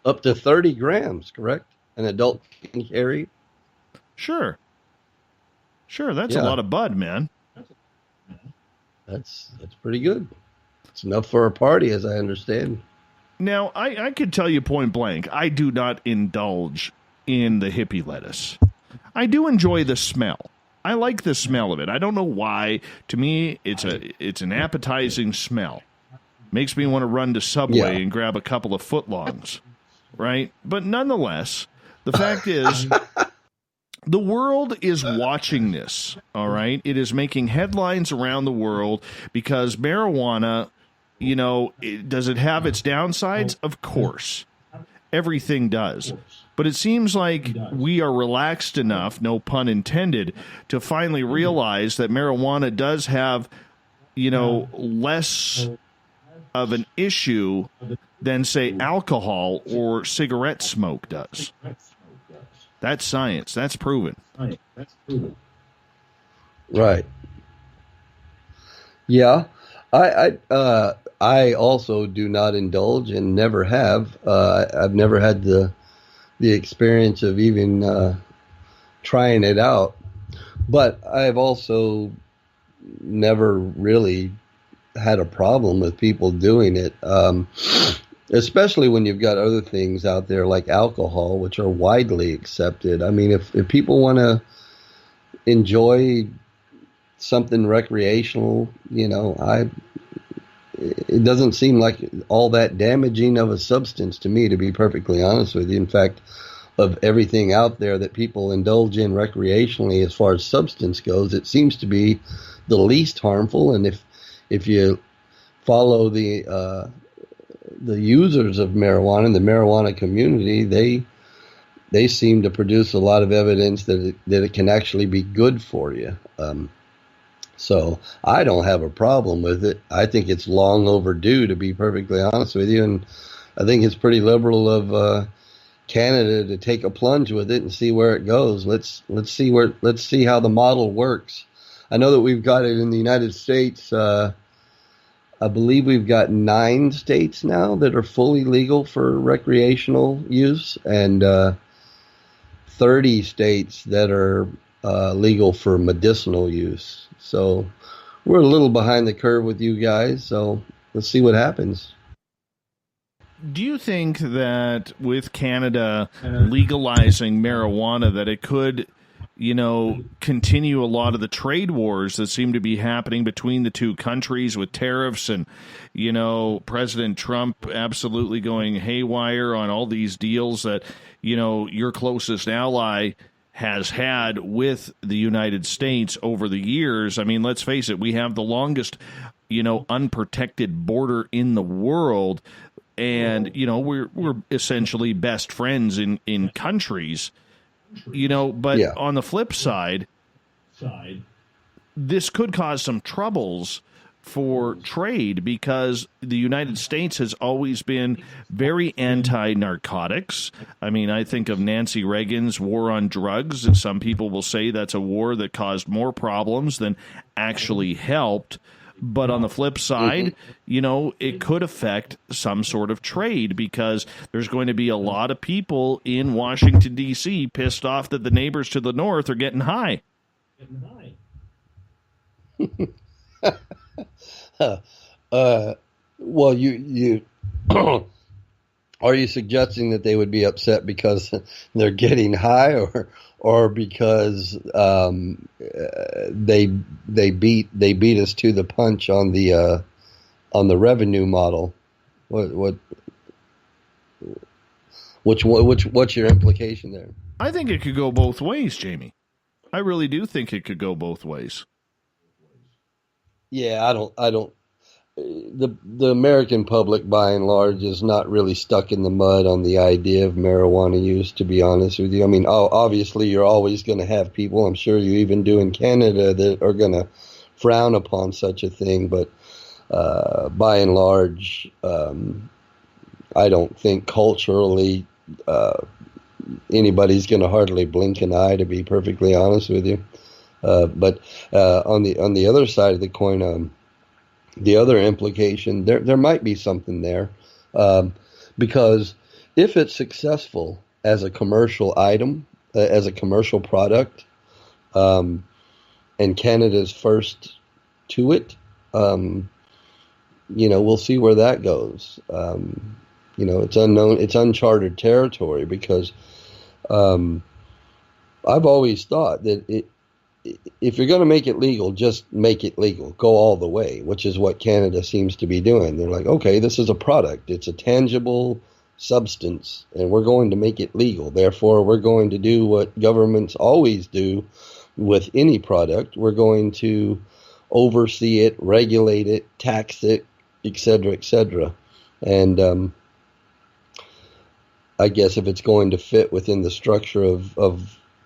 Up to 30 grams, correct? An adult can carry? Sure. That's a lot of bud, man. That's pretty good. It's enough for a party, as I understand. Now, I could tell you point blank, I do not indulge in the hippie lettuce. I do enjoy the smell. I like the smell of it. I don't know why. To me, it's an appetizing smell. Makes me want to run to Subway and grab a couple of footlongs, right? But nonetheless, the fact is... The world is watching this, all right? It is making headlines around the world because marijuana, does it have its downsides? Of course. Everything does. But it seems like we are relaxed enough, no pun intended, to finally realize that marijuana does have, less of an issue than, say, alcohol or cigarette smoke does. That's science. That's proven. Right. Yeah. I also do not indulge and never have. I've never had the experience of even trying it out. But I've also never really had a problem with people doing it. Especially when you've got other things out there like alcohol, which are widely accepted. I mean, if people want to enjoy something recreational, it doesn't seem like all that damaging of a substance to me, to be perfectly honest with you. In fact, of everything out there that people indulge in recreationally as far as substance goes, it seems to be the least harmful. And if you follow the users of marijuana in the marijuana community, they seem to produce a lot of evidence that it can actually be good for you. So I don't have a problem with it. I think it's long overdue, to be perfectly honest with you, and I think it's pretty liberal of Canada to take a plunge with it and see where it goes. Let's see how the model works. I know that we've got it in the United States. I believe we've got 9 states now that are fully legal for recreational use, and 30 states that are legal for medicinal use. So we're a little behind the curve with you guys, so let's see what happens. Do you think that with Canada legalizing marijuana that it could, continue a lot of the trade wars that seem to be happening between the two countries with tariffs and, President Trump absolutely going haywire on all these deals that, your closest ally has had with the United States over the years. I mean, let's face it, we have the longest, unprotected border in the world. And, we're essentially best friends in countries, but on the flip side, this could cause some troubles for trade because the United States has always been very anti-narcotics. I mean, I think of Nancy Reagan's war on drugs, and some people will say that's a war that caused more problems than actually helped. But on the flip side, it could affect some sort of trade because there's going to be a lot of people in Washington, D.C. pissed off that the neighbors to the north are getting high. Well, you are you suggesting that they would be upset because they're getting high, or because they beat us to the punch on the revenue model? What's your implication there? I think it could go both ways, Jamie. I really do think it could go both ways. Yeah, I don't. The American public, by and large, is not really stuck in the mud on the idea of marijuana use, to be honest with you. I mean, obviously, you're always going to have people, I'm sure you even do in Canada, that are going to frown upon such a thing. But by and large, I don't think culturally anybody's going to hardly blink an eye, to be perfectly honest with you. But on the other side of the coin, the other implication, there might be something there, because if it's successful as a commercial item, as a commercial product, and Canada's first to it, we'll see where that goes. It's unknown, it's uncharted territory, because I've always thought that if you're going to make it legal, just make it legal. Go all the way, which is what Canada seems to be doing. They're like, okay, this is a product. It's a tangible substance, and we're going to make it legal. Therefore, we're going to do what governments always do with any product. We're going to oversee it, regulate it, tax it, et cetera, et cetera. And I guess if it's going to fit within the structure of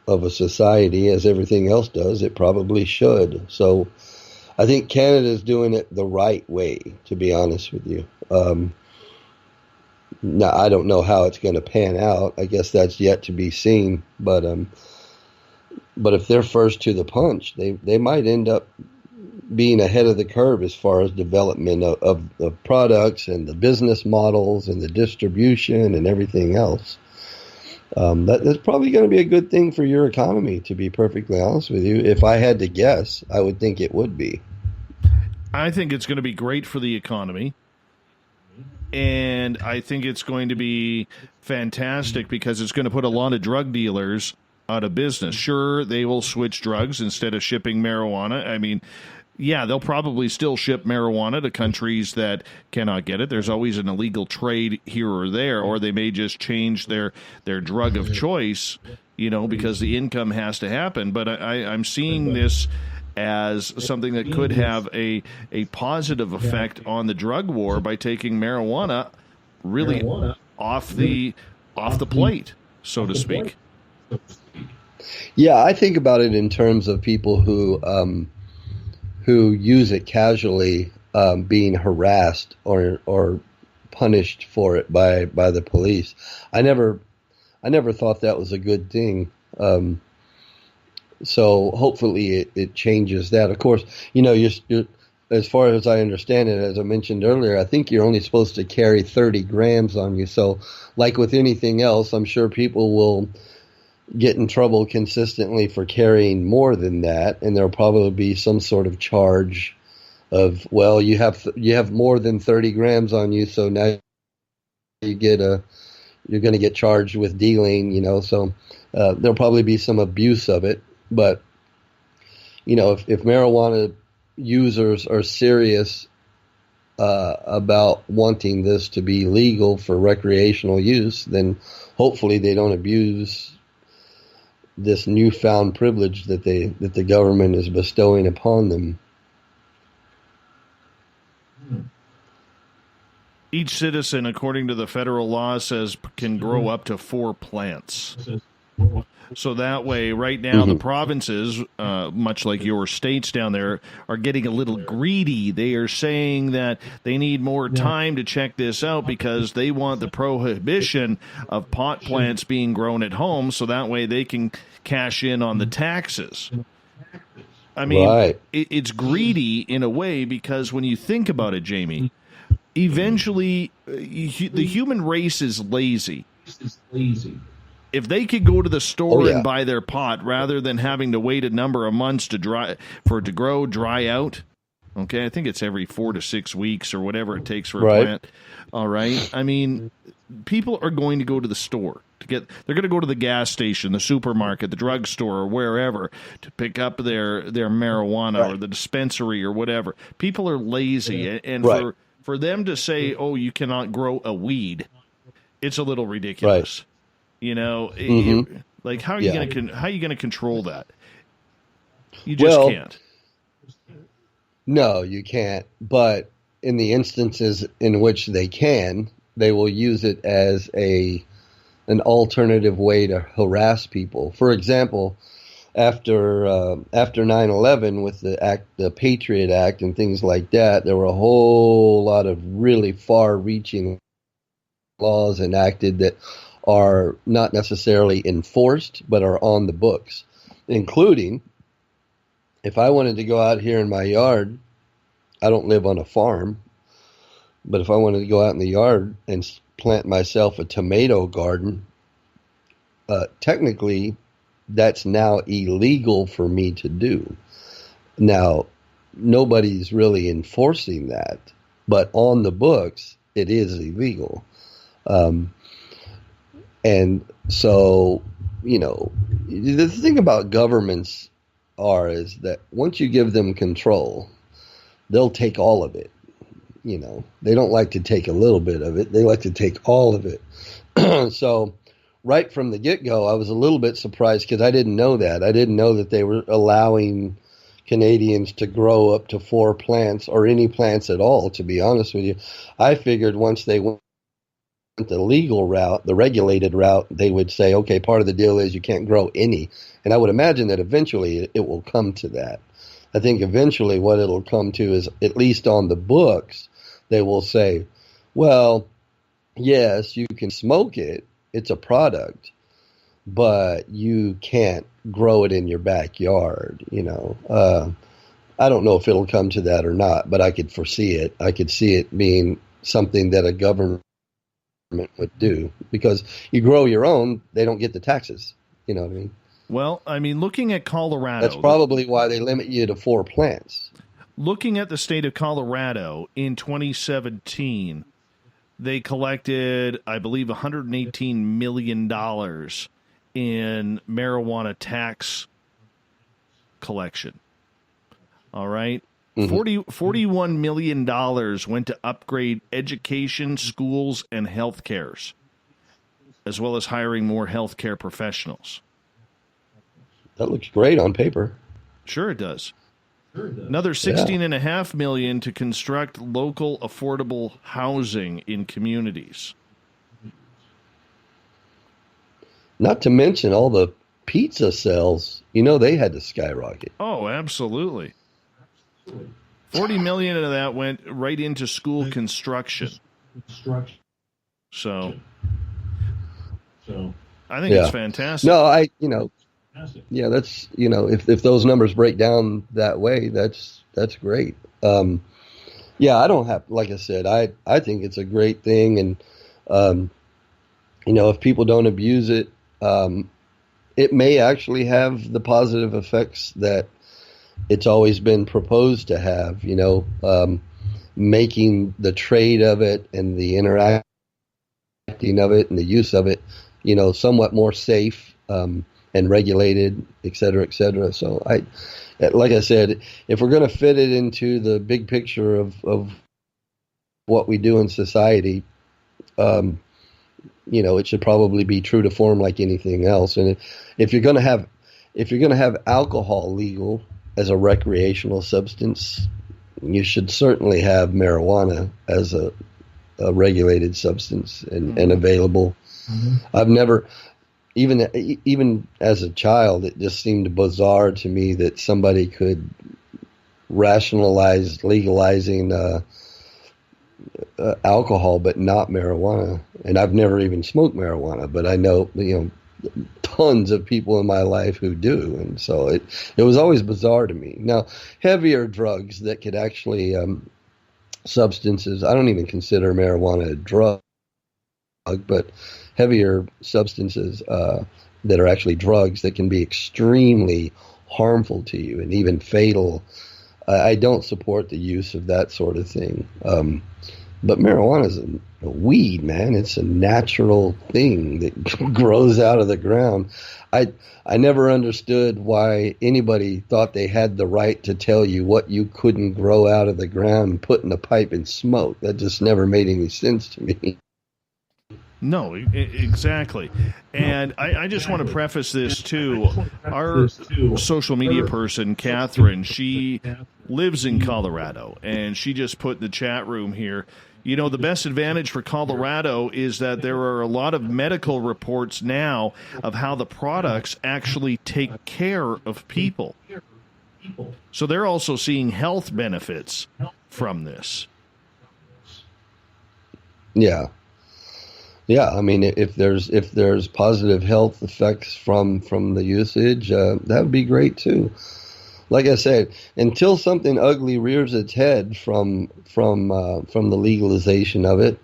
a society, as everything else does, it probably should. So I think Canada's doing it the right way, to be honest with you. Now, I don't know how it's going to pan out. I guess that's yet to be seen. But if they're first to the punch, they might end up being ahead of the curve as far as development of products and the business models and the distribution and everything else. That's probably going to be a good thing for your economy, to be perfectly honest with you. If I had to guess, I would think it would be. I think it's going to be great for the economy. And I think it's going to be fantastic because it's going to put a lot of drug dealers out of business. Sure, they will switch drugs instead of shipping marijuana. I mean, yeah, they'll probably still ship marijuana to countries that cannot get it. There's always an illegal trade here or there, or they may just change their drug of choice, because the income has to happen. But I'm seeing this as something that could have a positive effect on the drug war by taking marijuana really off the plate, so to speak. Yeah, I think about it in terms of people who use it casually, being harassed or punished for it by the police. I never thought that was a good thing. So hopefully it changes that. Of course, you're, as far as I understand it, as I mentioned earlier, I think you're only supposed to carry 30 grams on you. So like with anything else, I'm sure people will get in trouble consistently for carrying more than that, and there'll probably be some sort of charge of, well, you have more than 30 grams on you, so now you're going to get charged with dealing, so there'll probably be some abuse of it. But if marijuana users are serious about wanting this to be legal for recreational use, then hopefully they don't abuse this newfound privilege that the government is bestowing upon them. Each citizen, according to the federal law, says can grow up to 4 plants. So that way, right now, the provinces, much like your states down there, are getting a little greedy. They are saying that they need more time to check this out because they want the prohibition of pot plants being grown at home, so that way they can cash in on the taxes. I mean, it's greedy in a way because when you think about it, Jamie, eventually the human race is lazy. If they could go to the store and buy their pot rather than having to wait a number of months to dry out. Okay, I think it's every 4 to 6 weeks or whatever it takes for a plant. All right. I mean, people are going to go to the store they're going to go to the gas station, the supermarket, the drugstore, or wherever to pick up their marijuana or the dispensary or whatever. People are lazy, and for them to say, "Oh, you cannot grow a weed," it's a little ridiculous. You know, like how are you going to control that? You just can't. No, you can't. But in the instances in which they can, they will use it as an alternative way to harass people. For example, after 9/11 with the Patriot Act and things like that, there were a whole lot of really far-reaching laws enacted that are not necessarily enforced, but are on the books, including if I wanted to go out here in my yard, I don't live on a farm, but if I wanted to go out in the yard and plant myself a tomato garden, technically that's now illegal for me to do. Now, nobody's really enforcing that, but on the books, it is illegal. And so, you know, the thing about governments is that once you give them control, they'll take all of it. You know, they don't like to take a little bit of it. They like to take all of it. So right from the get-go, I was a little bit surprised because I didn't know that. I didn't know that they were allowing Canadians to grow up to 4 plants or any plants at all, to be honest with you. I figured once they went the legal route, the regulated route, they would say, okay, part of the deal is you can't grow any. And I would imagine that eventually it will come to that. I think eventually what it'll come to is, at least on the books, they will say, well, yes, you can smoke it. It's a product, but you can't grow it in your backyard. You know, I don't know if it'll come to that or not, but I could foresee it. I could see it being something that a government would do, because you grow your own, they don't get the taxes. You know what I mean? Well, I mean, looking at Colorado, that's probably why they limit you to 4 plants. Looking at the state of Colorado in 2017, they collected, I believe, $118 million in marijuana tax collection. All right. $41 million went to upgrade education, schools, and health cares, as well as hiring more healthcare professionals. That looks great on paper. Sure it does. Another $16.5 million to construct local affordable housing in communities. Not to mention all the pizza sales. You know, they had to skyrocket. Oh, absolutely. $40 million of that went right into school construction. So I think it's fantastic. No, that's, you know, if those numbers break down that way, that's great. I don't have, like I said, I think it's a great thing. And, you know, if people don't abuse it, it may actually have the positive effects that it's always been proposed to have, you know, making the trade of it and the interacting of it and the use of it, you know, somewhat more safe and regulated, et cetera, et cetera. So like I said, if we're going to fit it into the big picture of what we do in society, you know, it should probably be true to form like anything else. And if you're going to have if you're going to have alcohol legal as a recreational substance, you should certainly have marijuana as a regulated substance and available. I've never, even as a child, it just seemed bizarre to me that somebody could rationalize legalizing alcohol but not marijuana. And I've never even smoked marijuana, but I know, tons of people in my life who do, and so it was always bizarre to me. Now, heavier drugs that could actually substances, I don't even consider marijuana a drug, but heavier substances that are actually drugs that can be extremely harmful to you and even fatal. I don't support the use of that sort of thing. But marijuana is a weed, man. It's a natural thing that grows out of the ground. I never understood why anybody thought they had the right to tell you what you couldn't grow out of the ground and put in a pipe and smoke. That just never made any sense to me. No, exactly. And I just want to preface this, too. Our social media person, Catherine, she lives in Colorado, and she just put in the chat room here, the best advantage for Colorado is that there are a lot of medical reports now of how the products actually take care of people. So they're also seeing health benefits from this. Yeah. Yeah, I mean, if there's positive health effects from the usage, that would be great too. Like I said, until something ugly rears its head from the legalization of it,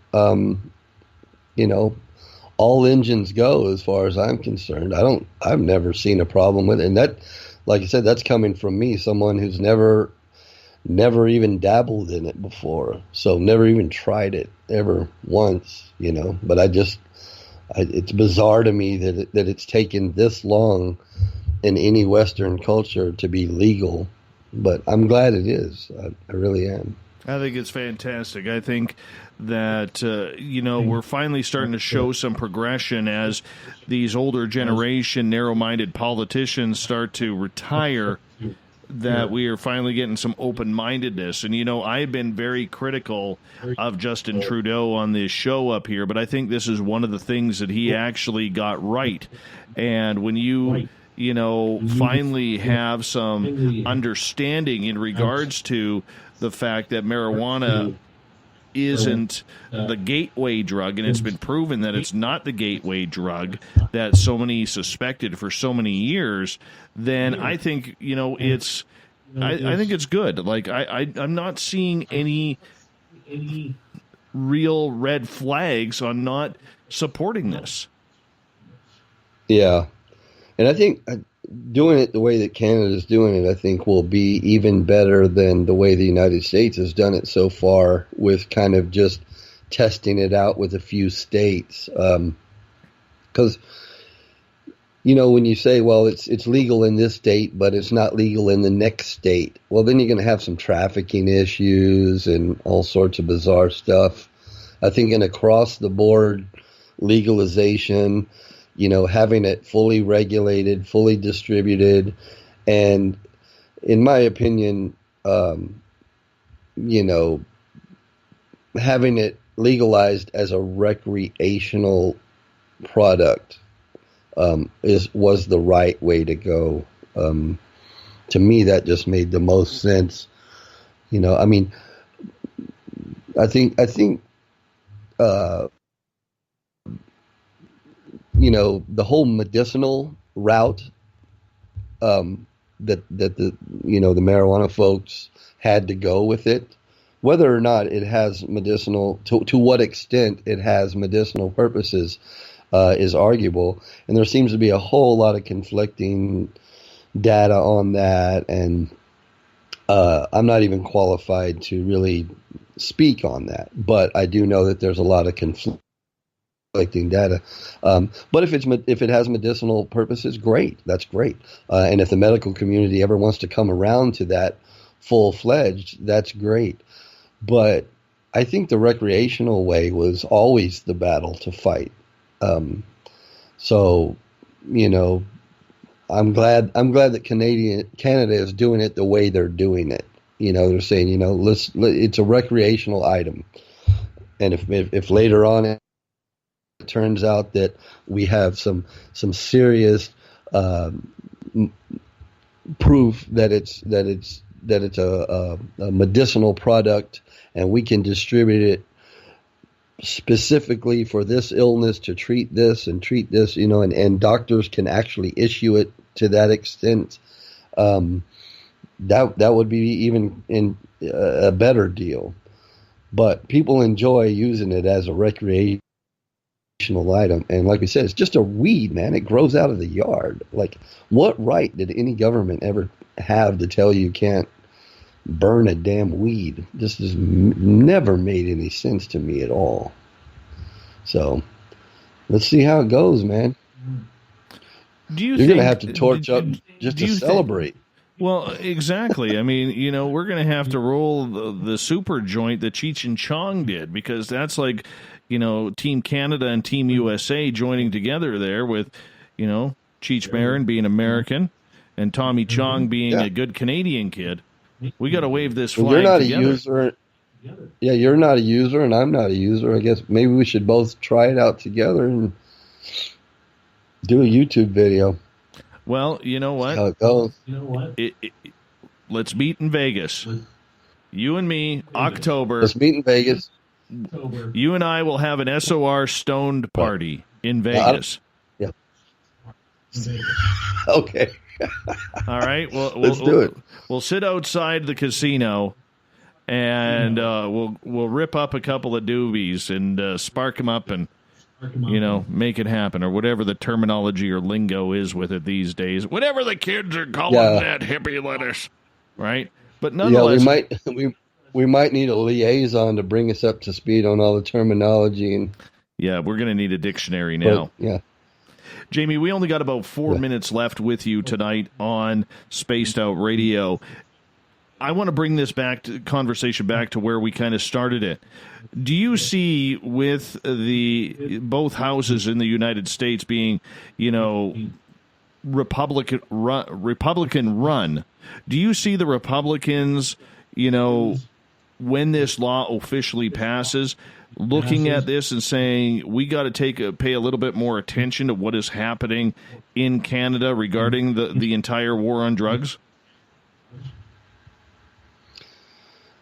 all engines go as far as I'm concerned. I've never seen a problem with it, and that, like I said, that's coming from me, someone who's never even dabbled in it before, so never even tried it ever once, but it's bizarre to me that it's taken this long in any Western culture to be legal, but I'm glad it is. I really am. I think it's fantastic. I think that, we're finally starting to show some progression as these older generation, narrow-minded politicians start to retire, that we are finally getting some open-mindedness. And, I've been very critical of Justin Trudeau on this show up here, but I think this is one of the things that he actually got right. And when you finally have some understanding in regards to the fact that marijuana isn't the gateway drug, and it's been proven that it's not the gateway drug that so many suspected for so many years, then I think, it's I think it's good. Like, I'm not seeing any real red flags on not supporting this. Yeah. And I think doing it the way that Canada's doing it, I think will be even better than the way the United States has done it so far, with kind of just testing it out with a few states. Because, when you say, well, it's legal in this state, but it's not legal in the next state, well, then you're going to have some trafficking issues and all sorts of bizarre stuff. I think an across-the-board legalization, having it fully regulated, fully distributed, and in my opinion, having it legalized as a recreational product was the right way to go. To me, that just made the most sense. I think the whole medicinal route that the marijuana folks had to go with it, whether or not it has medicinal, to what extent it has medicinal purposes, is arguable. And there seems to be a whole lot of conflicting data on that, and I'm not even qualified to really speak on that, but I do know that there's a lot of conflicting data. But if it has medicinal purposes, great. That's great. And if the medical community ever wants to come around to that full-fledged, that's great. But I think the recreational way was always the battle to fight. So, I'm glad that Canada is doing it the way they're doing it. They're saying, it's a recreational item, and if later on it turns out that we have some serious proof that it's a medicinal product, and we can distribute it specifically for this illness to treat this, and doctors can actually issue it to that extent, that would be even in a better deal. But people enjoy using it as a recreational item, and like I said, it's just a weed, man. It grows out of the yard. Like, what right did any government ever have to tell you can't burn a damn weed? This has never made any sense to me at all. So let's see how it goes, man. You're going to have to torch up just to celebrate. Well, exactly. I mean, we're going to have to roll the super joint that Cheech and Chong did, because that's like, Team Canada and Team USA joining together there with, Cheech Marin being American and Tommy Chong being a good Canadian kid. We got to wave this flag You're not together. a user. Yeah, you're not a user, and I'm not a user. I guess maybe we should both try it out together and do a YouTube video. Well, you know what? How it goes. Let's meet in Vegas. You and me, October. Let's meet in Vegas. You and I will have an SOR stoned party in Vegas. Yeah. Okay. All right. Let's do it. We'll sit outside the casino, and we'll rip up a couple of doobies and spark them up and make it happen, or whatever the terminology or lingo is with it these days. Whatever the kids are calling that hippie lettuce, right? But nonetheless, we might need a liaison to bring us up to speed on all the terminology. And we're going to need a dictionary now. Jamie, we only got about 4 minutes left with you tonight on Spaced Out Radio. I want to bring this conversation back to where we kind of started it. Do you see, with both houses in the United States being, Republican run, do you see the Republicans, when this law officially passes, looking at this and saying, we got to pay a little bit more attention to what is happening in Canada regarding the entire war on drugs?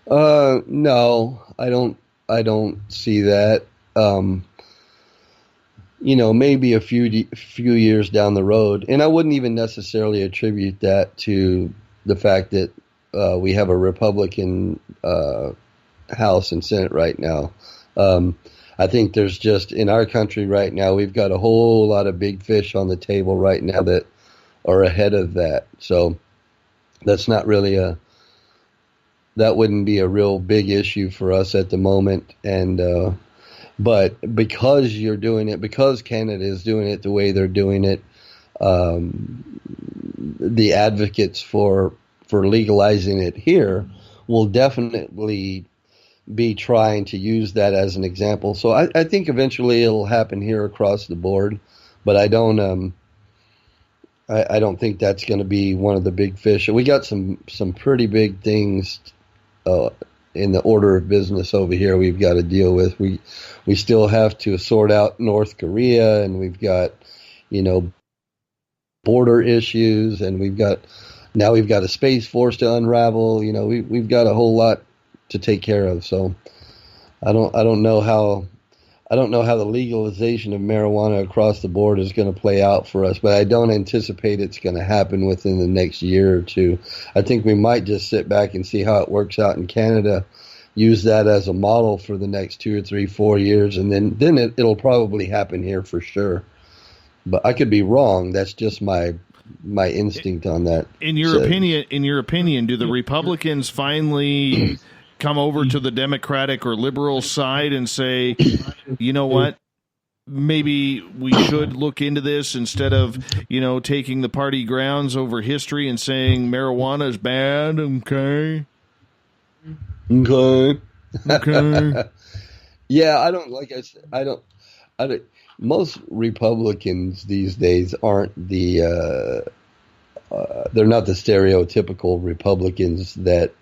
No, I don't see that. Maybe a few years down the road, and I wouldn't even necessarily attribute that to the fact that we have a Republican House and Senate right now. I think there's just, in our country right now, we've got a whole lot of big fish on the table right now that are ahead of that. So that's not really that wouldn't be a real big issue for us at the moment. And, but because because Canada is doing it the way they're doing it, the advocates for legalizing it here will definitely be trying to use that as an example. So I think eventually it'll happen here across the board, but I don't think that's going to be one of the big fish. We got some pretty big things in the order of business over here we've got to deal with. We still have to sort out North Korea, and we've got, border issues, and we've got a Space Force to unravel. We've got a whole lot to take care of. So I don't know how the legalization of marijuana across the board is going to play out for us, but I don't anticipate it's going to happen within the next year or two. I think we might just sit back and see how it works out in Canada, use that as a model for the next 2 or 3, 4 years, and then it'll probably happen here for sure. But I could be wrong. That's just my instinct on that. In your opinion, do the Republicans finally come over to the Democratic or liberal side and say, you know what, maybe we should look into this instead of, taking the party grounds over history and saying marijuana is bad? Okay. Yeah, I don't. Most Republicans these days aren't the they're not the stereotypical Republicans that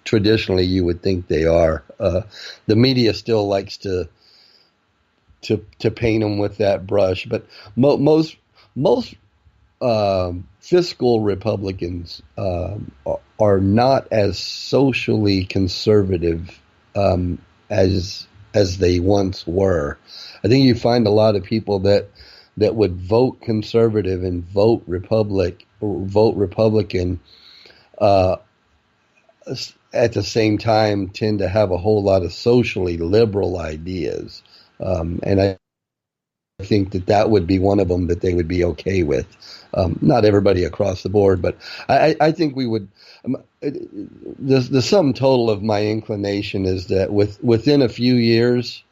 traditionally you would think they are. The media still likes to paint them with that brush, but most fiscal Republicans are not as socially conservative as they once were. I think you find a lot of people that would vote conservative and vote Republican at the same time tend to have a whole lot of socially liberal ideas. And I think that would be one of them that they would be okay with. Not everybody across the board, but I think we would. The sum total of my inclination is that within a few years,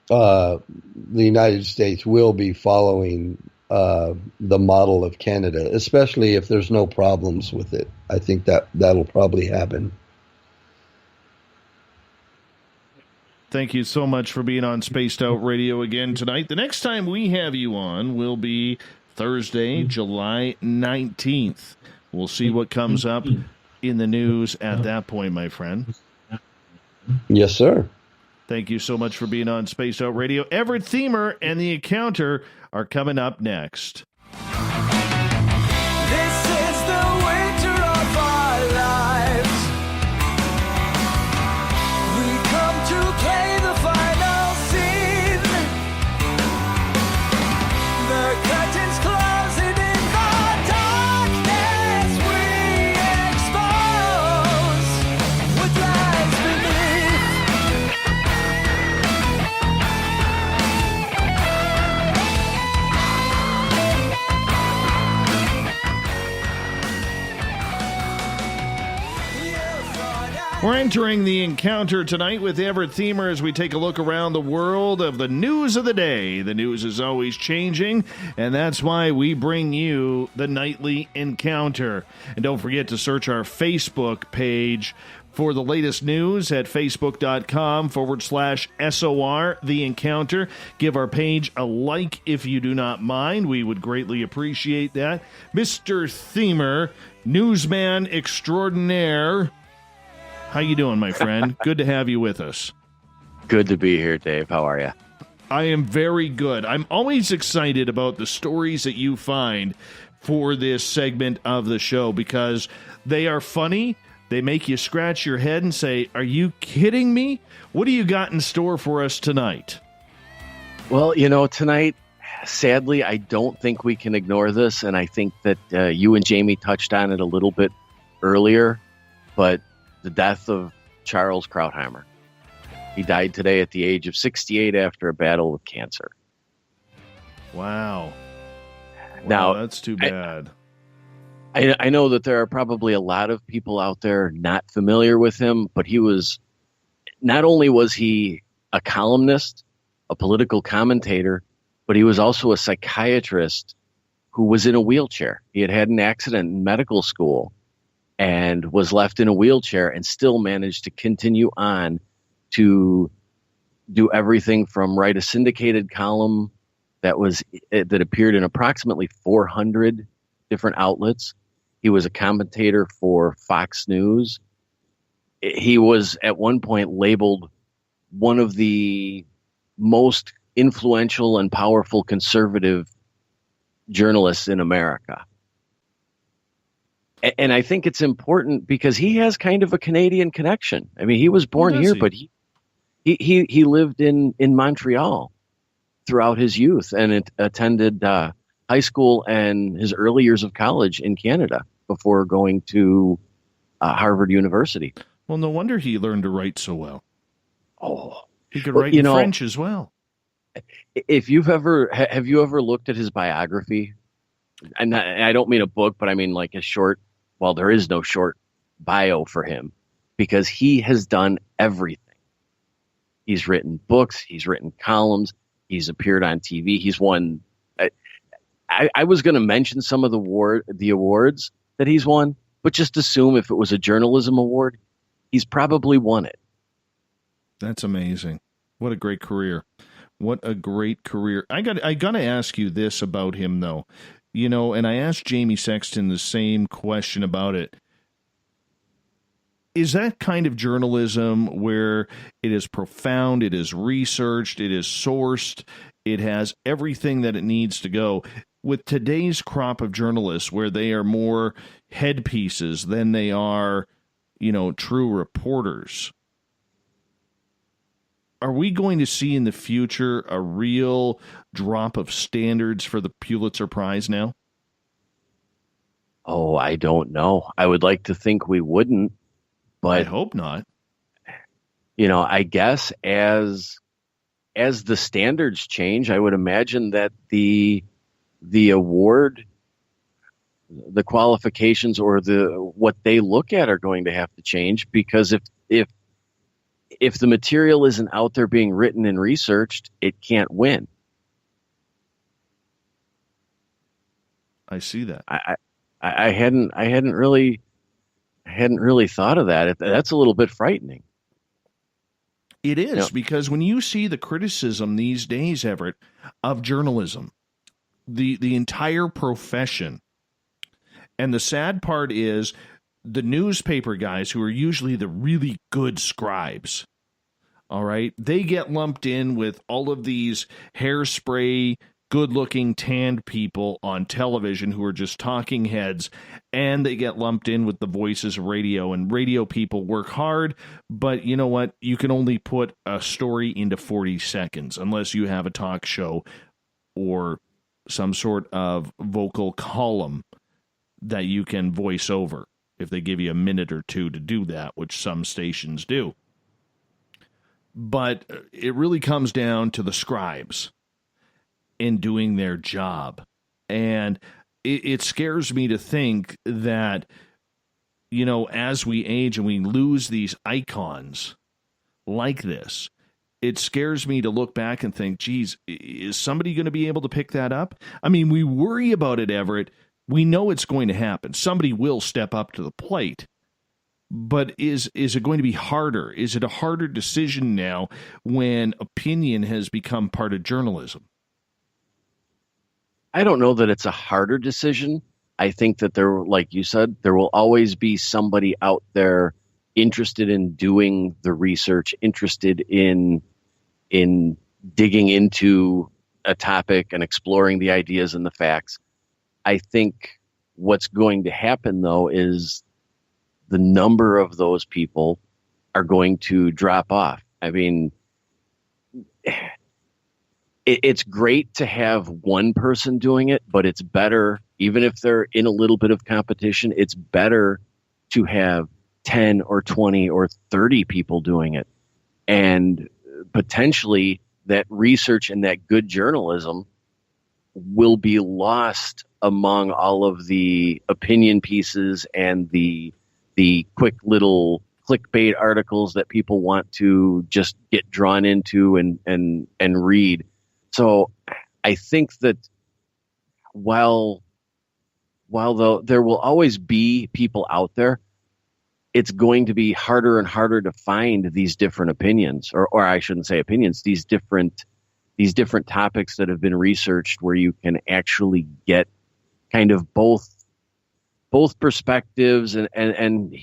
the United States will be following the model of Canada, especially if there's no problems with it. I think that'll probably happen. Thank you so much for being on Spaced Out Radio again tonight. The next time we have you on will be Thursday, July 19th. We'll see what comes up in the news at that point, my friend. Yes, sir. Thank you so much for being on Spaced Out Radio. Everett Themer and The Encounter are coming up next. This is the winter of our lives. We come to play the final scene. The curtains closing in the darkness we expose what lies beneath. We're entering The Encounter tonight with Everett Themer as we take a look around the world of the news of the day. The news is always changing, and that's why we bring you the Nightly Encounter. And don't forget to search our Facebook page for the latest news at facebook.com/SOR The Encounter. Give our page a like if you do not mind. We would greatly appreciate that. Mr. Themer, newsman extraordinaire. How you doing, my friend? Good to have you with us. Good to be here, Dave. How are you? I am very good. I'm always excited about the stories that you find for this segment of the show because they are funny. They make you scratch your head and say, are you kidding me? What do you got in store for us tonight? Well, tonight, sadly, I don't think we can ignore this, and I think that you and Jamie touched on it a little bit earlier, but the death of Charles Krautheimer. He died today at the age of 68 after a battle with cancer. Wow. Now, that's too bad. I know that there are probably a lot of people out there not familiar with him, but not only was he a columnist, a political commentator, but he was also a psychiatrist who was in a wheelchair. He had had an accident in medical school and was left in a wheelchair and still managed to continue on to do everything from write a syndicated column that appeared in approximately 400 different outlets. He was a commentator for Fox News. He was at one point labeled one of the most influential and powerful conservative journalists in America. And I think it's important because he has kind of a Canadian connection. I mean, he was born here, but he lived in Montreal throughout his youth and attended high school and his early years of college in Canada before going to Harvard University. Well, no wonder he learned to write so well. Oh, he could write in French as well. Have you ever looked at his biography? And I don't mean a book, but I mean like a short. Well, there is no short bio for him because he has done everything. He's written books. He's written columns. He's appeared on TV. He's won. I was going to mention some of the awards that he's won, but just assume if it was a journalism award, he's probably won it. That's amazing. What a great career. What a great career. I got to ask you this about him, though. And I asked Jamie Sexton the same question about it. Is that kind of journalism where it is profound, it is researched, it is sourced, it has everything that it needs to go? With today's crop of journalists, where they are more headpieces than they are, true reporters, are we going to see in the future a real drop of standards for the Pulitzer Prize now? Oh, I don't know. I would like to think we wouldn't, but I hope not. I guess as the standards change, I would imagine that the award, the qualifications, or what they look at are going to have to change, because if the material isn't out there being written and researched, it can't win. I see that. I hadn't really thought of that. That's a little bit frightening. It is, because when you see the criticism these days, Everett, of journalism, the entire profession, and the sad part is the newspaper guys, who are usually the really good scribes, all right, they get lumped in with all of these hairspray, good-looking, tanned people on television who are just talking heads, and they get lumped in with the voices of radio, and radio people work hard, but you know what? You can only put a story into 40 seconds unless you have a talk show or some sort of vocal column that you can voice over, if they give you a minute or two to do that, which some stations do. But it really comes down to the scribes in doing their job. And it scares me to think that, as we age and we lose these icons like this, it scares me to look back and think, geez, is somebody going to be able to pick that up? I mean, we worry about it, Everett. We know it's going to happen. Somebody will step up to the plate. But is it going to be harder? Is it a harder decision now when opinion has become part of journalism? I don't know that it's a harder decision. I think that there, like you said, there will always be somebody out there interested in doing the research, interested in digging into a topic and exploring the ideas and the facts. I think what's going to happen, though, is the number of those people are going to drop off. I mean, it's great to have one person doing it, but it's better, even if they're in a little bit of competition, it's better to have 10 or 20 or 30 people doing it. And potentially that research and that good journalism will be lost among all of the opinion pieces and the quick little clickbait articles that people want to just get drawn into and read. So I think that while though there will always be people out there, it's going to be harder and harder to find these different opinions, or I shouldn't say opinions, these different topics that have been researched, where you can actually get kind of both perspectives, and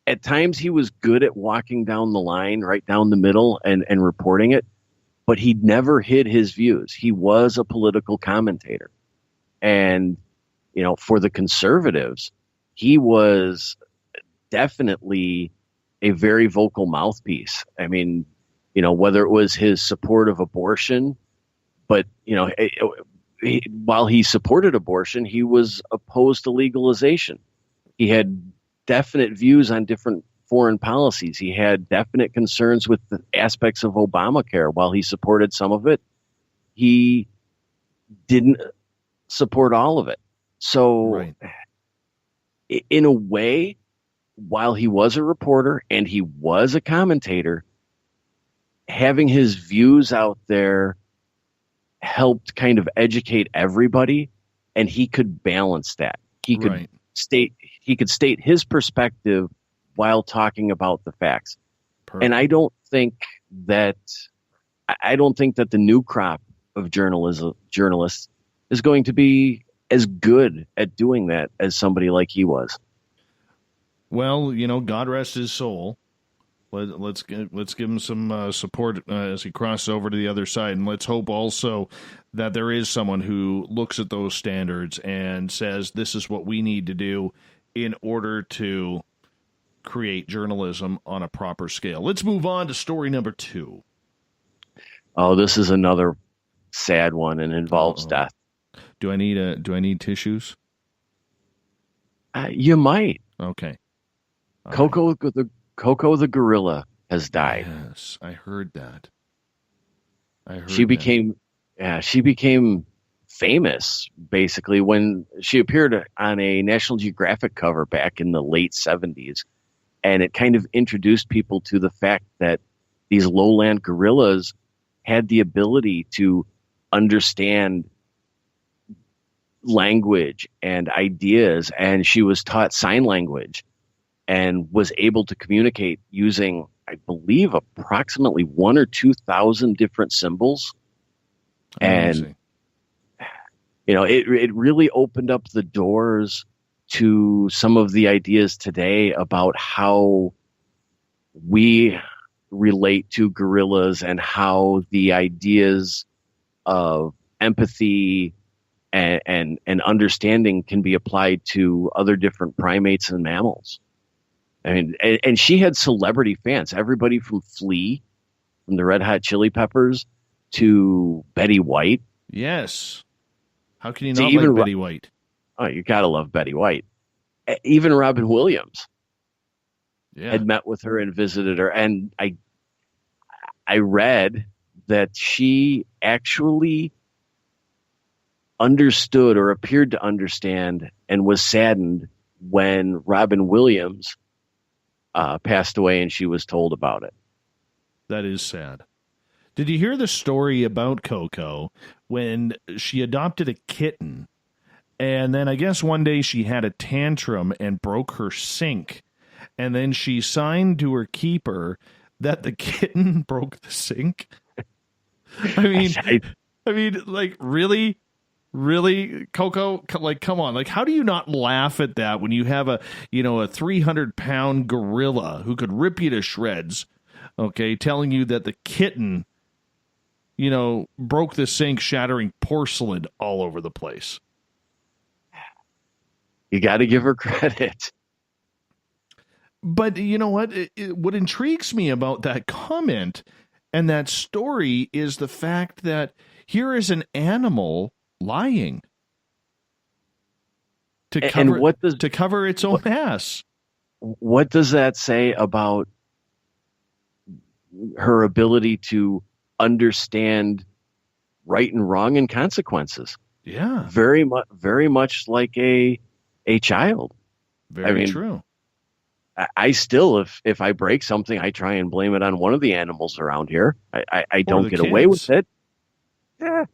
at times he was good at walking down the line, right down the middle, and reporting it, but he never hid his views. He was a political commentator. And, for the conservatives, he was definitely a very vocal mouthpiece. I mean, whether it was his support of abortion, but, while he supported abortion, he was opposed to legalization. He had definite views on different foreign policies. He had definite concerns with the aspects of Obamacare. While he supported some of it, he didn't support all of it. So, right. In a way, while he was a reporter and he was a commentator, having his views out there helped kind of educate everybody, and he could balance that. He could state his perspective while talking about the facts. Perfect. And I don't think that the new crop of journalists is going to be as good at doing that as somebody like he was. Well, God rest his soul. Let's give him some support as he crosses over to the other side, and let's hope also that there is someone who looks at those standards and says this is what we need to do in order to create journalism on a proper scale. Let's move on to story number 2. Oh, this is another sad one and involves death. Do I need tissues? You might. Okay. Coco the gorilla has died. Yes, I heard that. She became famous basically when she appeared on a National Geographic cover back in the late 70s, and it kind of introduced people to the fact that these lowland gorillas had the ability to understand language and ideas, and she was taught sign language and was able to communicate using, I believe, approximately 1,000 or 2,000 different symbols. Amazing. And it really opened up the doors to some of the ideas today about how we relate to gorillas and how the ideas of empathy and understanding can be applied to other different primates and mammals. I mean, and she had celebrity fans, everybody from Flea, from the Red Hot Chili Peppers, to Betty White. Yes. How can you not like Betty White? Oh, you gotta love Betty White. Even Robin Williams had met with her and visited her. And I read that she actually understood or appeared to understand and was saddened when Robin Williams passed away and she was told about it. That is sad. Did you hear the story about Coco when she adopted a kitten, and then I guess one day she had a tantrum and broke her sink, and then she signed to her keeper that the kitten broke the sink? I mean, like, really? Really, Coco? Like, come on. Like, how do you not laugh at that when you have a 300-pound gorilla who could rip you to shreds, okay, telling you that the kitten, broke the sink, shattering porcelain all over the place? You got to give her credit. But you know what? What intrigues me about that comment and that story is the fact that here is an animal lying to cover its own ass. What does that say about her ability to understand right and wrong and consequences? Yeah, very much like a child. Very true. I still, if I break something, I try and blame it on one of the animals around here. I don't get away with it. Yeah.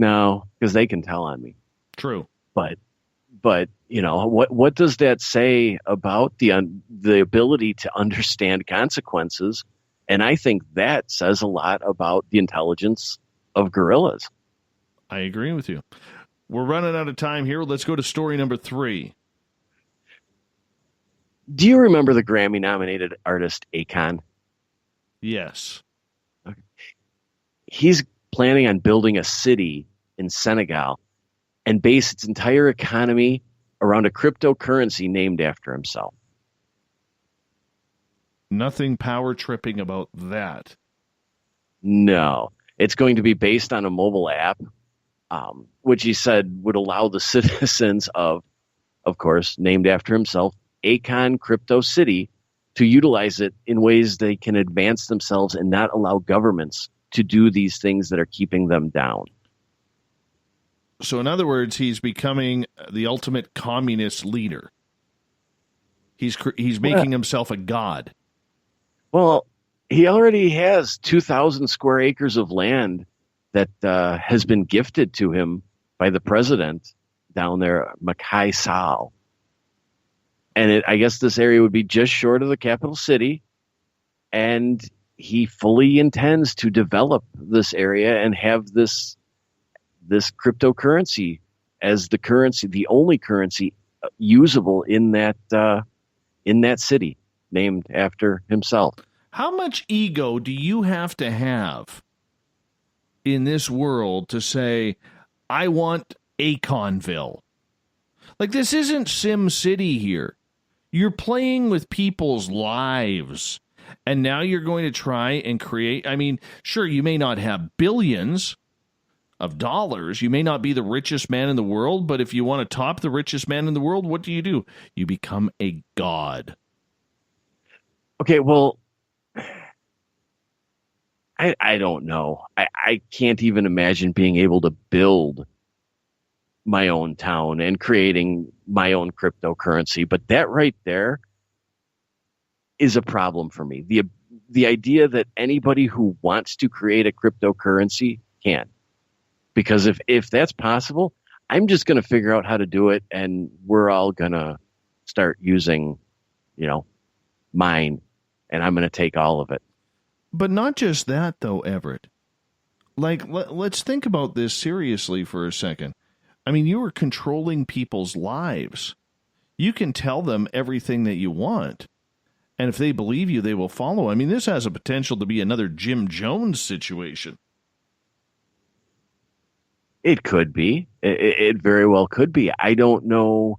No, because they can tell on me. True. But what does that say about the ability to understand consequences? And I think that says a lot about the intelligence of gorillas. I agree with you. We're running out of time here. Let's go to story number 3. Do you remember the Grammy-nominated artist Akon? Yes. Okay. He's planning on building a city in Senegal and base its entire economy around a cryptocurrency named after himself. Nothing power tripping about that. No. It's going to be based on a mobile app, which he said would allow the citizens of course, named after himself, Akon Crypto City, to utilize it in ways they can advance themselves and not allow governments to do these things that are keeping them down. So in other words, he's becoming the ultimate communist leader. He's making himself a god. Well, he already has 2,000 square acres of land that has been gifted to him by the president down there, Macky Sall. And I guess this area would be just short of the capital city. And he fully intends to develop this area and have this cryptocurrency as the currency, the only currency usable in that city named after himself. How much ego do you have in this world to say, I want Aconville? Like, this isn't Sim City here. You're playing with people's lives. And now you're going to try and create, I mean, sure, you may not have billions of dollars. You may not be the richest man in the world, but if you want to top the richest man in the world, what do? You become a god. Okay, well, I don't know. I can't even imagine being able to build my own town and creating my own cryptocurrency. But that right there is a problem for me. The idea that anybody who wants to create a cryptocurrency can. Because if that's possible, I'm just going to figure out how to do it, and we're all going to start using, mine, and I'm going to take all of it. But not just that, though, Everett. Like, let's think about this seriously for a second. I mean, you are controlling people's lives. You can tell them everything that you want. And if they believe you, they will follow. I mean, this has a potential to be another Jim Jones situation. It could be. It very well could be. I don't know.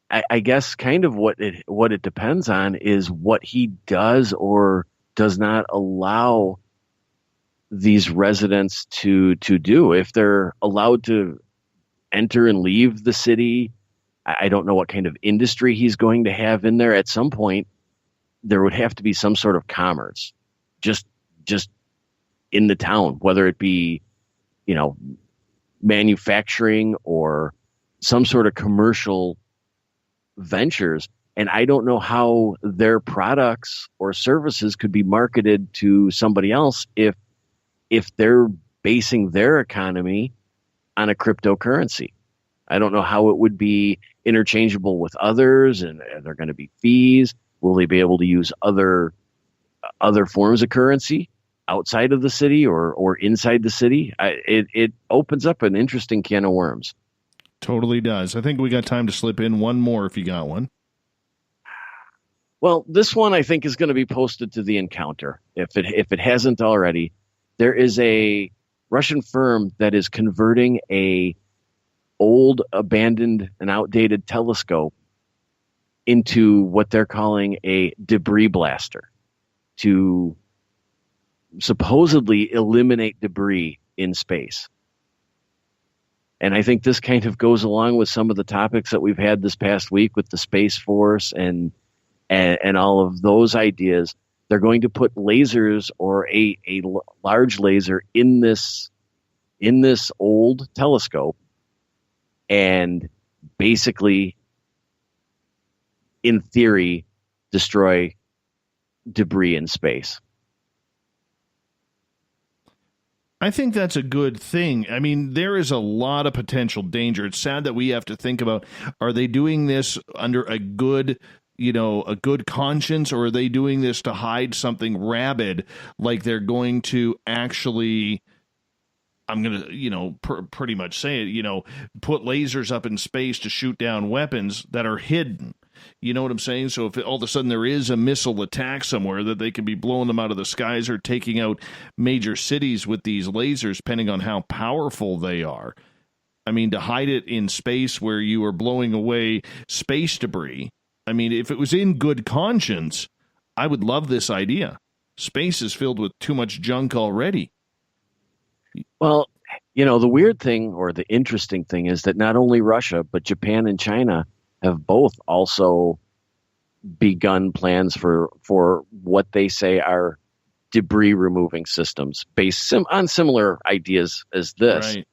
I guess kind of what it depends on is what he does or does not allow these residents to do. If they're allowed to enter and leave the city, I don't know what kind of industry he's going to have in there. At some point, there would have to be some sort of commerce just in the town, whether it be, manufacturing or some sort of commercial ventures. And I don't know how their products or services could be marketed to somebody else if they're basing their economy on a cryptocurrency. I don't know how it would be interchangeable with others, and are there going to be fees? Will they be able to use other forms of currency outside of the city or inside the city? It opens up an interesting can of worms. Totally does. I think we got time to slip in one more if you got one. Well, this one I think is going to be posted to the Encounter. If it hasn't already, there is a Russian firm that is converting a old, abandoned, and outdated telescope into what they're calling a debris blaster to supposedly eliminate debris in space. And I think this kind of goes along with some of the topics that we've had this past week with the Space Force and all of those ideas. They're going to put lasers or a large laser in this old telescope and basically, in theory, destroy debris in space. I think that's a good thing. I mean, there is a lot of potential danger. It's sad that we have to think about, are they doing this under a good conscience, or are they doing this to hide something rabid, like they're going to actually, I'm going to, pretty much say it, put lasers up in space to shoot down weapons that are hidden. You know what I'm saying? So if all of a sudden there is a missile attack somewhere, that they can be blowing them out of the skies or taking out major cities with these lasers, depending on how powerful they are. I mean, to hide it in space where you are blowing away space debris. I mean, if it was in good conscience, I would love this idea. Space is filled with too much junk already. Well, the weird thing, or the interesting thing, is that not only Russia, but Japan and China have both also begun plans for what they say are debris removing systems based on similar ideas as this. Right.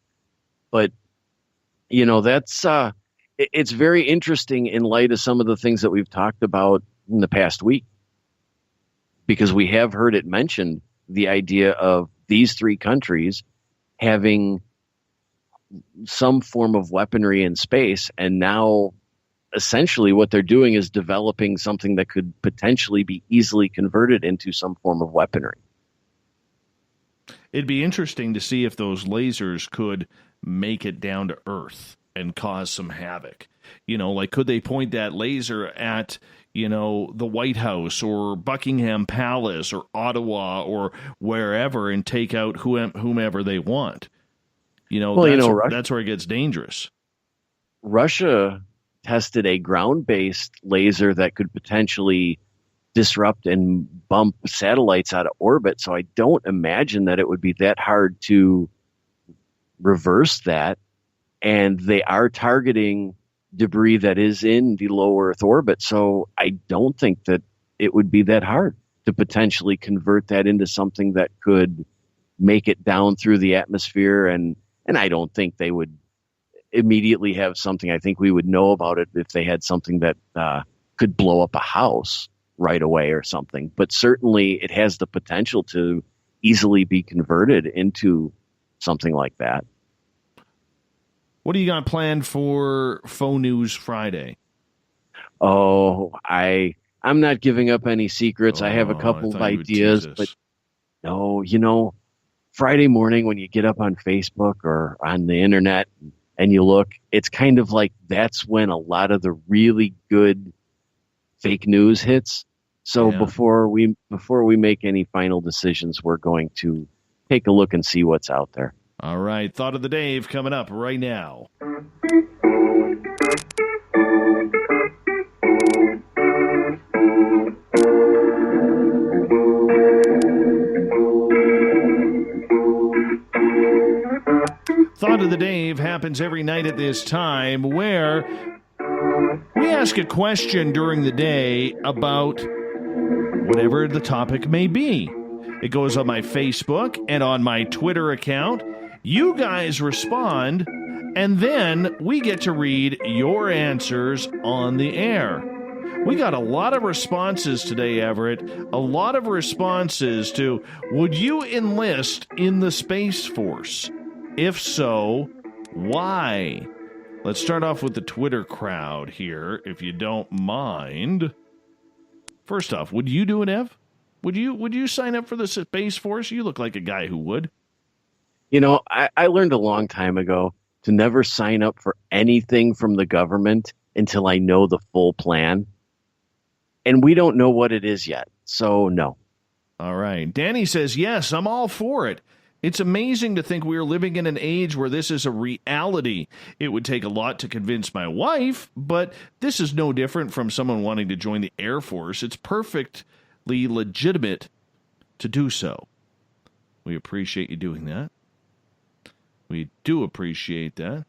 But, that's it's very interesting in light of some of the things that we've talked about in the past week, because we have heard it mentioned, the idea of these three countries having some form of weaponry in space, and now essentially what they're doing is developing something that could potentially be easily converted into some form of weaponry. It'd be interesting to see if those lasers could make it down to Earth. and cause some havoc? Like, could they point that laser at, the White House or Buckingham Palace or Ottawa or wherever and take out whomever they want? That's where it gets dangerous. Russia tested a ground-based laser that could potentially disrupt and bump satellites out of orbit. So I don't imagine that it would be that hard to reverse that. And they are targeting debris that is in the low Earth orbit. So I don't think that it would be that hard to potentially convert that into something that could make it down through the atmosphere. And I don't think they would immediately have something. I think we would know about it if they had something that could blow up a house right away or something. But certainly it has the potential to easily be converted into something like that. What do you got planned for Faux News Friday? Oh, I'm not giving up any secrets. I have a couple of ideas, but no, Friday morning when you get up on Facebook or on the internet and you look, it's kind of like that's when a lot of the really good fake news hits. So before we make any final decisions, we're going to take a look and see what's out there. All right. Thought of the Dave coming up right now. Thought of the Dave happens every night at this time, where we ask a question during the day about whatever the topic may be. It goes on my Facebook and on my Twitter account. You guys respond, and then we get to read your answers on the air. We got a lot of responses today, Everett. A lot of responses to, would you enlist in the Space Force? If so, why? Let's start off with the Twitter crowd here, if you don't mind. First off, would you do it, Ev? Would you sign up for the Space Force? You look like a guy who would. I learned a long time ago to never sign up for anything from the government until I know the full plan. And we don't know what it is yet, so no. All right. Danny says, yes, I'm all for it. It's amazing to think we are living in an age where this is a reality. It would take a lot to convince my wife, but this is no different from someone wanting to join the Air Force. It's perfectly legitimate to do so. We appreciate you doing that. We do appreciate that.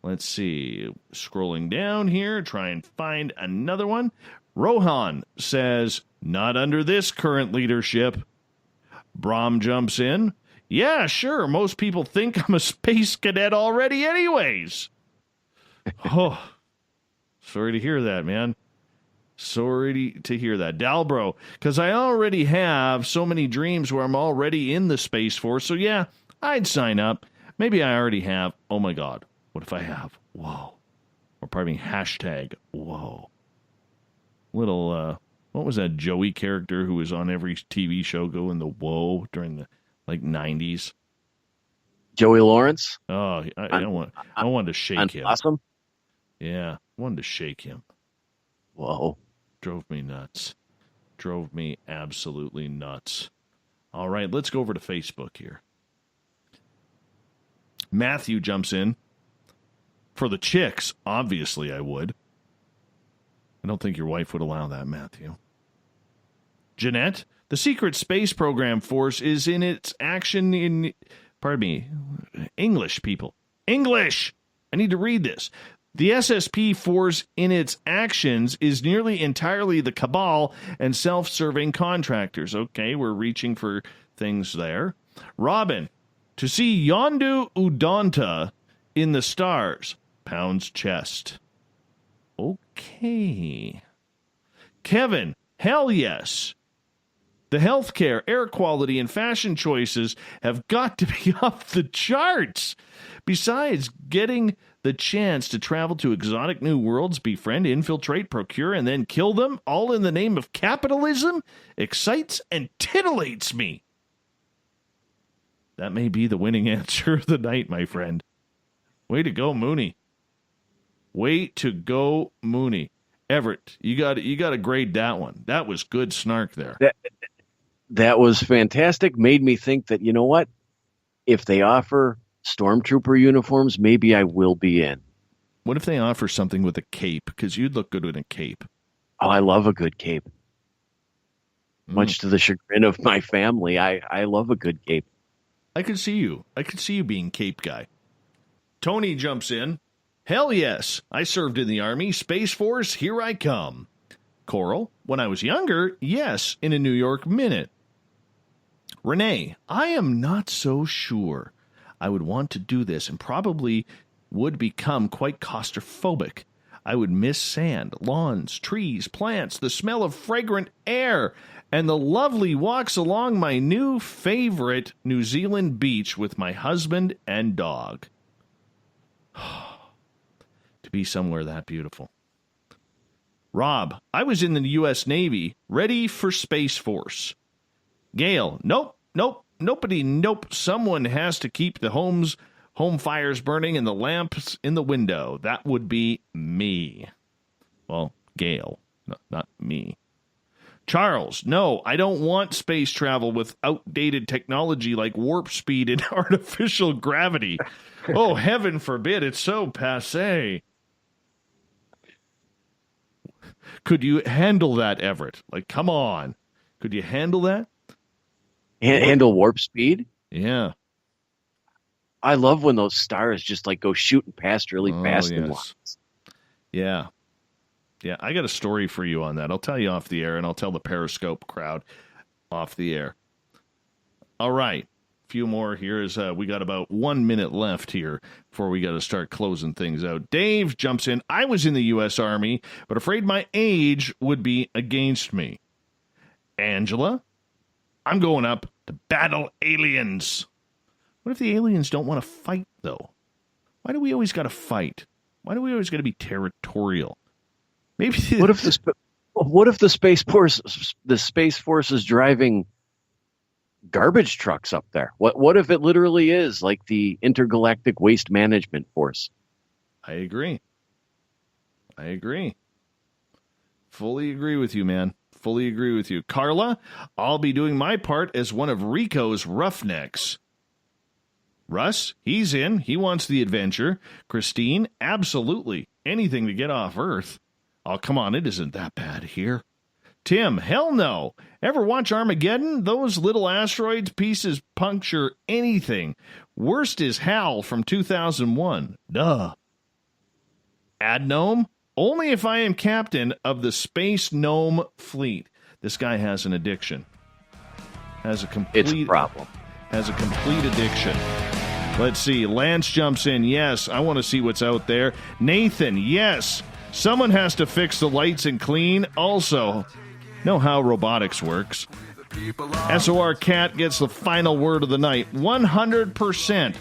Let's see. Scrolling down here, try and find another one. Rohan says, not under this current leadership. Brahm jumps in. Yeah, sure. Most people think I'm a space cadet already anyways. Oh, sorry to hear that, man. Sorry to hear that. Dalbro, because I already have so many dreams where I'm already in the Space Force. So, yeah, I'd sign up. Maybe I already have. Oh, my God. What if I have? Whoa. Or pardon me, hashtag, whoa. Little, what was that Joey character who was on every TV show going the whoa during the, 90s? Joey Lawrence? Oh, I wanted to shake him. Awesome? Yeah, I wanted to shake him. Whoa. Drove me nuts. Drove me absolutely nuts. All right, let's go over to Facebook here. Matthew jumps in. For the chicks, obviously I would. I don't think your wife would allow that, Matthew. Jeanette, the secret space program force is in its action in... Pardon me. English, people. English! I need to read this. The SSP force in its actions is nearly entirely the cabal and self-serving contractors. Okay, we're reaching for things there. Robin, to see Yondu Udonta in the stars. Pounds chest. Okay. Kevin, hell yes. The healthcare, air quality, and fashion choices have got to be off the charts. Besides, getting the chance to travel to exotic new worlds, befriend, infiltrate, procure, and then kill them, all in the name of capitalism, excites and titillates me. That may be the winning answer of the night, my friend. Way to go, Mooney. Way to go, Mooney. Everett, you got to grade that one. That was good snark there. That was fantastic. Made me think that, you know what? If they offer stormtrooper uniforms, maybe I will be in. What if they offer something with a cape? Because you'd look good with a cape. Oh, I love a good cape. Much to the chagrin of my family, I love a good cape. I could see you. I could see you being cape guy. Tony jumps in. Hell yes. I served in the Army. Space Force, here I come. Coral, when I was younger, yes, in a New York minute. Renee, I am not so sure. I would want to do this and probably would become quite claustrophobic. I would miss sand, lawns, trees, plants, the smell of fragrant air, and the lovely walks along my new favorite New Zealand beach with my husband and dog. To be somewhere that beautiful. Rob, I was in the U.S. Navy, ready for Space Force. Gail, nope. Someone has to keep the home fires burning and the lamps in the window. That would be me. Well, Gail, not me. Charles, no, I don't want space travel with outdated technology like warp speed and artificial gravity. Oh, heaven forbid, it's so passé. Could you handle that, Everett? Like, come on. Could you handle that? Handle warp speed? Yeah. I love when those stars just like go shooting past really fast and yes. Yeah. Yeah, I got a story for you on that. I'll tell you off the air, and I'll tell the Periscope crowd off the air. All right. A few more here. We got about 1 minute left here before we got to start closing things out. Dave jumps in. I was in the U.S. Army, but afraid my age would be against me. Angela, I'm going up to battle aliens. What if the aliens don't want to fight, though? Why do we always got to fight? Why do we always got to be territorial? Maybe. What if the Space Force is driving garbage trucks up there? What if it literally is like the Intergalactic Waste Management Force? I agree. Fully agree with you, man. Fully agree with you. Carla, I'll be doing my part as one of Rico's roughnecks. Russ, he's in. He wants the adventure. Christine, absolutely. Anything to get off Earth. Oh, come on. It isn't that bad here. Tim, hell no. Ever watch Armageddon? Those little asteroids pieces puncture anything. Worst is HAL from 2001. Duh. Adnome? Only if I am captain of the Space Gnome fleet. This guy has an addiction. It's a problem. Has a complete addiction. Let's see. Lance jumps in. Yes, I want to see what's out there. Nathan, yes. Someone has to fix the lights and clean. Also, know how robotics works. SOR Cat gets the final word of the night. 100%.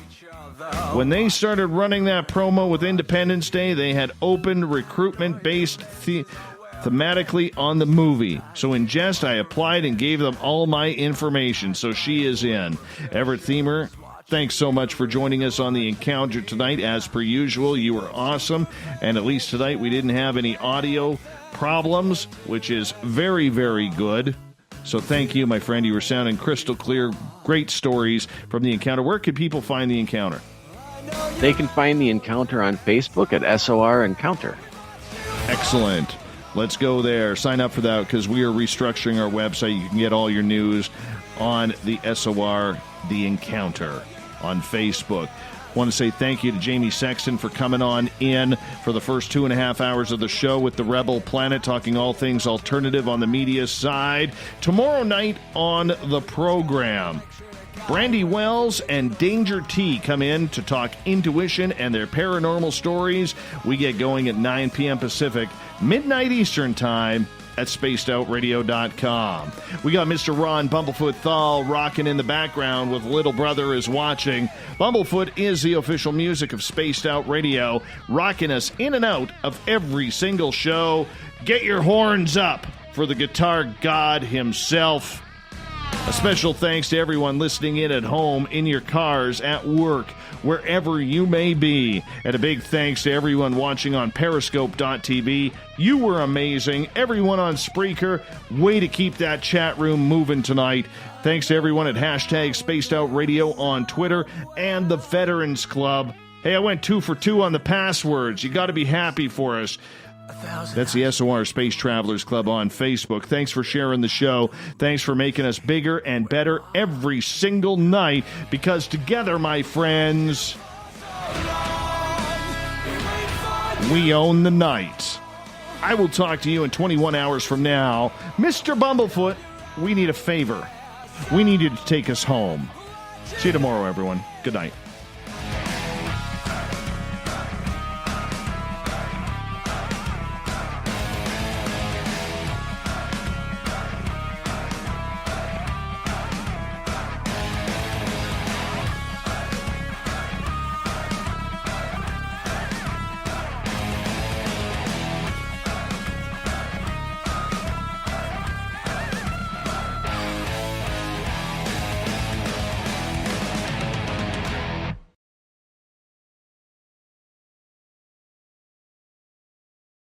When they started running that promo with Independence Day, they had opened recruitment based thematically on the movie. So in jest, I applied and gave them all my information. So she is in. Everett Themer, thanks so much for joining us on the encounter tonight. As per usual, you were awesome. And at least tonight we didn't have any audio problems, which is very, very good. So thank you, my friend. You were sounding crystal clear. Great stories from the encounter. Where can people find the encounter? They can find the encounter on Facebook at SOR Encounter. Excellent. Let's go there. Sign up for that because we are restructuring our website. You can get all your news on the SOR, The Encounter, on Facebook. I want to say thank you to Jamie Sexton for coming on in for the first 2.5 hours of the show with the Rebel Planet, talking all things alternative on the media side. Tomorrow night on the program, Brandy Wells and Danger T come in to talk intuition and their paranormal stories. We get going at 9 p.m. Pacific, midnight Eastern time at spacedoutradio.com. We got Mr. Ron Bumblefoot THAL rocking in the background with Little Brother is Watching. Bumblefoot is the official music of Spaced Out Radio, rocking us in and out of every single show. Get your horns up for the guitar god himself. A special thanks to everyone listening in at home, in your cars, at work, wherever you may be. And a big thanks to everyone watching on Periscope.tv. You were amazing. Everyone on Spreaker, way to keep that chat room moving tonight. Thanks to everyone at hashtag Spaced Out Radio on Twitter and the Veterans Club. Hey, I went 2 for 2 on the passwords. You got to be happy for us. That's the SOR Space Travelers Club on Facebook. Thanks for sharing the show. Thanks for making us bigger and better every single night, because together, my friends, we own the night. I will talk to you in 21 hours from now. Mr. Bumblefoot, we need a favor. We need you to take us home. See you tomorrow, everyone. Good night.